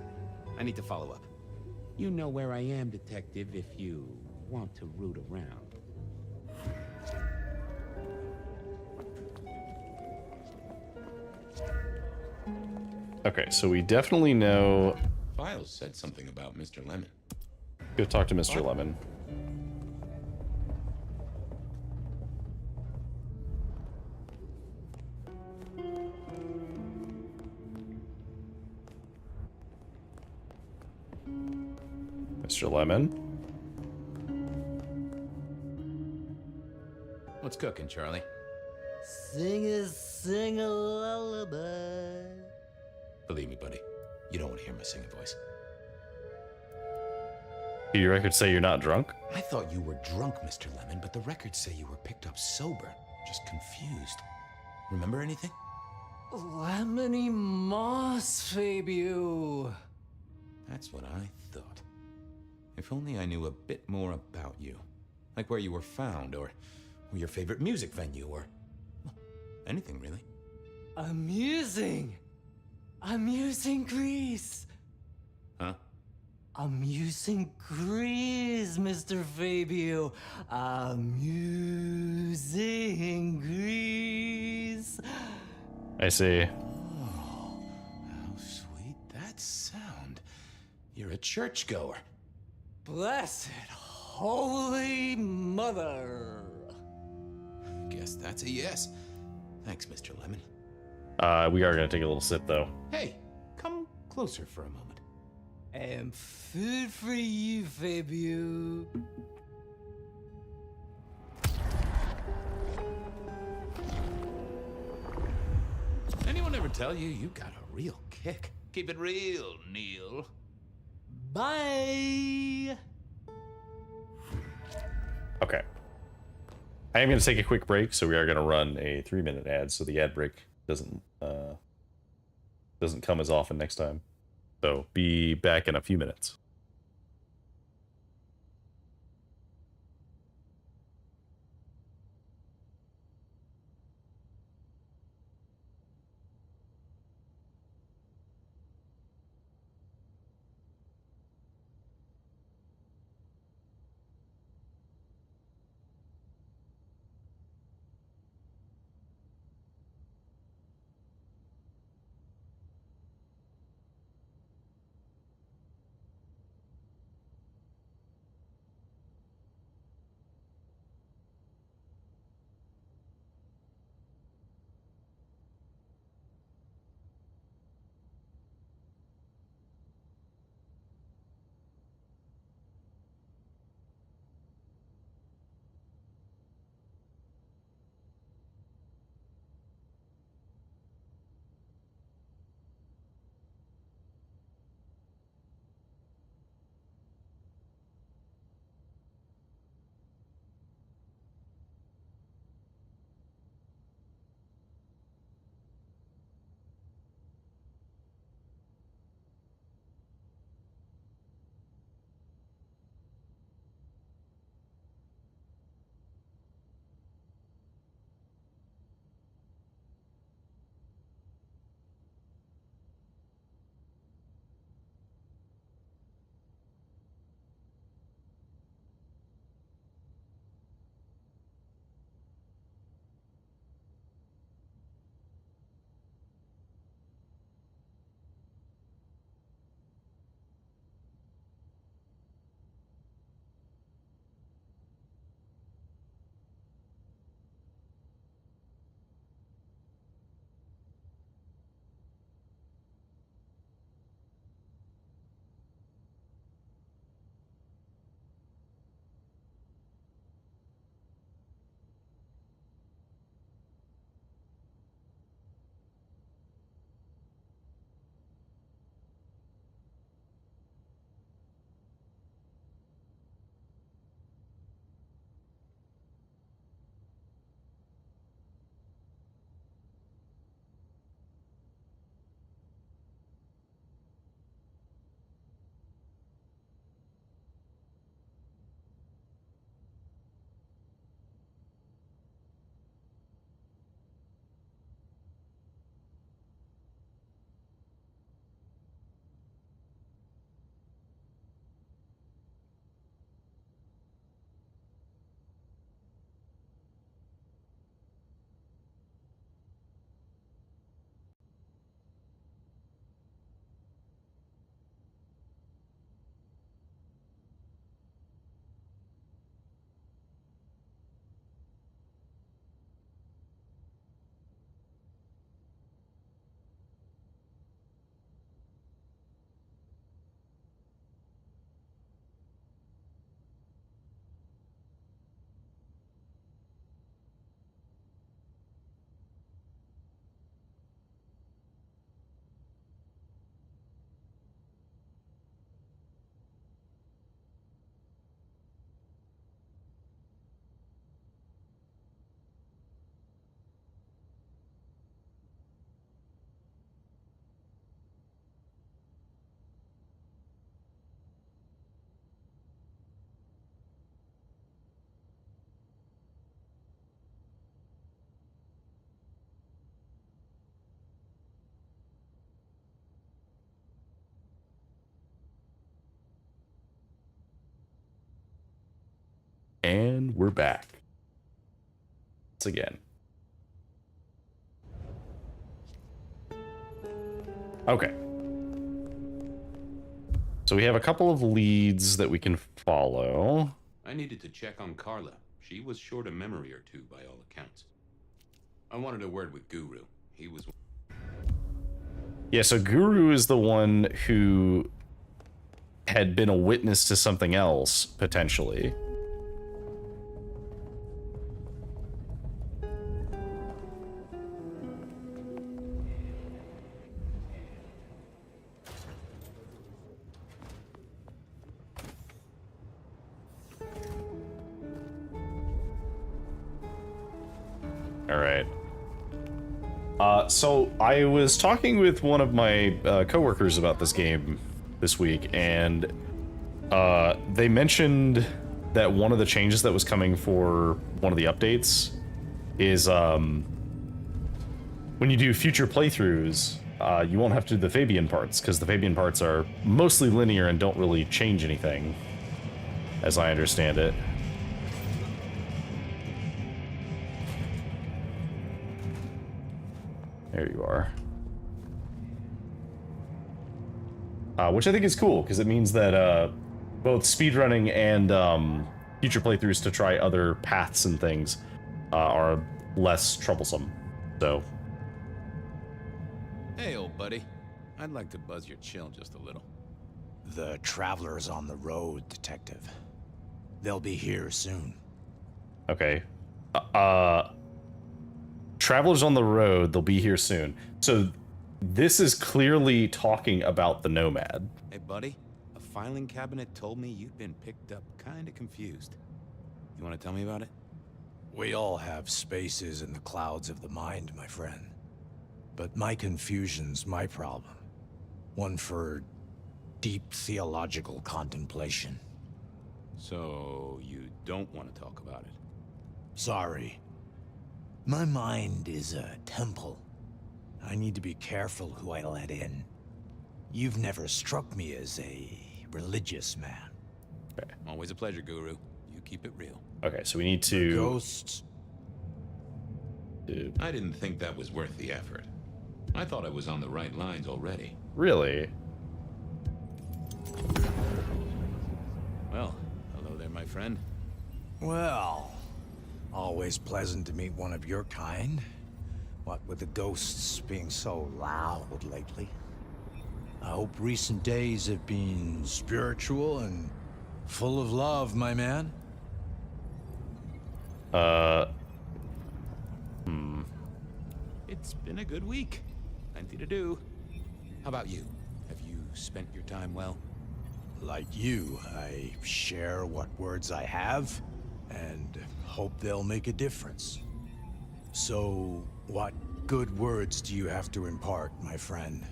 I need to follow up. You know where I am, Detective, if you want to root around. Okay, so we definitely know. Files said something about Mr. Lemon. Go talk to Mr. Lemon. Mr. Lemon? What's cooking, Charlie? Sing a lullaby. Believe me, buddy, you don't want to hear my singing voice. Do your records say you're not drunk? I thought you were drunk, Mr. Lemon, but the records say you were picked up sober. Just confused. Remember anything? Lemony moss, Fabio. That's what I thought. If only I knew a bit more about you. Like where you were found, or your favorite music venue, or well, anything really. Amusing Greece. Huh? Amusing Greece, Mr. Fabio. Amusing Greece. I see. Oh, how sweet that sound. You're a churchgoer. Blessed Holy Mother. Guess that's a yes. Thanks, Mr. Lemon. We are gonna take a little sip though. Hey, come closer for a moment. And food for you, Fabio. Anyone ever tell you you got a real kick? Keep it real, Neil. Bye. Okay. I am going to take a quick break, so we are going to run a 3-minute ad, so the ad break doesn't come as often next time. So be back in a few minutes. And we're back. Once again. Okay. So we have a couple of leads that we can follow. I needed to check on Carla. She was short a memory or two by all accounts. I wanted a word with Guru. He was... Yeah, so Guru is the one who had been a witness to something else, potentially. All right. So I was talking with one of my coworkers about this game this week, and they mentioned that one of the changes that was coming for one of the updates is when you do future playthroughs, you won't have to do the Fabian parts, because the Fabian parts are mostly linear and don't really change anything, as I understand it. There you are. Which I think is cool, because it means that both speedrunning and future playthroughs to try other paths and things are less troublesome. So. Hey, old buddy. I'd like to buzz your chill just a little. The Traveler's on the road, Detective. They'll be here soon. Okay. Travelers on the road, they'll be here soon. So this is clearly talking about the Nomad. Hey, buddy. A filing cabinet told me you'd been picked up kinda confused. You wanna tell me about it? We all have spaces in the clouds of the mind, my friend. But my confusion's my problem. One for deep theological contemplation. So, you don't want to talk about it? Sorry. My mind is a temple. I need to be careful who I let in. You've never struck me as a religious man. Okay. Always a pleasure, Guru. You keep it real. Okay, so we need to... Ghosts. Dude. I didn't think that was worth the effort. I thought I was on the right lines already. Really? Well, hello there, my friend. Well, always pleasant to meet one of your kind. What with the ghosts being so loud lately. I hope recent days have been spiritual and full of love, my man. It's been a good week. Plenty to do. How about you? Have you spent your time well? Like you, I share what words I have, and hope they'll make a difference. So, what good words do you have to impart, my friend?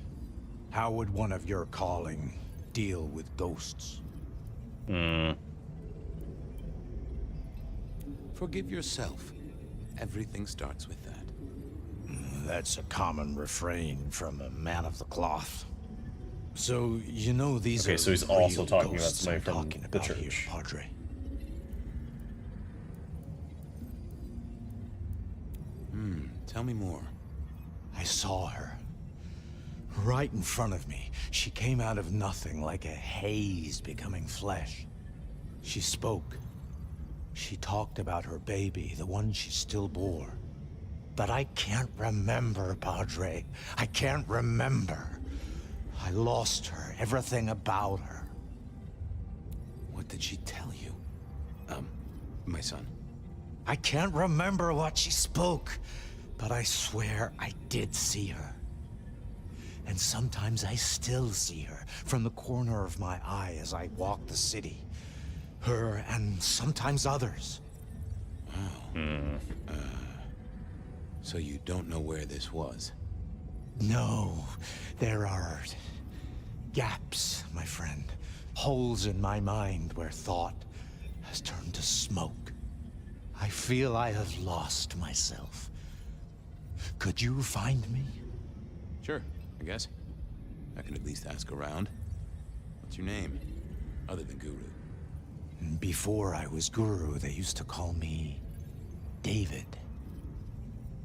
How would one of your calling deal with ghosts? Forgive yourself. Everything starts with that. That's a common refrain from a man of the cloth. So, you know these okay, are so he's also real talking about ghosts somebody I'm from talking the about church. here, Padre. Tell me more. I saw her. Right in front of me. She came out of nothing, like a haze becoming flesh. She spoke. She talked about her baby, the one she still bore. But I can't remember, Padre. I can't remember. I lost her, everything about her. What did she tell you? My son. I can't remember what she spoke, but I swear I did see her. And sometimes I still see her from the corner of my eye as I walk the city. Her and sometimes others. Wow. So you don't know where this was? No, there are gaps, my friend. Holes in my mind where thought has turned to smoke. I feel I have lost myself. Could you find me? Sure, I guess. I can at least ask around. What's your name? Other than Guru. Before I was Guru, they used to call me David.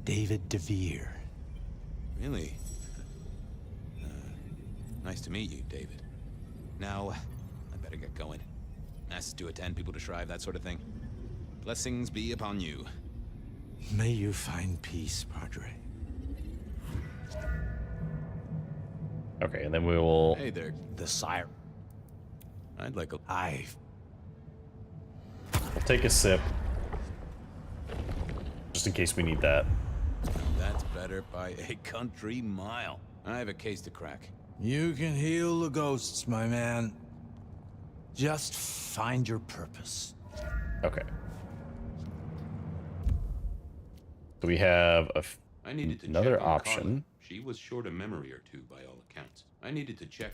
David DeVere. Really? Nice to meet you, David. Now, I better get going. Masses to attend, people to shrive, that sort of thing. Blessings be upon you. May you find peace, Padre. Okay, and then we will... Hey there. The sire. I'd like a... We'll take a sip. Just in case we need that. That's better by a country mile. I have a case to crack. You can heal the ghosts, my man. Just find your purpose. Okay. So we have I needed to another check on option. Carla. She was short a memory or two by all accounts. I needed to check.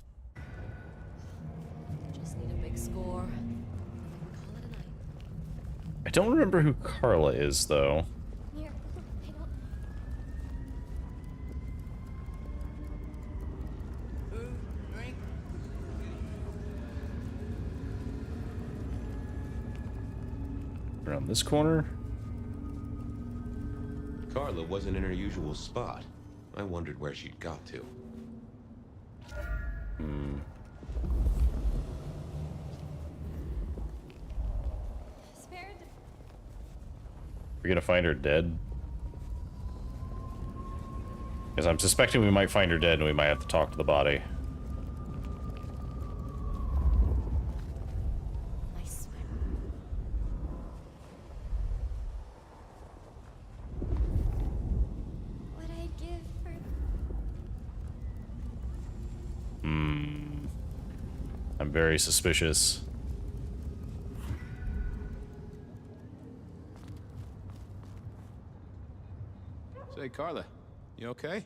Just need a big score. I don't remember who Carla is, though. Here, I don't... Around this corner. Carla wasn't in her usual spot. I wondered where she'd got to. Spared. We're gonna find her dead. Because I'm suspecting we might find her dead and we might have to talk to the body. Nice. What I'd give for... I'm very suspicious. Say, Carla, you okay?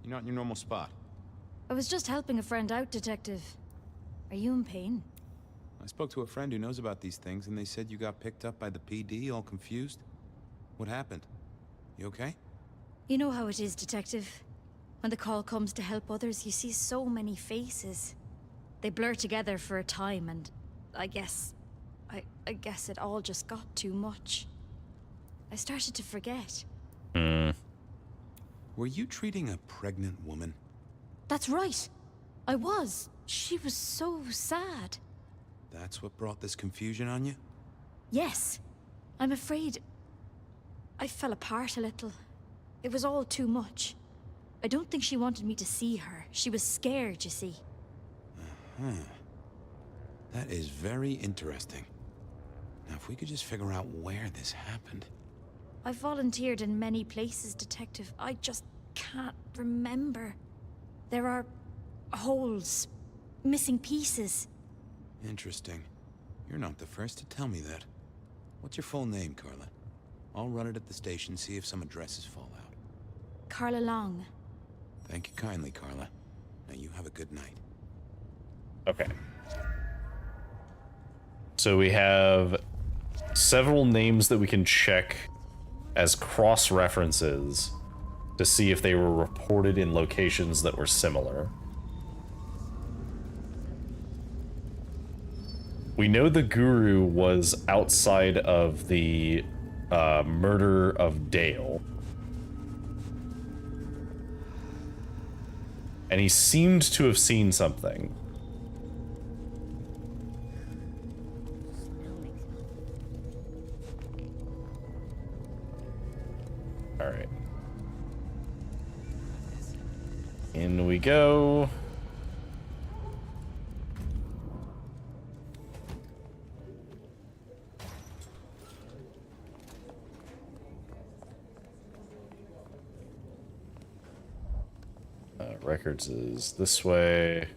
You're not in your normal spot. I was just helping a friend out, Detective. Are you in pain? I spoke to a friend who knows about these things, and they said you got picked up by the PD, all confused. What happened? You okay? You know how it is, Detective. When the call comes to help others, you see so many faces. They blur together for a time, and I guess it all just got too much. I started to forget. Were you treating a pregnant woman? That's right. I was. She was so sad. That's what brought this confusion on you? Yes. I'm afraid I fell apart a little. It was all too much. I don't think she wanted me to see her. She was scared, you see. That is very interesting. Now, if we could just figure out where this happened. I've volunteered in many places, Detective. I just can't remember. There are holes, missing pieces. Interesting. You're not the first to tell me that. What's your full name, Carla? I'll run it at the station, see if some addresses fall out. Carla Long. Thank you kindly, Carla. Now you have a good night. Okay. So we have several names that we can check as cross-references to see if they were reported in locations that were similar. We know the Guru was outside of the murder of Dale. And he seemed to have seen something. Alright. In we go. Records is this way.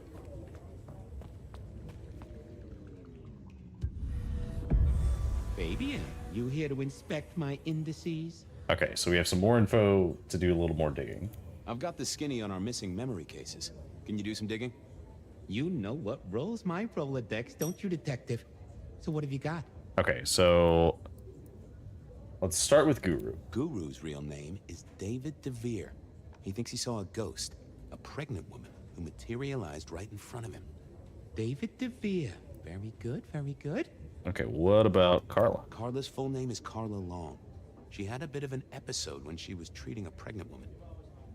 Fabian, you here to inspect my indices? Okay, so we have some more info to do a little more digging. I've got the skinny on our missing memory cases. Can you do some digging? You know what rolls my Rolodex, don't you, Detective? So what have you got? Okay, so let's start with Guru. Guru's real name is David DeVere. He thinks he saw a ghost, a pregnant woman who materialized right in front of him. David DeVere. Very good, very good. Okay, what about Carla? Carla's full name is Carla Long. She had a bit of an episode when she was treating a pregnant woman.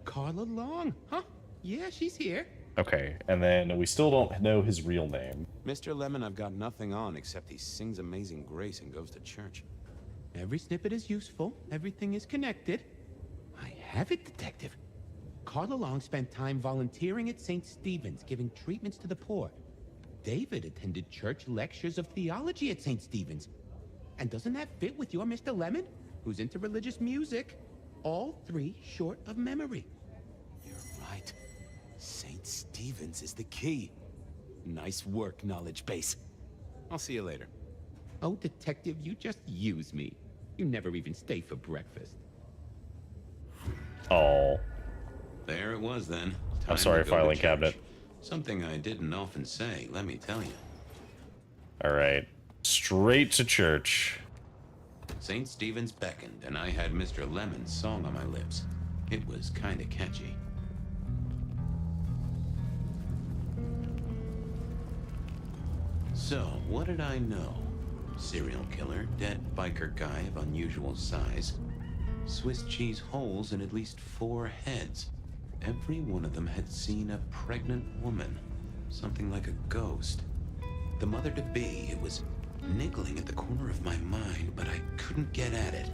Carla Long, huh? Yeah, she's here. Okay, and then we still don't know his real name. Mr. Lemon, I've got nothing on except he sings Amazing Grace and goes to church. Every snippet is useful. Everything is connected. I have it, Detective. Carla Long spent time volunteering at St. Stephen's, giving treatments to the poor. David attended church lectures of theology at St. Stephen's. And doesn't that fit with your Mr. Lemon, who's into religious music? All three short of memory. You're right. St. Stephen's is the key. Nice work, knowledge base. I'll see you later. Oh, Detective, you just use me. You never even stay for breakfast. Oh. There it was then. I'm sorry, filing cabinet. Something I didn't often say, let me tell you. Alright. Straight to church. St. Stephen's beckoned, and I had Mr. Lemon's song on my lips. It was kinda catchy. So, what did I know? Serial killer, dead biker guy of unusual size. Swiss cheese holes in at least 4 heads. Every one of them had seen a pregnant woman. Something like a ghost. The mother-to-be, it was niggling at the corner of my mind, but I couldn't get at it.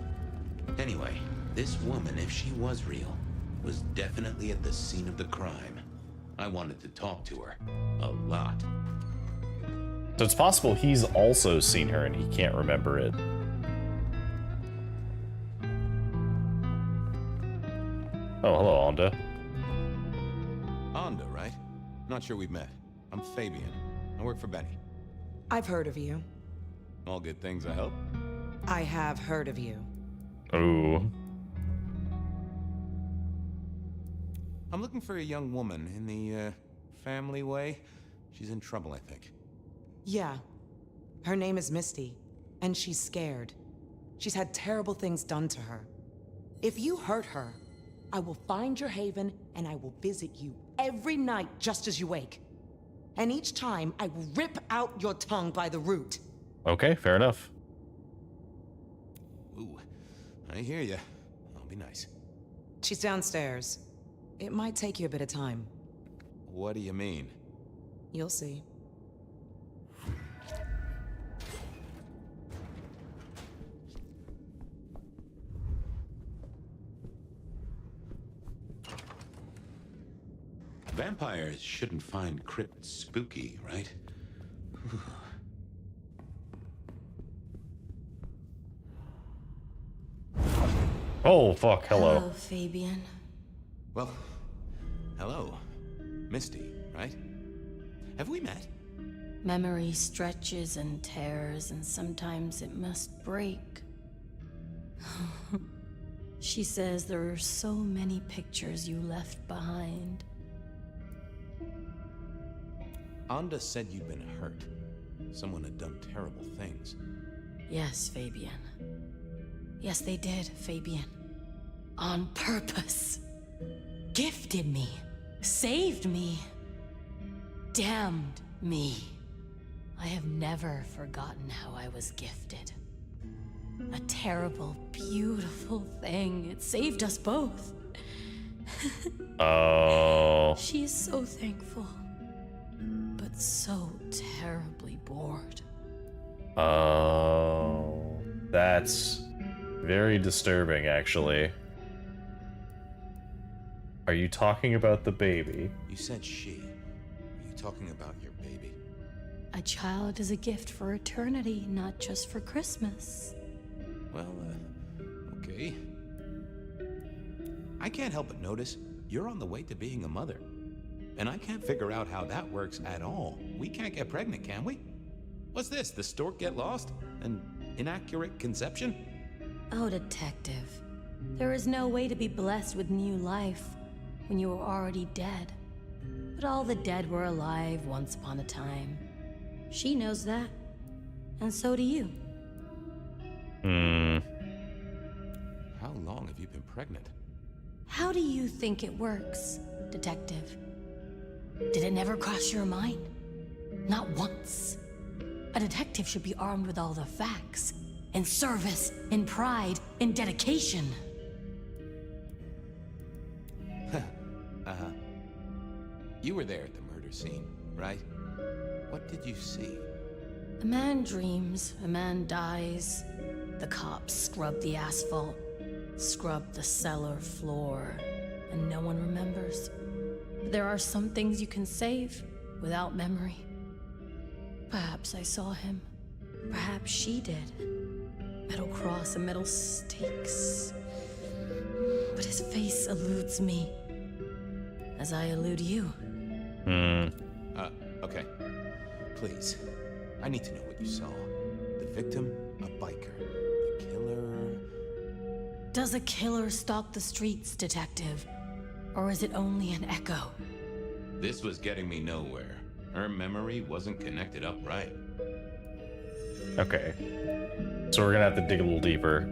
Anyway, this woman, if she was real, was definitely at the scene of the crime. I wanted to talk to her. A lot. So it's possible he's also seen her and he can't remember it. Oh, hello, Onda. Onda, right? Not sure we've met. I'm Fabian. I work for Benny. I've heard of you. All good things, I hope. I have heard of you. Ooh. I'm looking for a young woman in the, family way. She's in trouble, I think. Yeah. Her name is Misty, and she's scared. She's had terrible things done to her. If you hurt her, I will find your haven and I will visit you every night just as you wake. And each time, I will rip out your tongue by the root. Okay, fair enough. Ooh, I hear ya. I'll be nice. She's downstairs. It might take you a bit of time. What do you mean? You'll see. Vampires shouldn't find crypts spooky, right? Oh, fuck, hello. Hello, Fabian. Well, hello. Misty, right? Have we met? Memory stretches and tears, and sometimes it must break. She says there are so many pictures you left behind. Onda said you'd been hurt. Someone had done terrible things. Yes, Fabian. Yes, they did, Fabian. On purpose. Gifted me. Saved me. Damned me. I have never forgotten how I was gifted. A terrible, beautiful thing. It saved us both. Oh. She is so thankful, but so terribly bored. Oh. That's very disturbing, actually. Are you talking about the baby? You said she. Are you talking about your baby? A child is a gift for eternity, not just for Christmas. Well, okay. I can't help but notice you're on the way to being a mother. And I can't figure out how that works at all. We can't get pregnant, can we? What's this? The stork get lost? An inaccurate conception? Oh, Detective. There is no way to be blessed with new life when you are already dead. But all the dead were alive once upon a time. She knows that. And so do you. How long have you been pregnant? How do you think it works, Detective? Did it never cross your mind? Not once. A detective should be armed with all the facts. In service, in pride, in dedication. You were there at the murder scene, right? What did you see? A man dreams, a man dies. The cops scrub the asphalt, scrub the cellar floor, and no one remembers. But there are some things you can save without memory. Perhaps I saw him. Perhaps she did. Metal cross and metal stakes. But his face eludes me, as I elude you. Okay. Please. I need to know what you saw. The victim, a biker. The killer... Does a killer stalk the streets, detective? Or is it only an echo? This was getting me nowhere. Her memory wasn't connected up right. Okay. So we're gonna have to dig a little deeper.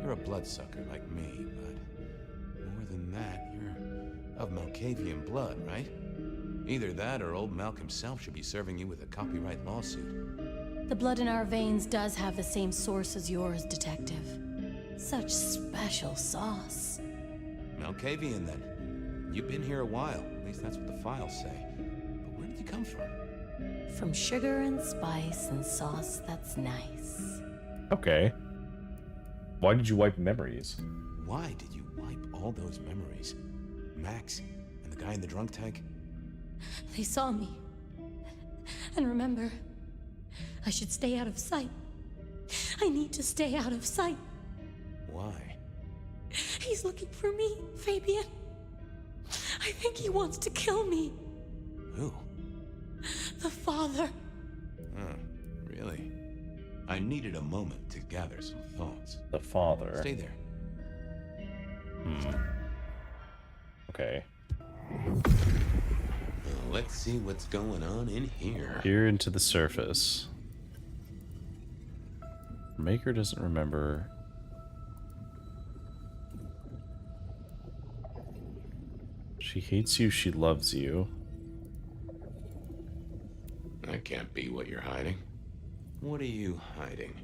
You're a bloodsucker like me, but more than that, you're of Malkavian blood, right? Either that or old Malk himself should be serving you with a copyright lawsuit. The blood in our veins does have the same source as yours, detective. Such special sauce. Malkavian, then. You've been here a while. At least that's what the files say. But where did you come from? From sugar and spice and sauce that's nice. Okay. Why did you wipe memories? Why did you wipe all those memories? Max and the guy in the drunk tank? They saw me. And remember, I should stay out of sight. I need to stay out of sight. Why? He's looking for me, Fabian. I think he wants to kill me. Who? The father. Really? I needed a moment to gather some thoughts. The father. Stay there. Okay. Let's see what's going on in here. Peer into the surface. Maker doesn't remember. She hates you, she loves you. That can't be what you're hiding. What are you hiding?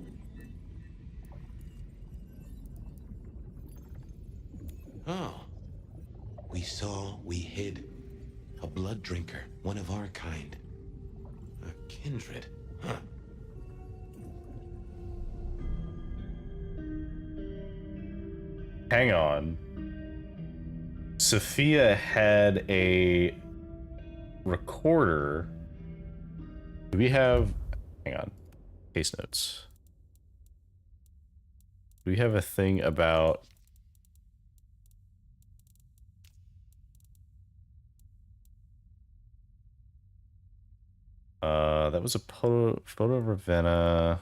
Oh. We saw, we hid. A blood drinker, one of our kind. A kindred, huh? Hang on. Sophia had a recorder. Do we have... Hang on. Case notes. Do we have a thing about... that was a photo of Ravenna.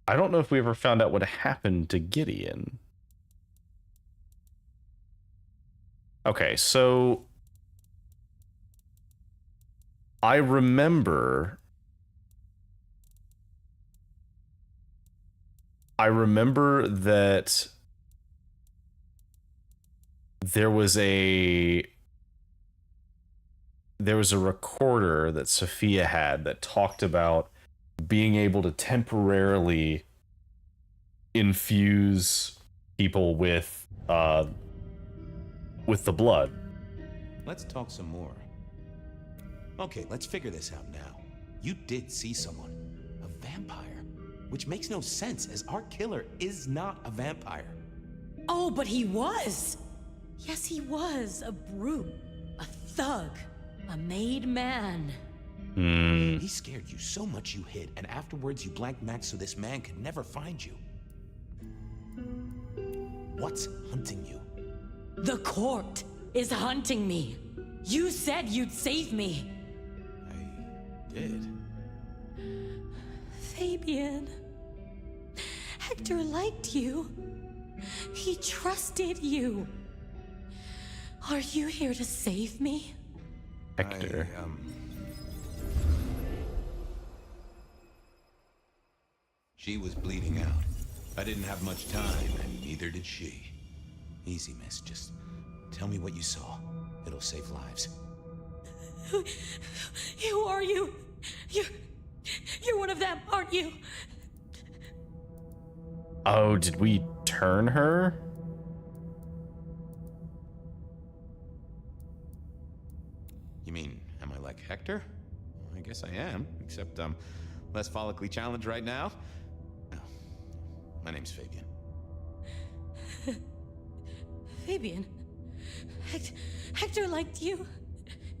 I don't know if we ever found out what happened to Gideon. Okay, so I remember that there was a recorder that Sophia had that talked about being able to temporarily infuse people with the blood. Let's talk some more. Okay, let's figure this out now. You did see someone. A vampire. Which makes no sense, as our killer is not a vampire. Oh, but he was! Yes, he was. A brute. A thug. A made man. He scared you so much you hid, and afterwards you blanked Max so this man could never find you. What's hunting you? The court is hunting me. You said you'd save me. I did. Fabian. Hector liked you. He trusted you. Are you here to save me? Hector. She was bleeding out. I didn't have much time, and neither did she. Easy, miss. Just tell me what you saw. It'll save lives. Who are you? You're one of them, aren't you? Oh, did we turn her? You mean, am I like Hector? I guess I am, except I'm less follically challenged right now. No, my name's Fabian. Fabian? Hector liked you.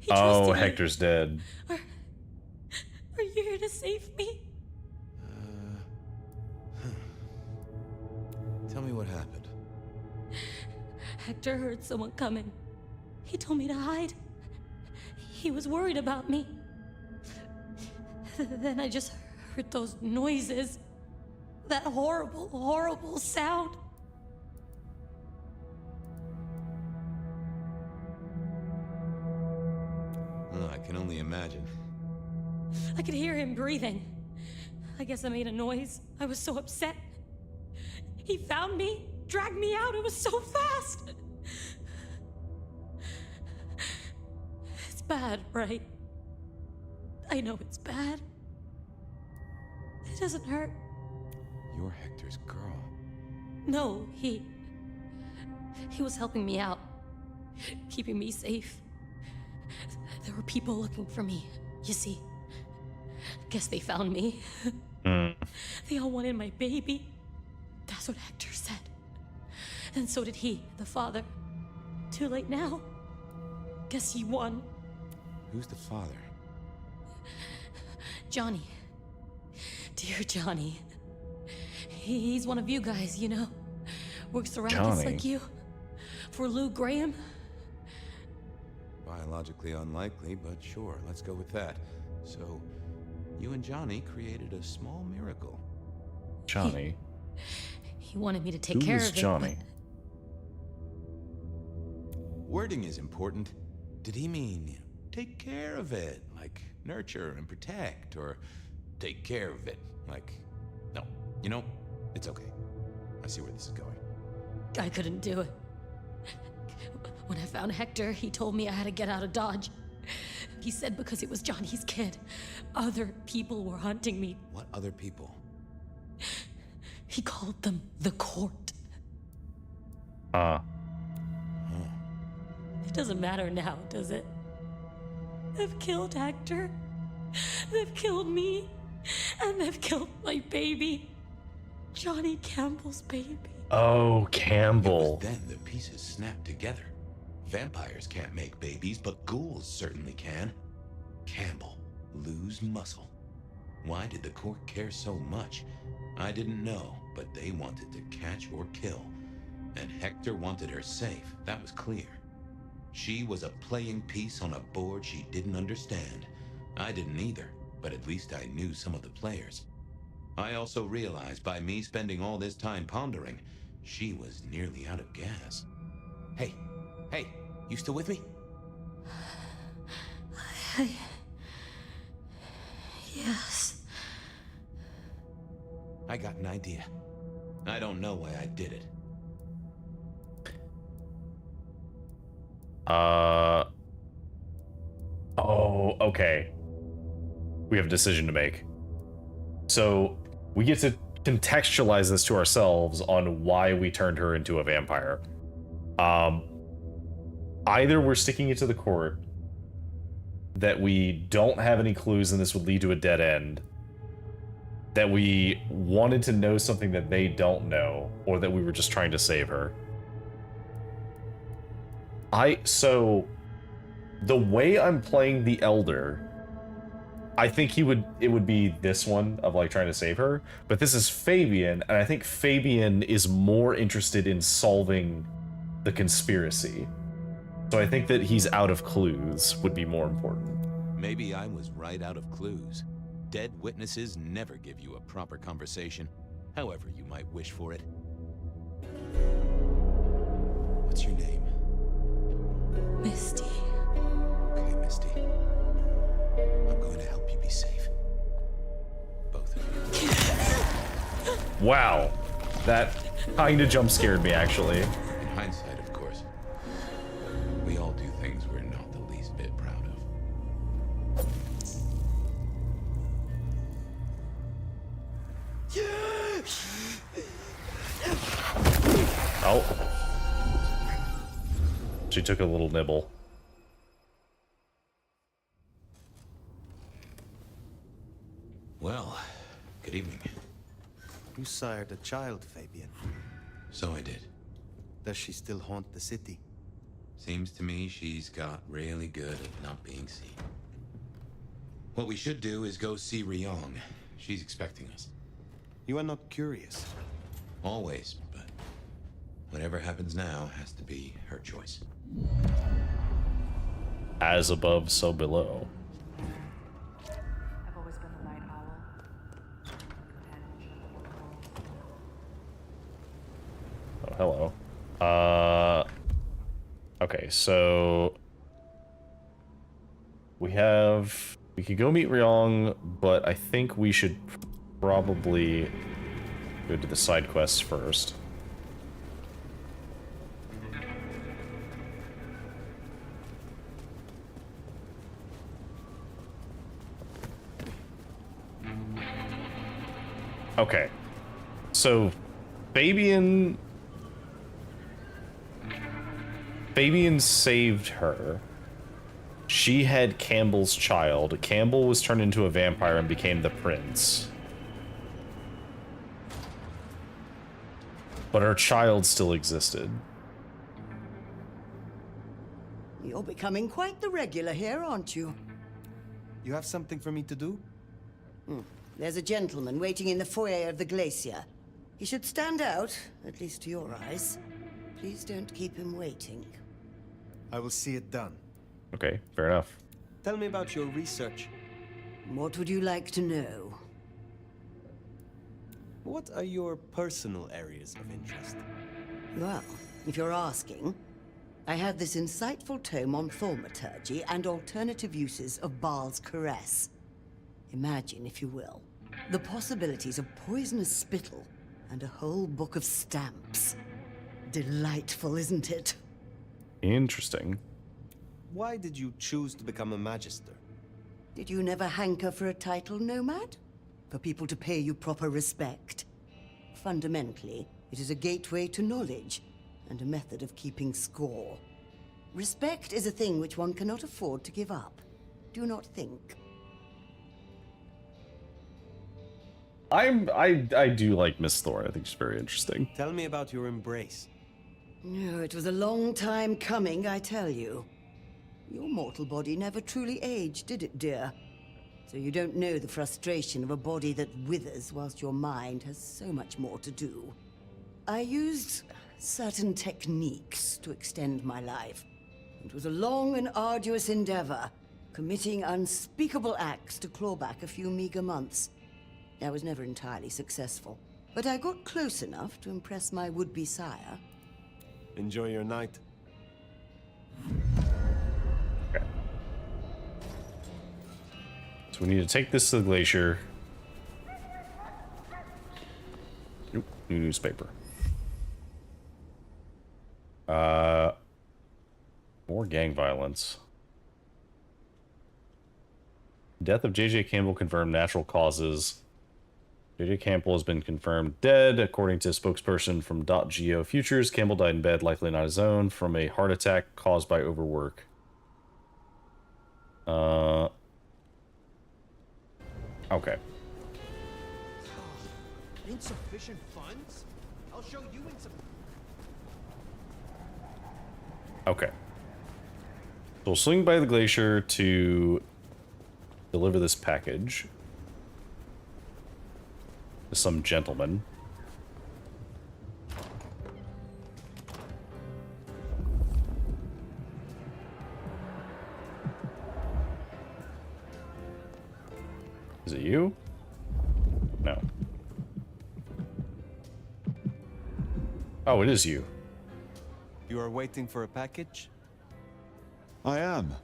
He Oh, trusted you. Hector's dead. Are you here to save me? Tell me what happened. Hector heard someone coming. He told me to hide. He was worried about me. Then I just heard those noises. That horrible, horrible sound. Oh, I can only imagine. I could hear him breathing. I guess I made a noise. I was so upset. He found me, dragged me out. It was so fast. It's bad, right? I know it's bad. It doesn't hurt. You're Hector's girl. No, he was helping me out, keeping me safe. There were people looking for me, you see. Guess they found me. They all wanted my baby. That's what Hector said. And so did he, the father. Too late now. Guess he won. Who's the father? Johnny. Dear Johnny. He's one of you guys, you know. Works the rackets Johnny. like you. For Lou Graham. Biologically unlikely, but sure, let's go with that. So, you and Johnny created a small miracle. Johnny? He wanted me to take Who care is of it. Johnny? Wording is important. Did he mean take care of it, like nurture and protect, or take care of it, like, no, you know, it's okay. I see where this is going. I couldn't do it. When I found Hector, he told me I had to get out of Dodge. He said because it was Johnny's kid, other people were hunting me. What other people? He called them the court. It doesn't matter now, does it? They've killed Hector. They've killed me. And they've killed my baby. Johnny Campbell's baby. Oh, Campbell. Then the pieces snapped together. Vampires can't make babies, but ghouls certainly can. Campbell, lose muscle. Why did the court care so much? I didn't know, but they wanted to catch or kill. And Hector wanted her safe, that was clear. She was a playing piece on a board she didn't understand. I didn't either, but at least I knew some of the players. I also realized by me spending all this time pondering, she was nearly out of gas. Hey, you still with me? Yes. I got an idea. I don't know why I did it. Oh, okay. We have a decision to make. So, we get to contextualize this to ourselves on why we turned her into a vampire. Either we're sticking it to the court that we don't have any clues and this would lead to a dead end, that we wanted to know something that they don't know, or that we were just trying to save her. So, the way I'm playing the Elder, I think it would be this one of like trying to save her, but this is Fabian, and I think Fabian is more interested in solving the conspiracy. So I think that he's out of clues would be more important. Maybe I was right out of clues. Dead witnesses never give you a proper conversation, however you might wish for it. What's your name? Misty. Okay, Misty. I'm going to help you be safe. Both of you. Wow. That kind of jump scared me, actually. In hindsight, of course. We all do things we're not the least bit proud of. Oh. She took a little nibble. Well, good evening. You sired a child, Fabian. So I did. Does she still haunt the city? Seems to me she's got really good at not being seen. What we should do is go see Ryong. She's expecting us. You are not curious. Always, but whatever happens now has to be her choice. As above, so below. I've always been the night owl. Oh, hello. Okay, so we could go meet Ryong, but I think we should probably go to the side quests first. Okay, so Fabian saved her. She had Campbell's child. Campbell was turned into a vampire and became the prince. But her child still existed. You're becoming quite the regular here, aren't you? You have something for me to do? There's a gentleman waiting in the foyer of the glacier. He should stand out, at least to your eyes. Please don't keep him waiting. I will see it done. Okay, fair enough. Tell me about your research. What would you like to know? What are your personal areas of interest? Well, if you're asking, I have this insightful tome on thaumaturgy and alternative uses of Baal's caress. Imagine, if you will, the possibilities of poisonous spittle and a whole book of stamps. Delightful, isn't it? Interesting. Why did you choose to become a magister? Did you never hanker for a title, Nomad? For people to pay you proper respect? Fundamentally, it is a gateway to knowledge and a method of keeping score. Respect is a thing which one cannot afford to give up. Do not think. I do like Miss Thorne. I think she's very interesting. Tell me about your embrace. No, it was a long time coming, I tell you. Your mortal body never truly aged, did it, dear? So you don't know the frustration of a body that withers whilst your mind has so much more to do. I used certain techniques to extend my life. It was a long and arduous endeavor, committing unspeakable acts to claw back a few meager months. I was never entirely successful, but I got close enough to impress my would-be sire. Enjoy your night. Okay. So we need to take this to the glacier. Nope, new newspaper. More gang violence. Death of J.J. Campbell confirmed natural causes. J.J. Campbell has been confirmed dead, according to a spokesperson from .geo Futures. Campbell died in bed, likely not his own, from a heart attack caused by overwork. Okay. Insufficient funds? I'll show you insufficient. Okay. So we'll swing by the glacier to deliver this package to some gentleman. Is it you? No. Oh, it is you. You are waiting for a package? I am.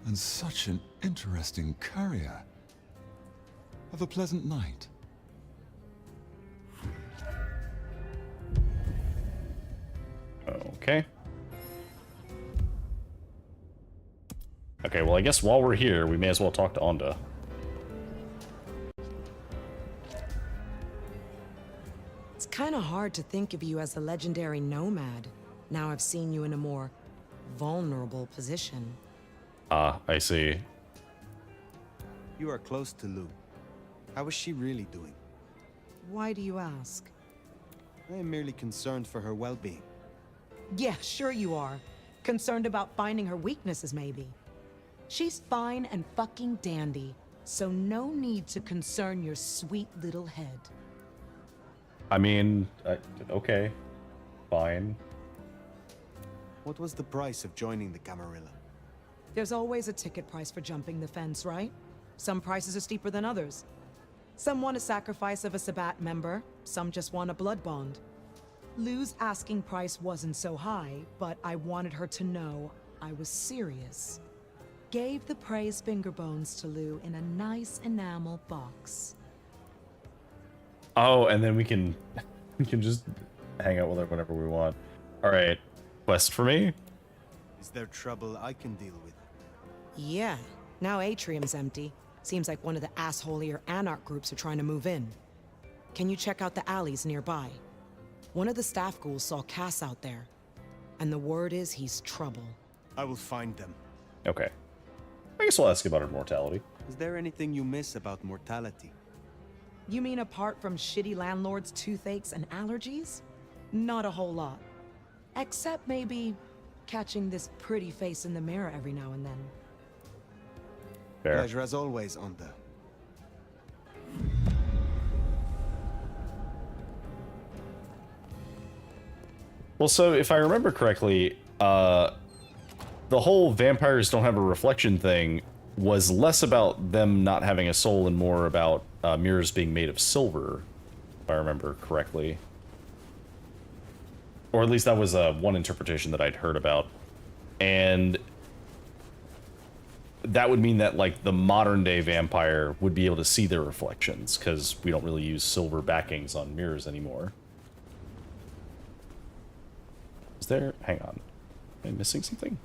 And such an interesting courier. Have a pleasant night. Okay. Okay, well, I guess while we're here, we may as well talk to Onda. It's kind of hard to think of you as a legendary nomad. Now I've seen you in a more vulnerable position. Ah, I see. You are close to Lou. How is she really doing? Why do you ask? I am merely concerned for her well-being. Yeah, sure you are. Concerned about finding her weaknesses, maybe. She's fine and fucking dandy, so no need to concern your sweet little head. I mean, okay. Fine. What was the price of joining the Camarilla? There's always a ticket price for jumping the fence, right? Some prices are steeper than others. Some want a sacrifice of a Sabbat member, some just want a blood bond. Lou's asking price wasn't so high, but I wanted her to know I was serious. Gave the praise finger bones to Lou in a nice enamel box. Oh, and then we can just hang out with her whenever we want. All right, quest for me. Is there trouble I can deal with? Yeah, now Atrium's empty. Seems like one of the assholier anarch groups are trying to move in. Can you check out the alleys nearby? One of the staff ghouls saw Cass out there, and the word is he's trouble. I will find them. Okay. I guess I'll ask about her mortality. Is there anything you miss about mortality? You mean apart from shitty landlords, toothaches, and allergies? Not a whole lot. Except maybe catching this pretty face in the mirror every now and then. Fair. Pleasure as always, Onda. Well, so if I remember correctly, the whole vampires don't have a reflection thing was less about them not having a soul and more about mirrors being made of silver, if I remember correctly. Or at least that was one interpretation that I'd heard about. And that would mean that, like, the modern-day vampire would be able to see their reflections, because we don't really use silver backings on mirrors anymore. Is there... hang on. Am I missing something?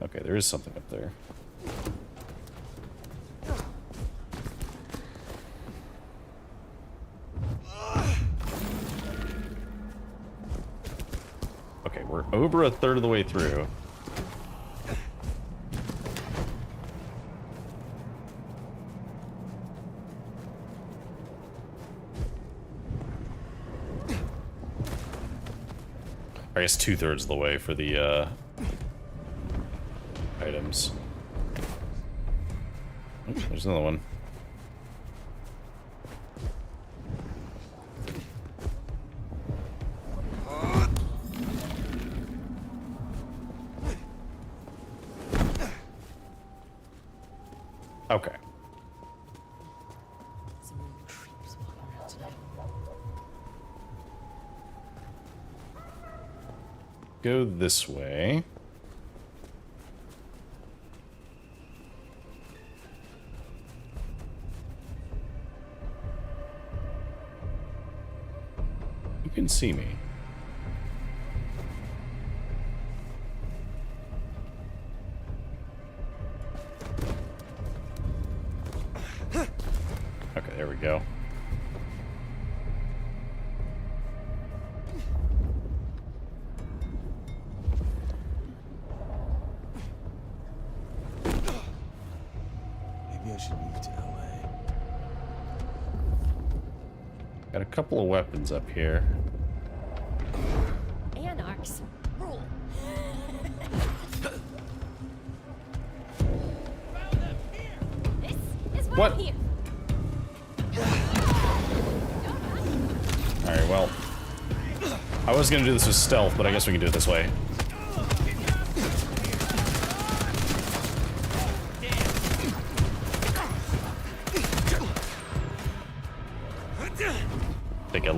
Okay, there is something up there. Okay, we're over a third of the way through. I guess 2/3 of the way for the items. Oh, there's another one. Okay. Go this way. You can see me. Okay, there we go. Maybe I should move to LA. Got a couple of weapons up here. Anarchs rule. This is What? I'm here. Alright, well. I was gonna do this with stealth, but I guess we can do it this way.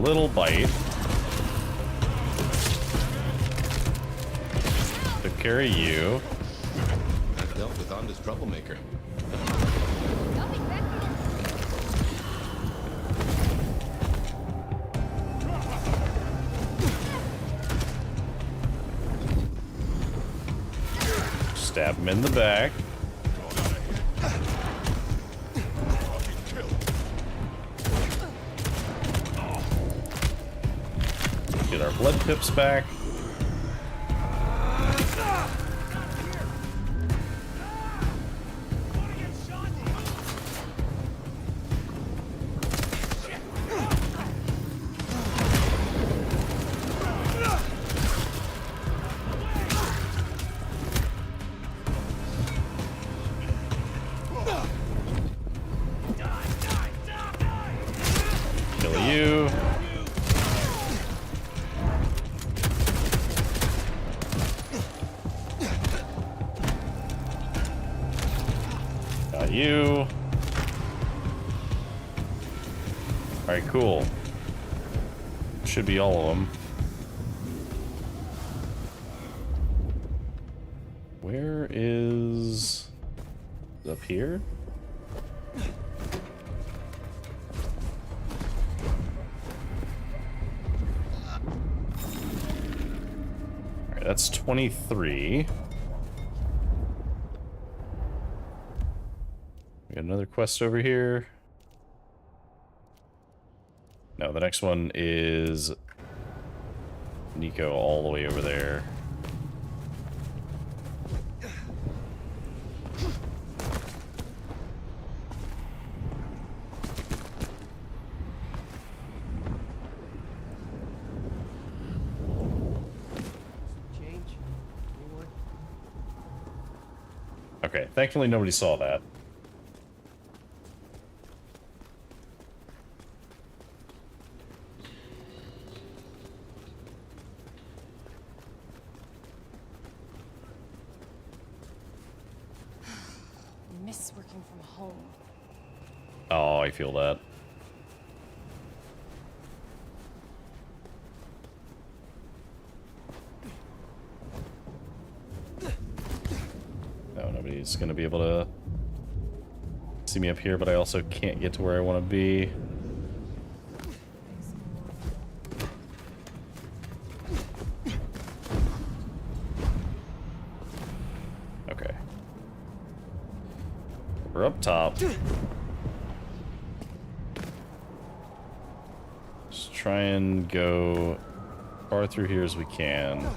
little bite. Took care of you. I've dealt with Onda's troublemaker. Stab him in the back. Get our blood pips back. Kill you. Got you. Alright, cool. Should be all of them. Where is... up here? Alright, that's 23. We got another quest over here. No, the next one is Nico all the way over there. Okay, thankfully nobody saw that. I miss working from home. Oh, I feel that. No, nobody's gonna be able to see me up here, but I also can't get to where I want to be. Okay. We're up top. Just try and go far through here as we can.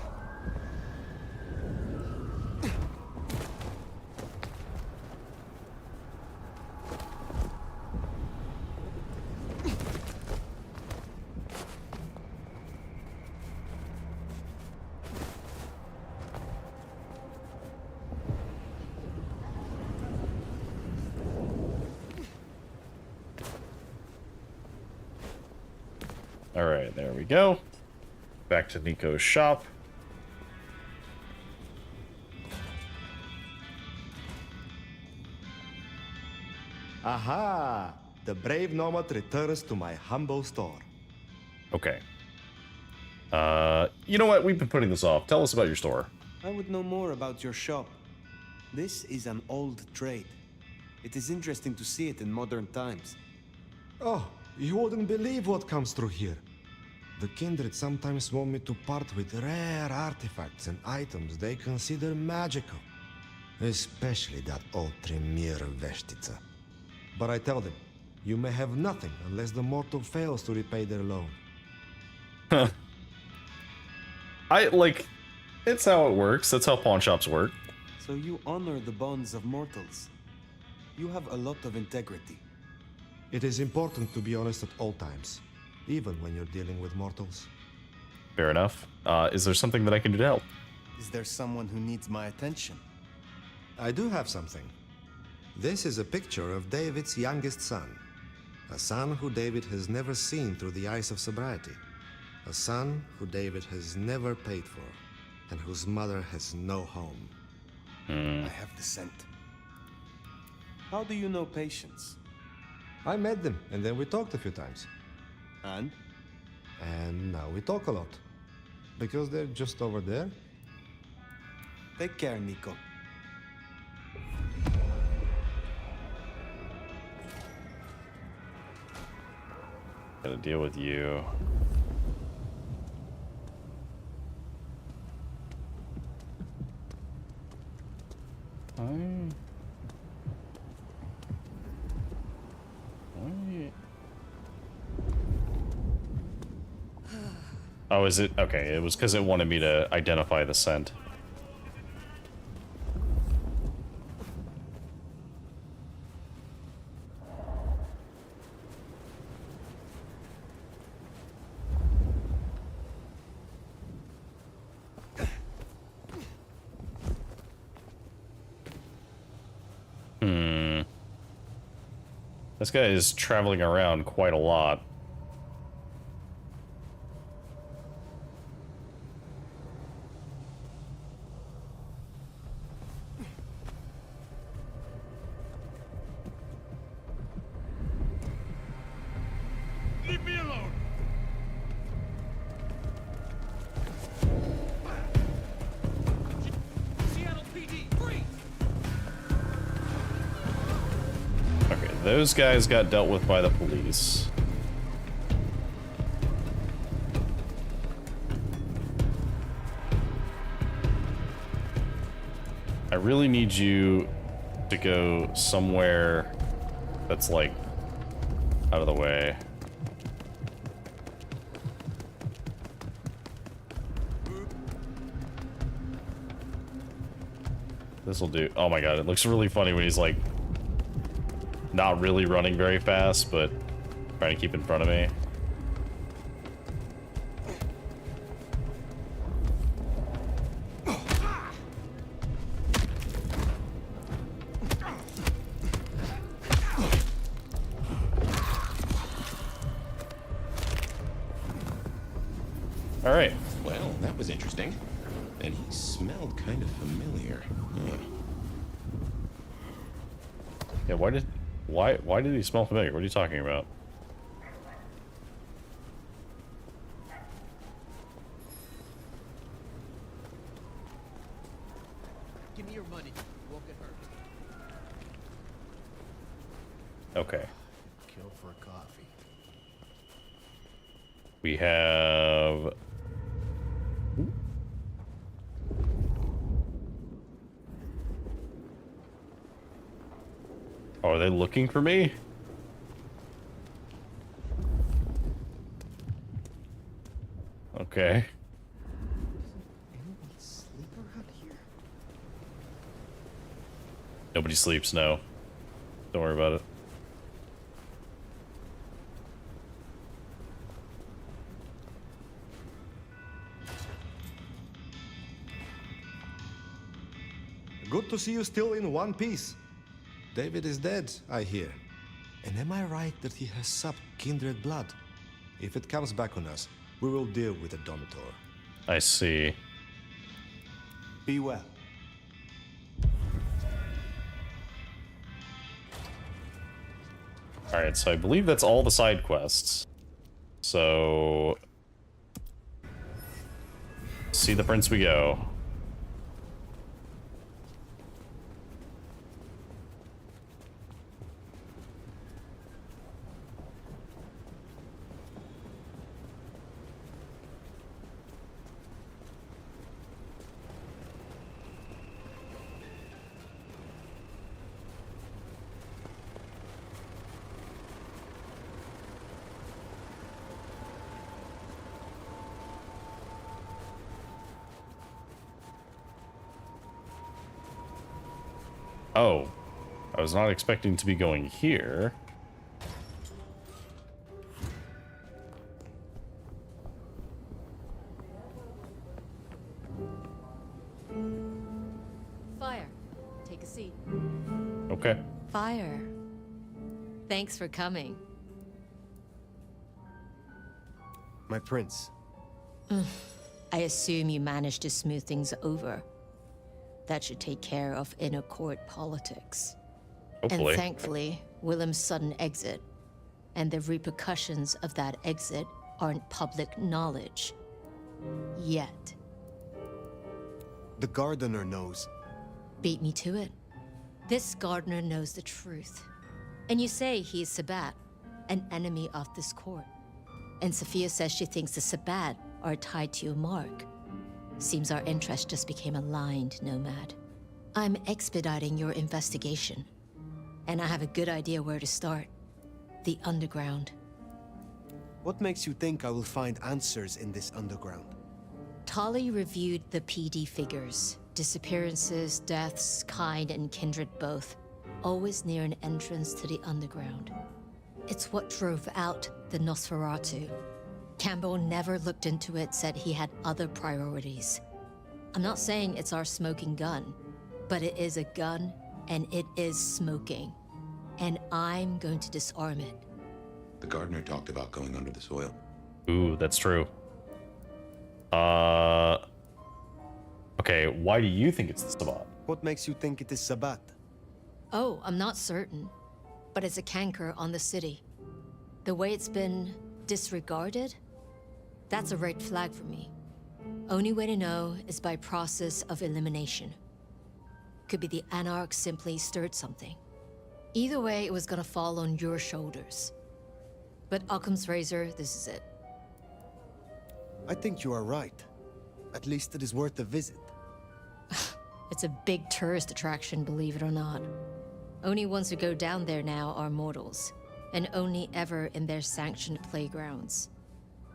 Alright, there we go. Back to Nico's shop. Aha! The brave nomad returns to my humble store. Okay. You know what? We've been putting this off. Tell us about your store. I would know more about your shop. This is an old trade. It is interesting to see it in modern times. Oh, you wouldn't believe what comes through here. The Kindred sometimes want me to part with rare artifacts and items they consider magical. Especially that old Tremere Veshtica. But I tell them, you may have nothing unless the mortal fails to repay their loan. It's how it works. That's how pawn shops work. So you honor the bonds of mortals. You have a lot of integrity. It is important to be honest at all times, even when you're dealing with mortals. Fair enough. Is there something that I can do to help? Is there someone who needs my attention? I do have something. This is a picture of David's youngest son. A son who David has never seen through the eyes of sobriety. A son who David has never paid for, and whose mother has no home. I have the scent. How do you know Patience? I met them, and then we talked a few times. And? we talk a lot. Because they're just over there. Take care, Nico. Gotta deal with you. Oh, is it? Okay, it was because it wanted me to identify the scent. This guy is traveling around quite a lot. Leave me alone! Seattle PD, freeze! Okay, those guys got dealt with by the police. I really need you to go somewhere that's like out of the way. This'll do. Oh my god, it looks really funny when he's like not really running very fast, but trying to keep in front of me. All right. Well, that was interesting. And he smelled kind of familiar. Huh. Yeah, why did he smell familiar? What are you talking about? Give me your money. You won't get hurt. Okay. Kill for a coffee. We have... Oh, are they looking for me? Okay. Nobody sleeps, no. Don't worry about it. Good to see you still in one piece. David is dead, I hear. And am I right that he has supped kindred blood? If it comes back on us, we will deal with the Domitor. I see. Be well. Alright, so I believe that's all the side quests. So... see the prince we go. Oh, I was not expecting to be going here. Fire. Take a seat. Okay. Fire. Thanks for coming. My prince. I assume you managed to smooth things over. That should take care of inner court politics. Hopefully. And thankfully, Willem's sudden exit and the repercussions of that exit aren't public knowledge. Yet. The gardener knows. Beat me to it. This gardener knows the truth. And you say he is Sabbat, an enemy of this court. And Sophia says she thinks the Sabbat are tied to your mark. Seems our interest just became aligned, Nomad. I'm expediting your investigation. And I have a good idea where to start. The underground. What makes you think I will find answers in this underground? Tali reviewed the PD figures. Disappearances, deaths, kind and kindred both. Always near an entrance to the underground. It's what drove out the Nosferatu. Campbell never looked into it, said he had other priorities. I'm not saying it's our smoking gun, but it is a gun, and it is smoking. And I'm going to disarm it. The gardener talked about going under the soil. Ooh, that's true. Okay, why do you think it's the Sabbat? What makes you think it is Sabbat? Oh, I'm not certain. But it's a canker on the city. The way it's been disregarded, that's a red flag for me. Only way to know is by process of elimination. Could be the Anarchs simply stirred something. Either way, it was gonna fall on your shoulders. But Occam's razor, this is it. I think you are right. At least it is worth a visit. It's a big tourist attraction, believe it or not. Only ones who go down there now are mortals, and only ever in their sanctioned playgrounds.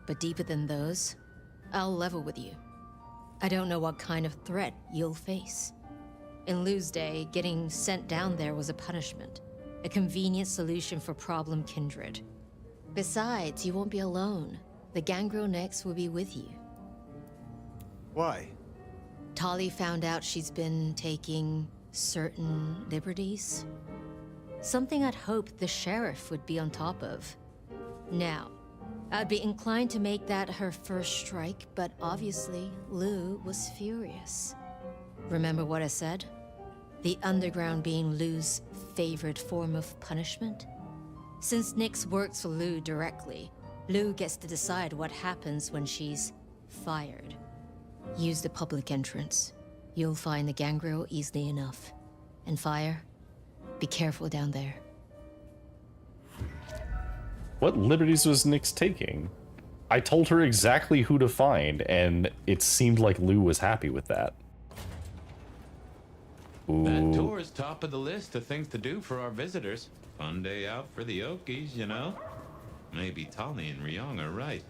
But deeper than those, I'll level with you. I don't know what kind of threat you'll face. In Lou's day, getting sent down there was a punishment, a convenient solution for problem kindred. Besides, you won't be alone. The Gangrel next will be with you. Why? Tali found out she's been taking certain liberties. Something I'd hoped the sheriff would be on top of. Now, I'd be inclined to make that her first strike, but obviously, Lou was furious. Remember what I said? The underground being Lou's favorite form of punishment? Since Nyx works for Lou directly, Lou gets to decide what happens when she's fired. Use the public entrance. You'll find the gangrel easily enough. And Fire, be careful down there. What liberties was Nyx taking? I told her exactly who to find, and it seemed like Lou was happy with that. Ooh. That tour is top of the list of things to do for our visitors. Fun day out for the Okies, you know? Maybe Tali and Ryong are right.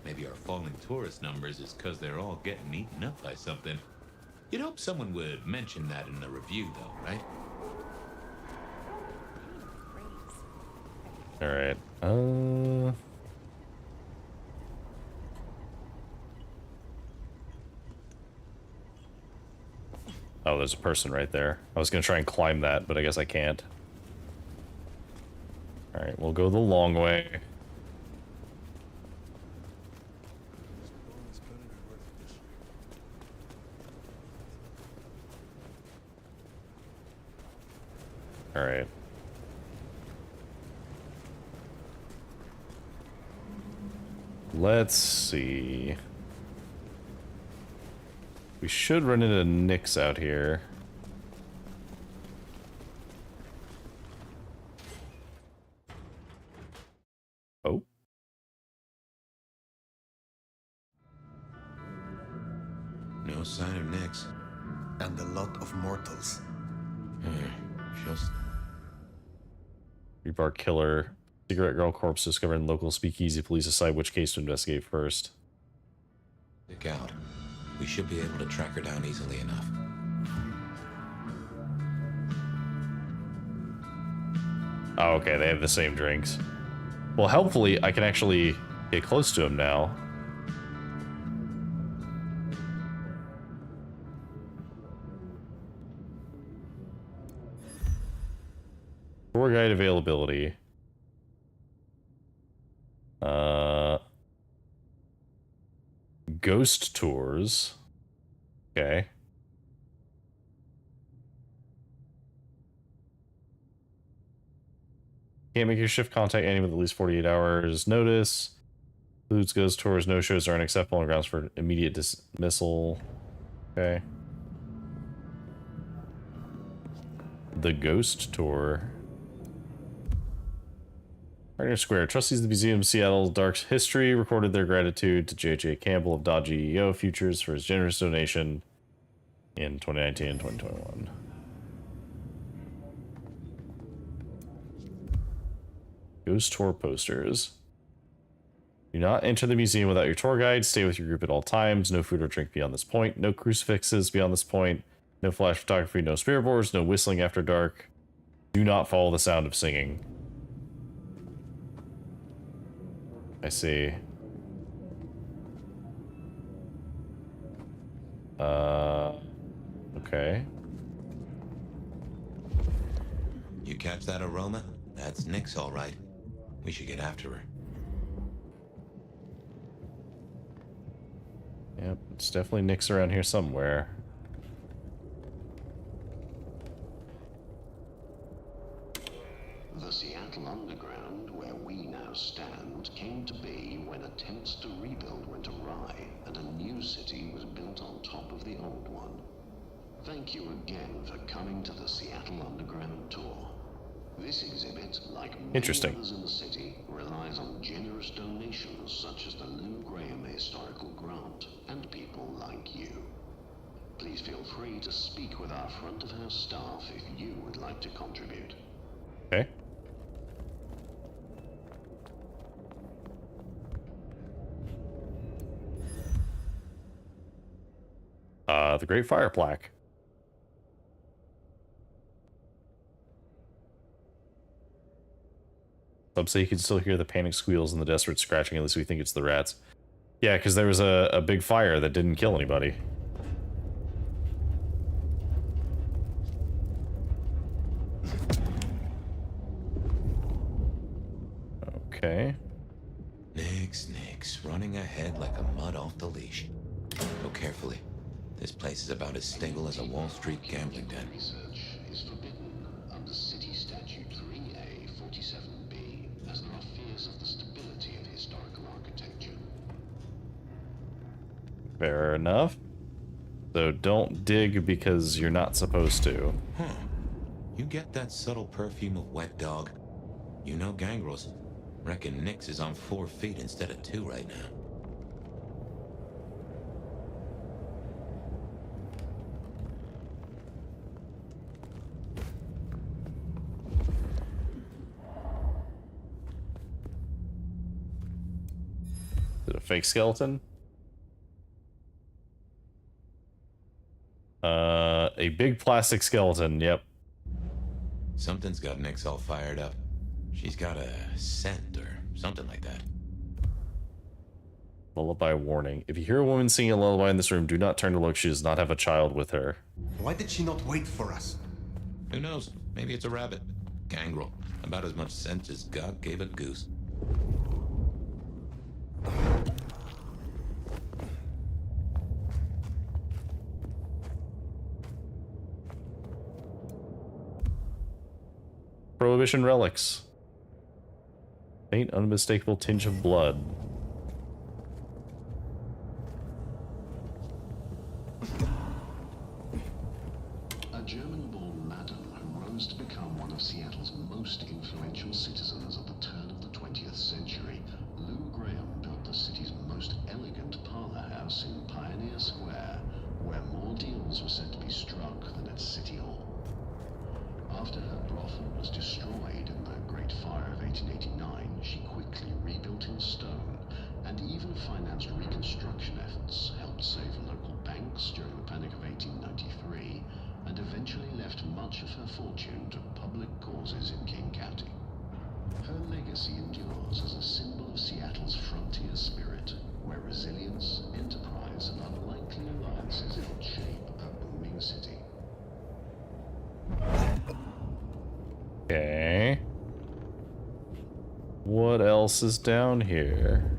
Maybe our falling tourist numbers is because they're all getting eaten up by something. You'd hope someone would mention that in the review, though, right? Alright, Oh, there's a person right there. I was gonna try and climb that, but I guess I can't. Alright, we'll go the long way. Alright. Let's see. We should run into Nyx out here. Oh. No sign of Nyx. And a lot of mortals. Just... Rebar killer. Cigarette girl corpse discovered in local speakeasy. Police decide which case to investigate first. Look out. We should be able to track her down easily enough. Oh, okay, they have the same drinks. Well, helpfully, I can actually get close to him now. Tour guide availability. Ghost tours. Okay. Can't make your shift, contact anyone with at least 48 hours notice. Includes ghost tours, no shows are unacceptable on grounds for immediate dismissal. Okay. The ghost tour. Pioneer Square. Trustees of the Museum of Seattle's Dark History recorded their gratitude to J.J. Campbell of Dodge EO Futures for his generous donation in 2019 and 2021. Ghost tour posters. Do not enter the museum without your tour guide. Stay with your group at all times. No food or drink beyond this point. No crucifixes beyond this point. No flash photography. No spirit boards. No whistling after dark. Do not follow the sound of singing. I see. Okay. You catch that aroma? That's Nyx, all right. We should get after her. Yep, it's definitely Nyx around here somewhere. The Seattle Underground, where we now stand, came to be when attempts to rebuild went awry and a new city was built on top of the old one. Thank you again for coming to the Seattle Underground tour. This exhibit, like many others in the city, relies on generous donations such as the Lou Graham Historical Grant and people like you. Please feel free to speak with our front of house staff if you would like to contribute. Okay. The Great Fire Plaque. Some say you can still hear the panic squeals and the desperate scratching, at least we think it's the rats. Yeah, because there was a big fire that didn't kill anybody. Okay. Nyx, running ahead like a mud off the leash. Go carefully. This place is about as stable as a Wall Street gambling den. Research is forbidden under City Statute 3A 47B, as there are fears of the stability of historical architecture. Fair enough. So don't dig because you're not supposed to. Huh. You get that subtle perfume of wet dog? You know gangrels. Reckon Nyx is on 4 feet instead of 2 right now. Is it a fake skeleton? A big plastic skeleton, yep. Something's got Nyx all fired up. She's got a scent or something like that. Lullaby warning. If you hear a woman singing a lullaby in this room, do not turn to look. She does not have a child with her. Why did she not wait for us? Who knows? Maybe it's a rabbit. Gangrel. About as much scent as God gave a goose. Prohibition relics. Faint, unmistakable tinge of blood. A German-born madam who rose to become one of Seattle's most influential citizens at the turn of the 20th century, Lou Graham built the city's most elegant parlor house in Pioneer Square, where more deals were said to be struck than at City Hall. After her brothel was destroyed in the Great Fire of 1889, she quickly rebuilt in stone and even financed reconstruction efforts, helped save local banks during the Panic of 1893, and eventually left much of her fortune to public causes in King County. Her legacy endures as a symbol of Seattle's frontier spirit, where resilience, enterprise, and unlikely alliances help shape a booming city. Okay. What else is down here?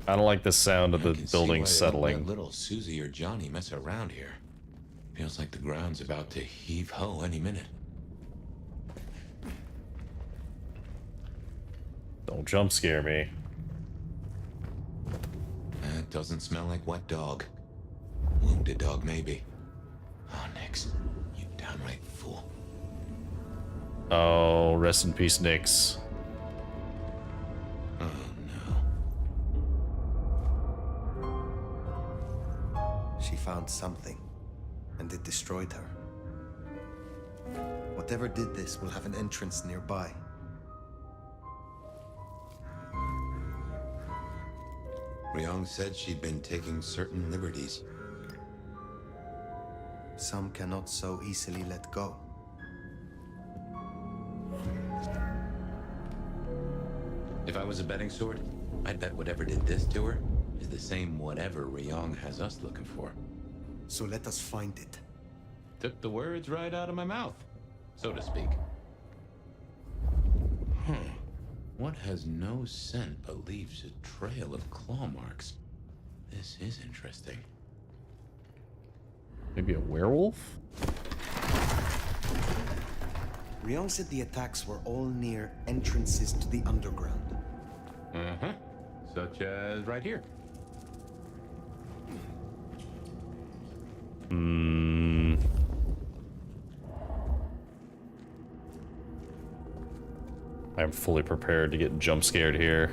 I don't like the sound of the I can see building why they don't settling. let little Susie or Johnny mess around here. Feels like the ground's about to heave ho any minute. Don't jump scare me. That doesn't smell like wet dog. Wounded dog, maybe. Oh, Nix, you downright fool. Oh, rest in peace, Nix. Oh, She found something, and it destroyed her. Whatever did this will have an entrance nearby. Ryong said she'd been taking certain liberties. Some cannot so easily let go. If I was a betting sword, I'd bet whatever did this to her is the same whatever Ryong has us looking for. So let us find it. Took the words right out of my mouth, so to speak. What has no scent but leaves a trail of claw marks? This is interesting. Maybe a werewolf? Ryong said the attacks were all near entrances to the underground. Uh-huh. Such as right here. I'm fully prepared to get jump scared here.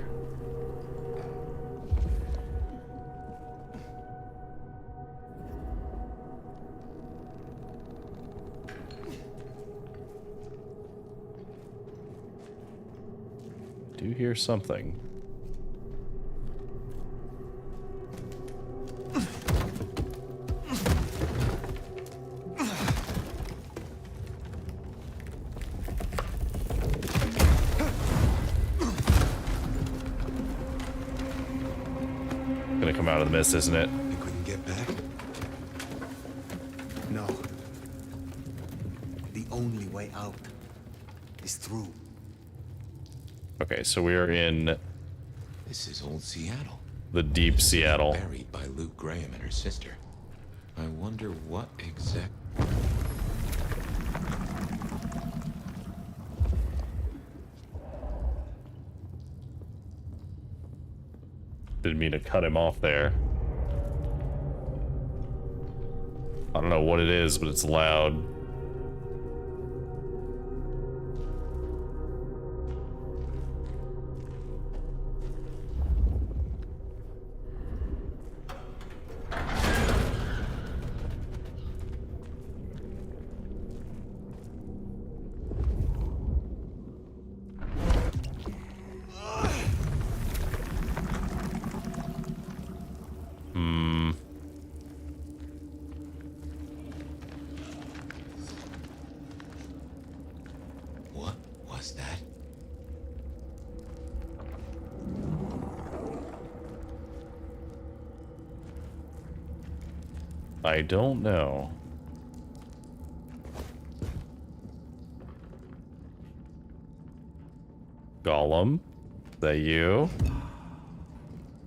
Do hear something. Gonna come out of the mist, isn't it? Think we can get back? No. The only way out is through. Okay, so we are in This is old Seattle. the deep Seattle. Buried by Luke Graham and her sister. I wonder what exact... Didn't mean to cut him off there. I don't know what it is, but it's loud. What was that? I don't know. Gollum? Is that you?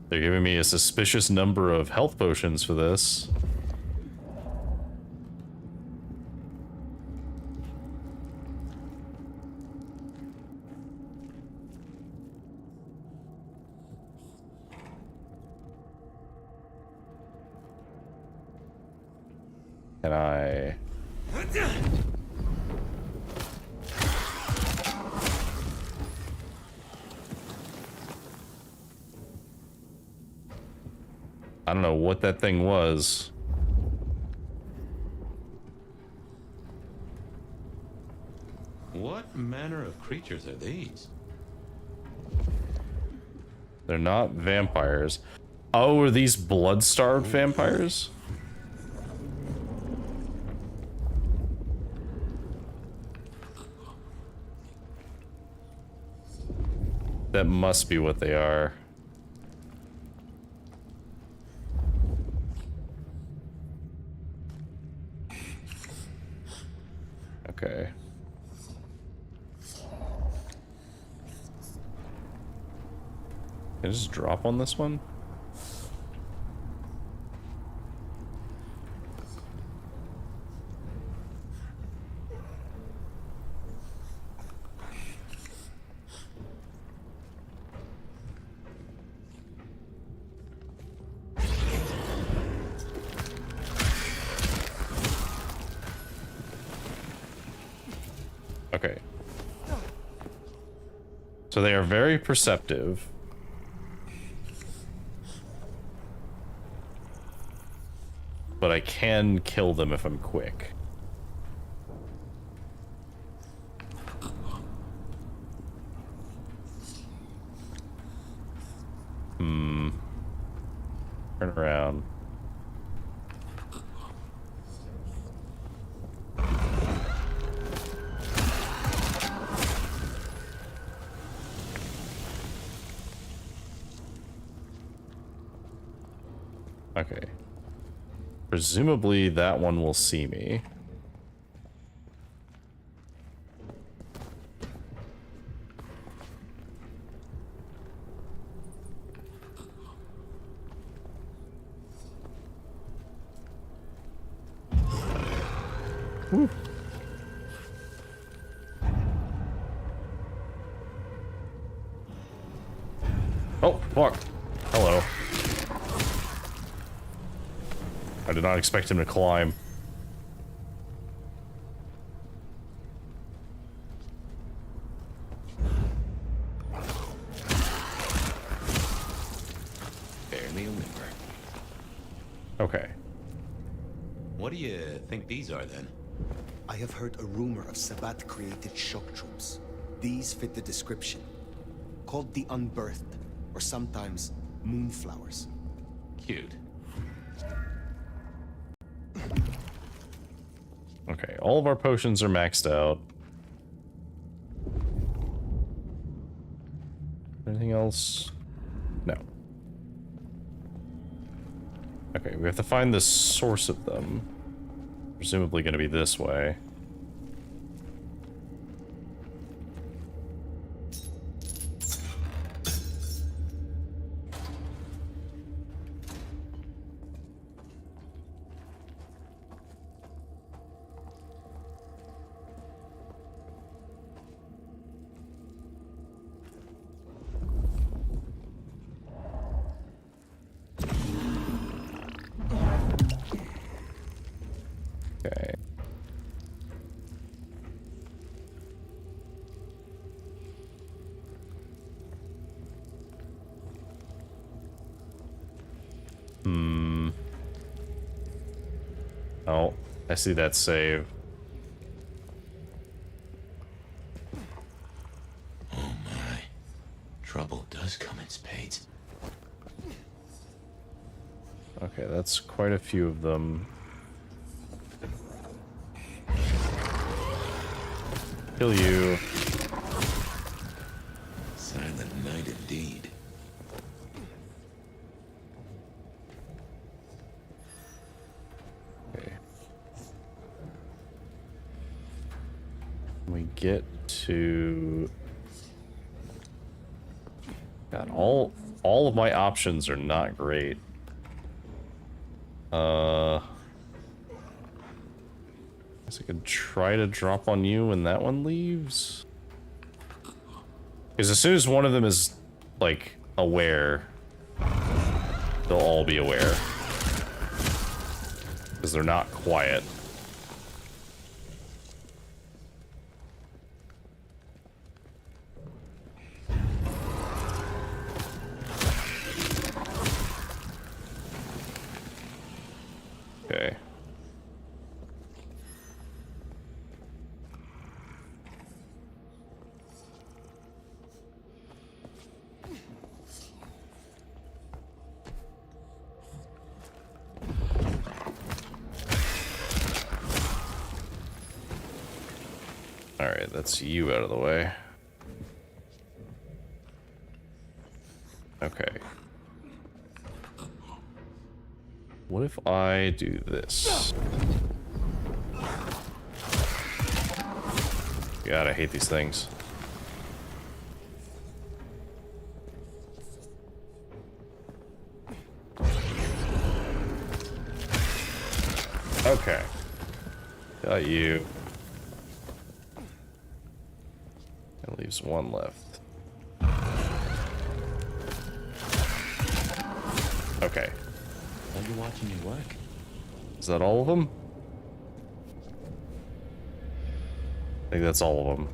They're giving me a suspicious number of health potions for this. Can I... I don't know what that thing was. What manner of creatures are these? They're not vampires. Oh, are these blood-starved vampires? That must be what they are. Okay. Can I just drop on this one? Okay. So they are very perceptive. But I can kill them if I'm quick. Turn around. Okay. Presumably that one will see me. Whew. Oh, fuck. Hello. I did not expect him to climb. Barely a whimper. Okay. What do you think these are, then? I have heard a rumor of Sabbat-created shock troops. These fit the description. Called the Unbirthed, or sometimes Moonflowers. Cute. Okay, all of our potions are maxed out. Anything else? No. Okay, we have to find the source of them. Presumably going to be this way. Okay. Oh, I see that save. Oh my. Trouble does come in spades. Okay, that's quite a few of them. Kill you. Silent night indeed. Okay. We get to... God, all of my options are not great. Guess I could try to drop on you when that one leaves. Because as soon as one of them is, like, aware, they'll all be aware. Because they're not quiet. Okay. Alright, that's you out of the way. Okay. What if I do this? God, I hate these things. Okay. Got you. That leaves one left. Okay. Are you watching me work? Is that all of them? I think that's all of them.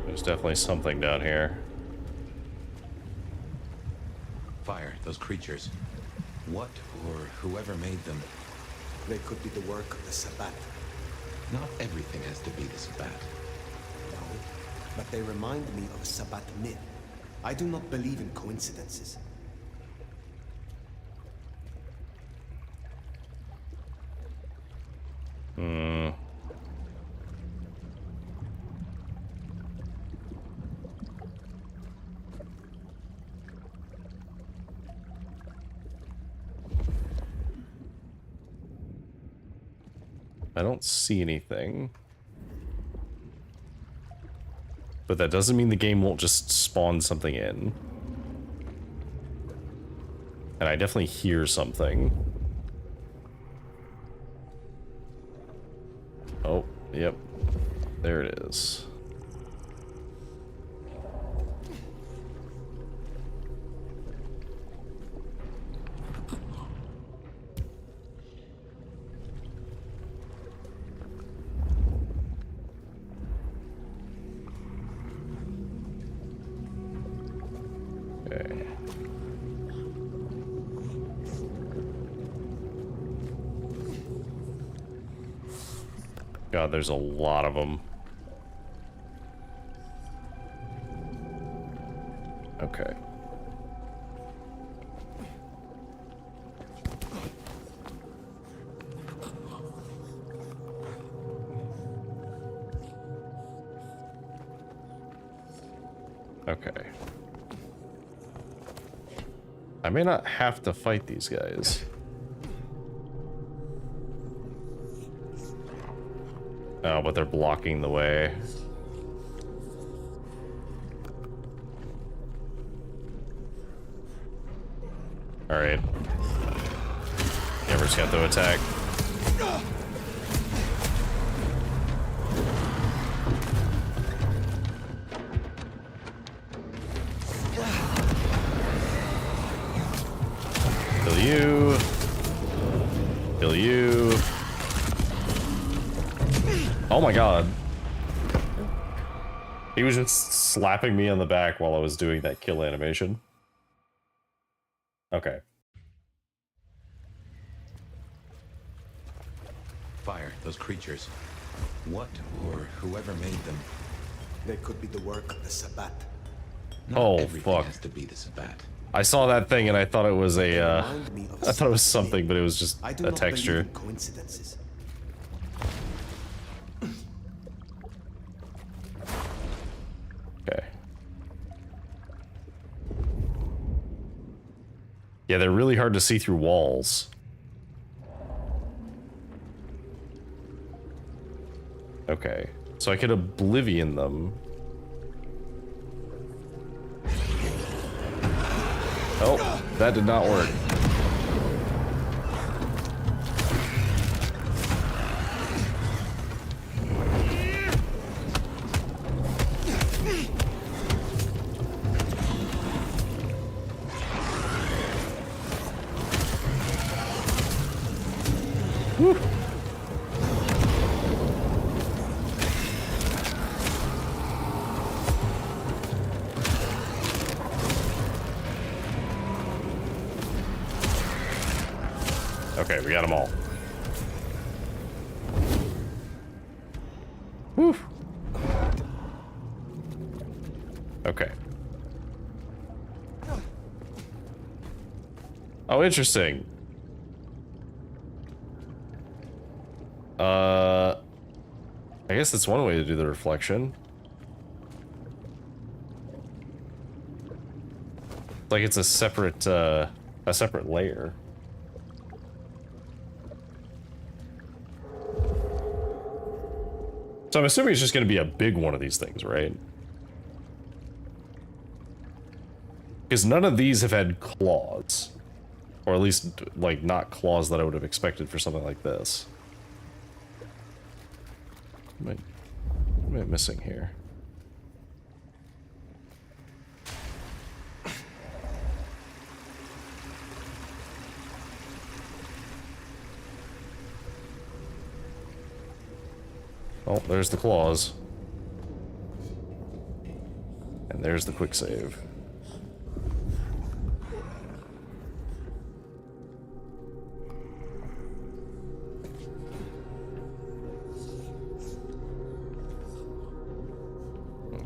There's definitely something down here. Fire, those creatures. What or whoever made them? They could be the work of the Sabbat. Not everything has to be the Sabbat. No, but they remind me of a Sabbat myth. I do not believe in coincidences. Hmm. I don't see anything. But that doesn't mean the game won't just spawn something in. And I definitely hear something. Oh, yep. There it is. Okay. God, there's a lot of them. Okay. Okay. I may not have to fight these guys. Oh, but they're blocking the way. Alright. Yeah, we're just gonna have to attack. Kill you. Kill you. Oh my god. He was just slapping me on the back while I was doing that kill animation. Okay. Fire, those creatures. What or whoever made them? They could be the work of the Sabbat. Oh, Everything fuck. has to be the Sabbat. I saw that thing and I thought it was a, I thought it was something, but it was just I do a not texture. believe in coincidences. Okay. Yeah, they're really hard to see through walls. Okay. So I could oblivion them. Oh, that did not work. Whew. Okay, we got them all. Whew. Okay. Oh, interesting. I guess that's one way to do the reflection. Like it's a separate layer. So I'm assuming it's just going to be a big one of these things, right? Because none of these have had claws. Or at least, like, not claws that I would have expected for something like this. What am I missing here? Oh, there's the claws. And there's the quick save.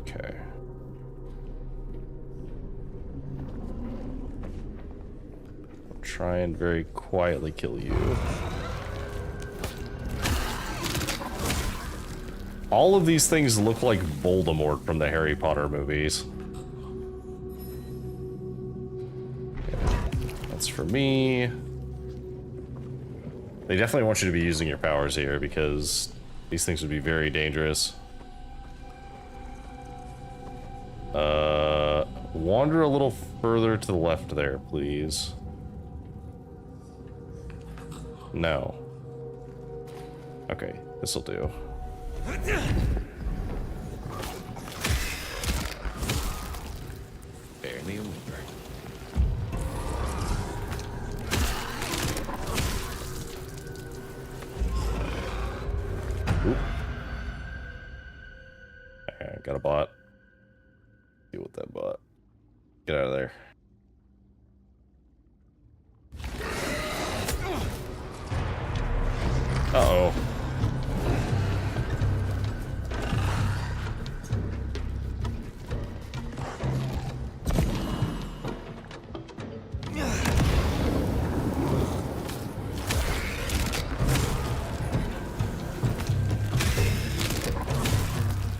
Okay. I'll try and very quietly kill you. All of these things look like Voldemort from the Harry Potter movies. Okay, that's for me. They definitely want you to be using your powers here because these things would be very dangerous. Wander a little further to the left there, please. No. Okay, this'll do. Barely a whimper. Oop. Got a bot. Deal with that bot. Get out of there. Uh-oh.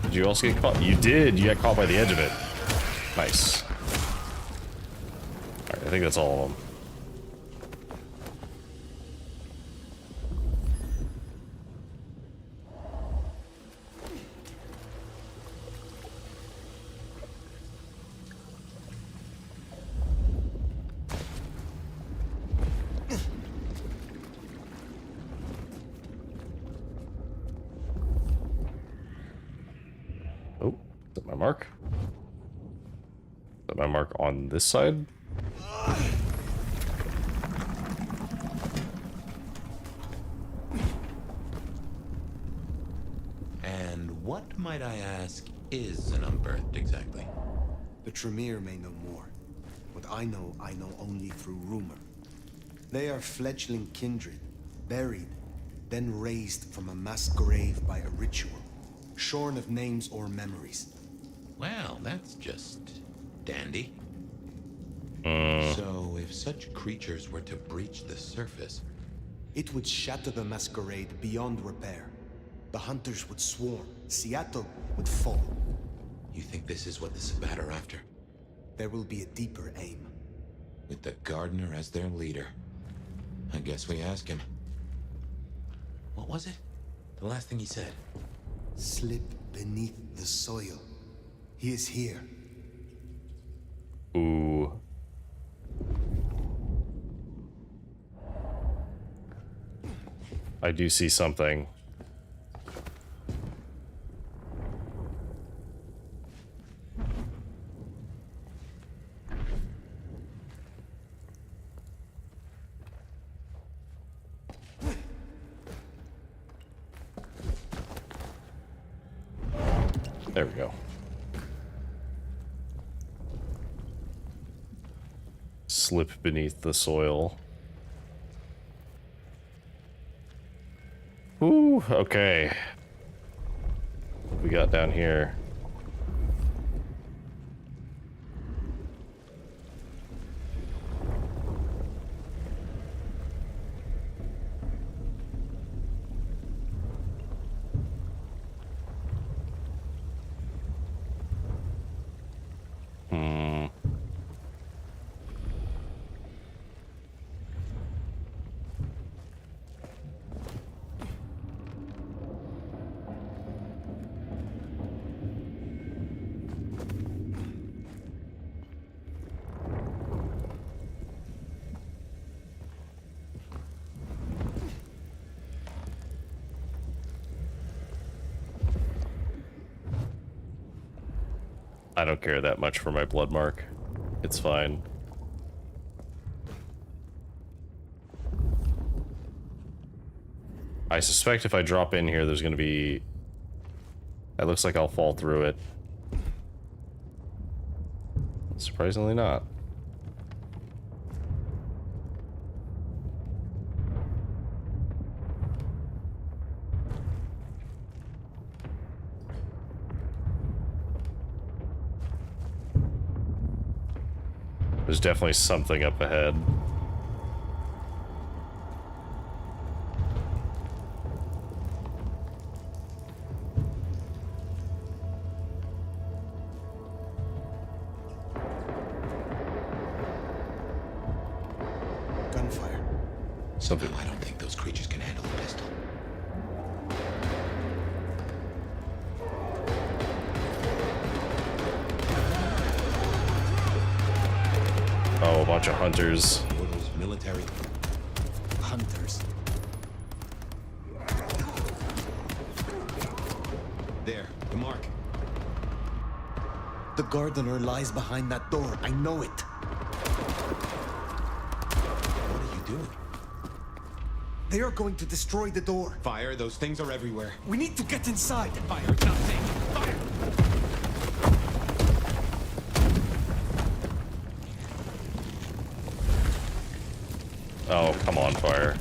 Did you also get caught? You did! You got caught by the edge of it. Nice. Alright, I think that's all of them. Oh, is that my mark? Is that my mark on this side? And what, might I ask, is an unbirthed exactly? The Tremere may know more. What I know only through rumor. They are fledgling kindred, buried, then raised from a mass grave by a ritual, shorn of names or memories. Well, that's just dandy. So, if such creatures were to breach the surface... It would shatter the Masquerade beyond repair. The hunters would swarm. Seattle would fall. You think this is what the Sabbat are after? There will be a deeper aim. With the Gardener as their leader. I guess we ask him. What was it? The last thing he said? Slip beneath the soil. He is here. Ooh. I do see something. There we go. Slip beneath the soil. Ooh, okay. What we got down here? I don't care that much for my blood mark. It's fine. I suspect if I drop in here, there's gonna be... It looks like I'll fall through it. Surprisingly not. There's definitely something up ahead. Gunfire. Somehow I don't think those creatures can handle a pistol. Oh, a bunch of hunters. Those military Hunters. There, the mark. The gardener lies behind that door. I know it. What are you doing? They are going to destroy the door. Fire, those things are everywhere. We need to get inside. Fire, it's not safe. Fire! Oh, come on, fire.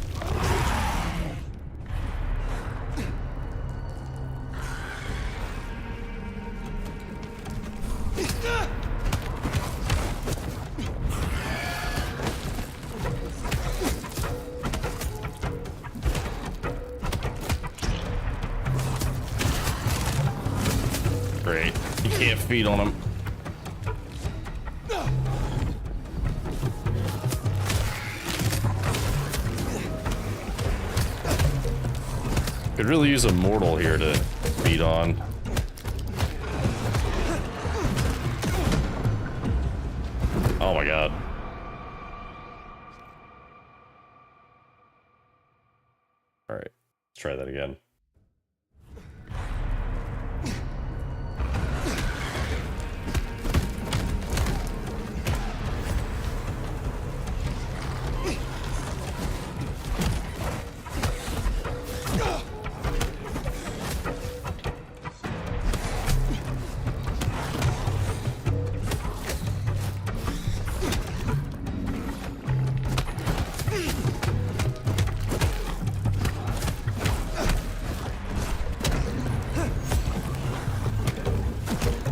Great. You can't feed on him. Could really use a mortal here to feed on. Oh my god. Alright, let's try that again.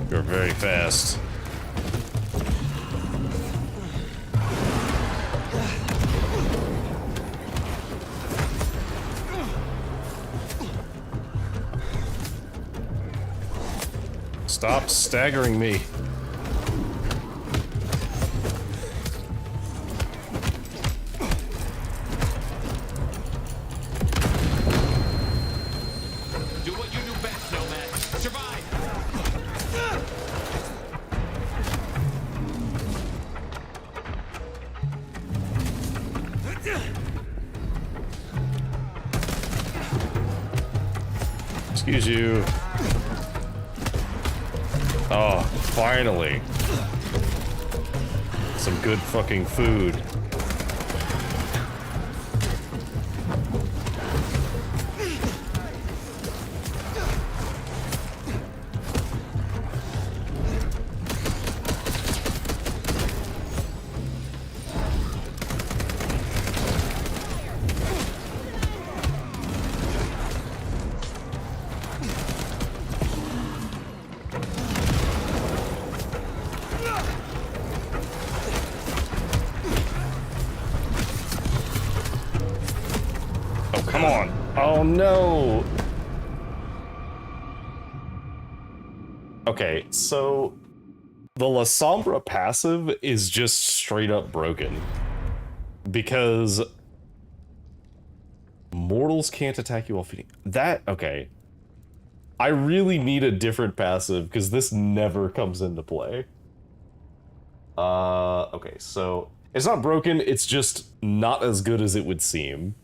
You're very fast. Stop staggering me. Do what you do best, Nomad. Survive! Excuse you. Oh, finally. Some good fucking food. Oh, come on. Oh, no. Okay, so the La Sombra passive is just straight up broken. Because mortals can't attack you while feeding. Okay. I really need a different passive because this never comes into play. Okay, so it's not broken, it's just not as good as it would seem.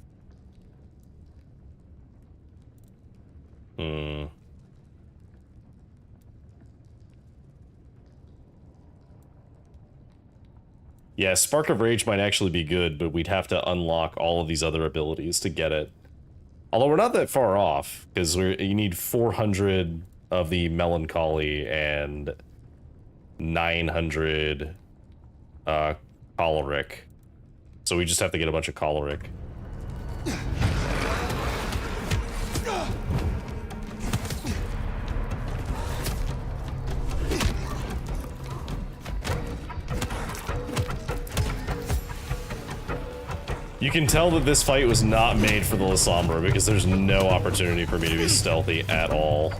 Yeah, Spark of Rage might actually be good, but we'd have to unlock all of these other abilities to get it. Although we're not that far off, because you need 400 of the Melancholy and 900 Choleric. So we just have to get a bunch of Choleric. You can tell that this fight was not made for the Lasombra because there's no opportunity for me to be stealthy at all.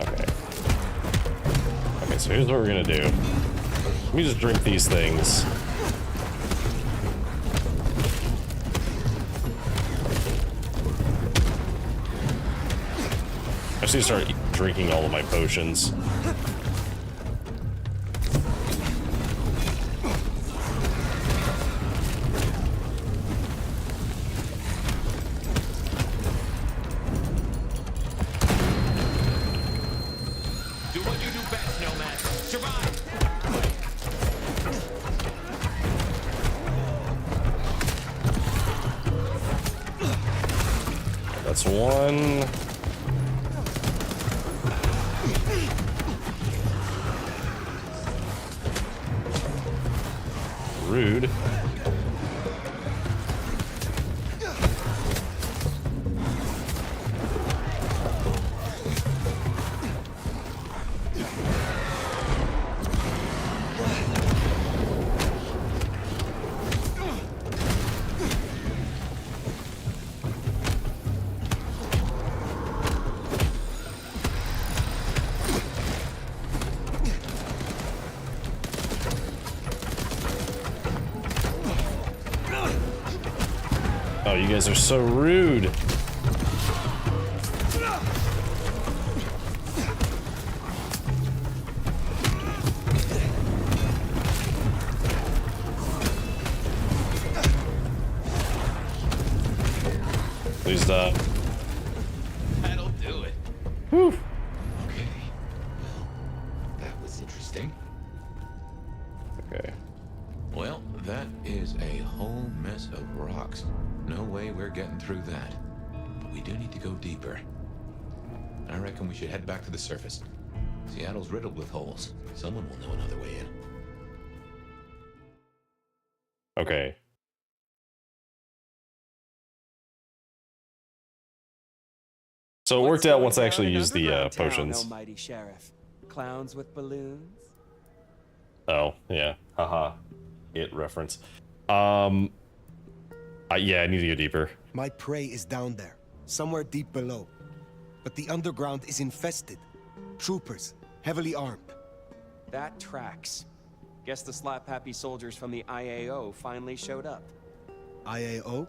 Okay. Okay, so here's what we're gonna do. Let me just drink these things. I just need to start drinking all of my potions. That's one. Rude. Oh, you guys are so rude. Please stop. That'll do it. Whew. Okay. Well, that was interesting. Okay. Well, that is a whole mess of rocks. No way we're getting through that. But we do need to go deeper. I reckon we should head back to the surface. Seattle's riddled with holes. Someone will know another way in. Okay. So it worked out once I actually used the potions. Almighty Sheriff. Clowns with balloons? Oh, yeah. Haha. It reference. Yeah, I need to go deeper. My prey is down there, somewhere deep below. But the underground is infested. Troopers, heavily armed. That tracks. Guess the slap-happy soldiers from the IAO finally showed up. IAO?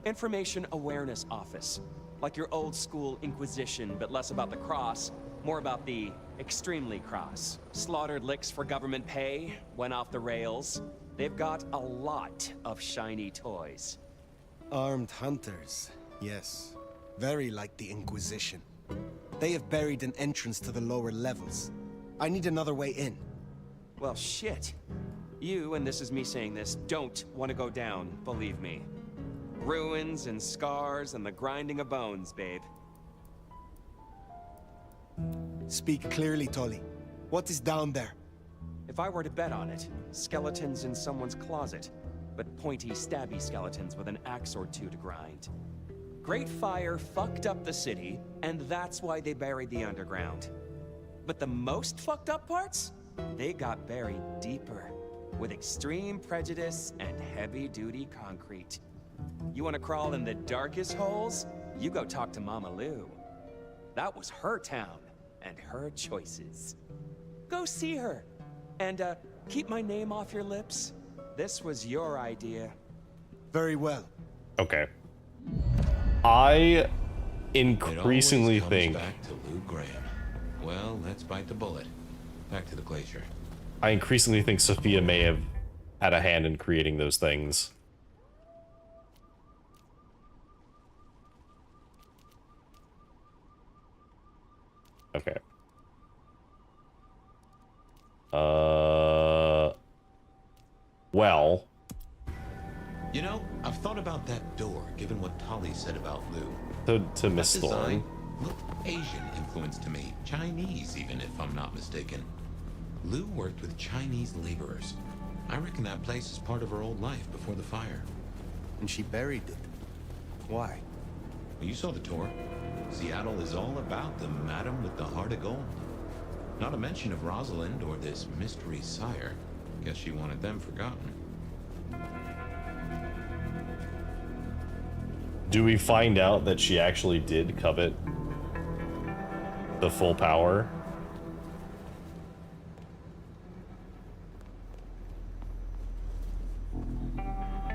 Information Awareness Office. Like your old school Inquisition, but less about the cross, more about the extremely cross. Slaughtered licks for government pay, went off the rails. They've got a lot of shiny toys. Armed hunters, yes. Very like the Inquisition. They have buried an entrance to the lower levels. I need another way in. Well, shit. You, and this is me saying this, don't want to go down, believe me. Ruins and scars and the grinding of bones, babe. Speak clearly, Tolly. What is down there? If I were to bet on it, skeletons in someone's closet, but pointy, stabby skeletons with an axe or two to grind. Great Fire fucked up the city, and that's why they buried the underground. But the most fucked up parts? They got buried deeper, with extreme prejudice and heavy-duty concrete. You want to crawl in the darkest holes? You go talk to Mama Lou. That was her town, and her choices. Go see her. And, keep my name off your lips. This was your idea. Very well. Okay. I increasingly it always think... comes back to Lou Graham. Well, let's bite the bullet. Back to the glacier. I increasingly think Sophia may have had a hand in creating those things. Okay. Well. You know, I've thought about that door, given what Tali said about Lou. To Miss That Thorne. design looked Asian influenced to me. Chinese, even, if I'm not mistaken. Lou worked with Chinese laborers. I reckon that place is part of her old life before the fire. And she buried it. Why? Well, you saw the tour. Seattle is all about the madam with the heart of gold. Not a mention of Rosalind or this mystery sire. Guess she wanted them forgotten. Do we find out that she actually did covet the full power?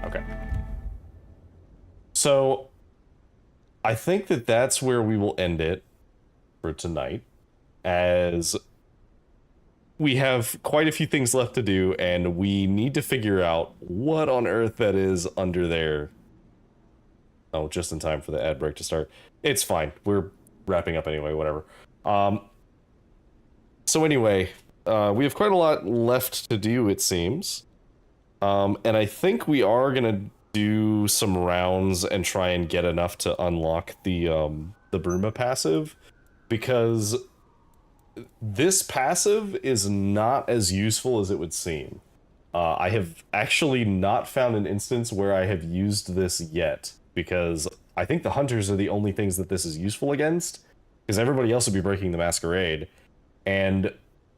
Okay. So, I think that that's where we will end it for tonight, as we have quite a few things left to do, and we need to figure out what on earth that is under there. Oh, just in time for the ad break to start. It's fine. We're wrapping up anyway, whatever. So anyway, we have quite a lot left to do, it seems. And I think we are going to do some rounds and try and get enough to unlock the Bruma passive, because this passive is not as useful as it would seem. I have actually not found an instance where I have used this yet, because I think the hunters are the only things that this is useful against, because everybody else would be breaking the Masquerade. And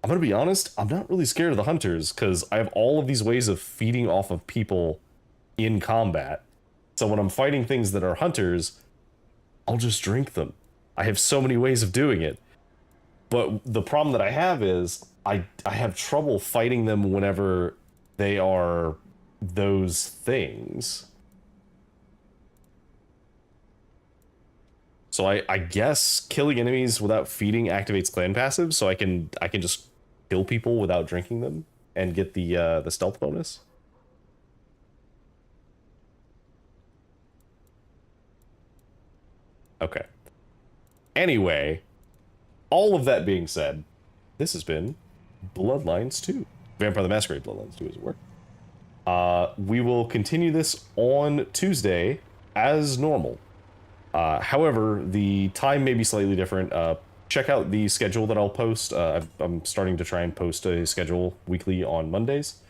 I'm going to be honest, I'm not really scared of the hunters, because I have all of these ways of feeding off of people in combat. So when I'm fighting things that are hunters, I'll just drink them. I have so many ways of doing it. But the problem that I have is I have trouble fighting them whenever they are those things. So I guess killing enemies without feeding activates clan passive, so I can just kill people without drinking them and get the stealth bonus. Okay. Anyway, all of that being said, this has been Bloodlines 2. Vampire the Masquerade Bloodlines 2, as it were. We will continue this on Tuesday as normal. However, the time may be slightly different. Check out the schedule that I'll post. I'm starting to try and post a schedule weekly on Mondays,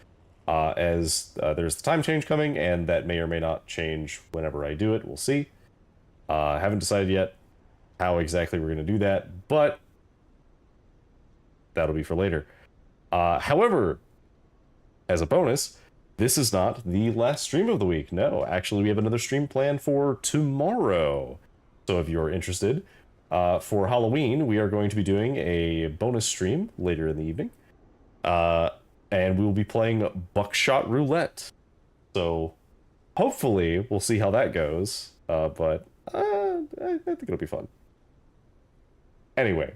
as there's the time change coming, and that may or may not change whenever I do it. We'll see. Haven't decided yet how exactly we're going to do that, but that'll be for later. However, as a bonus, this is not the last stream of the week. No, actually, we have another stream planned for tomorrow. So if you're interested, for Halloween, we are going to be doing a bonus stream later in the evening. And we will be playing Buckshot Roulette. So hopefully we'll see how that goes. But I think it'll be fun. Anyway,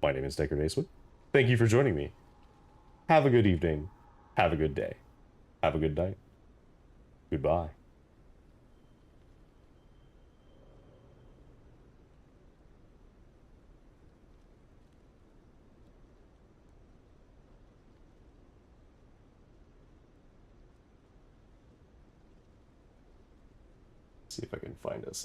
my name is Deckard Acewood. Thank you for joining me. Have a good evening. Have a good day. Have a good night. Goodbye. See if I can find us.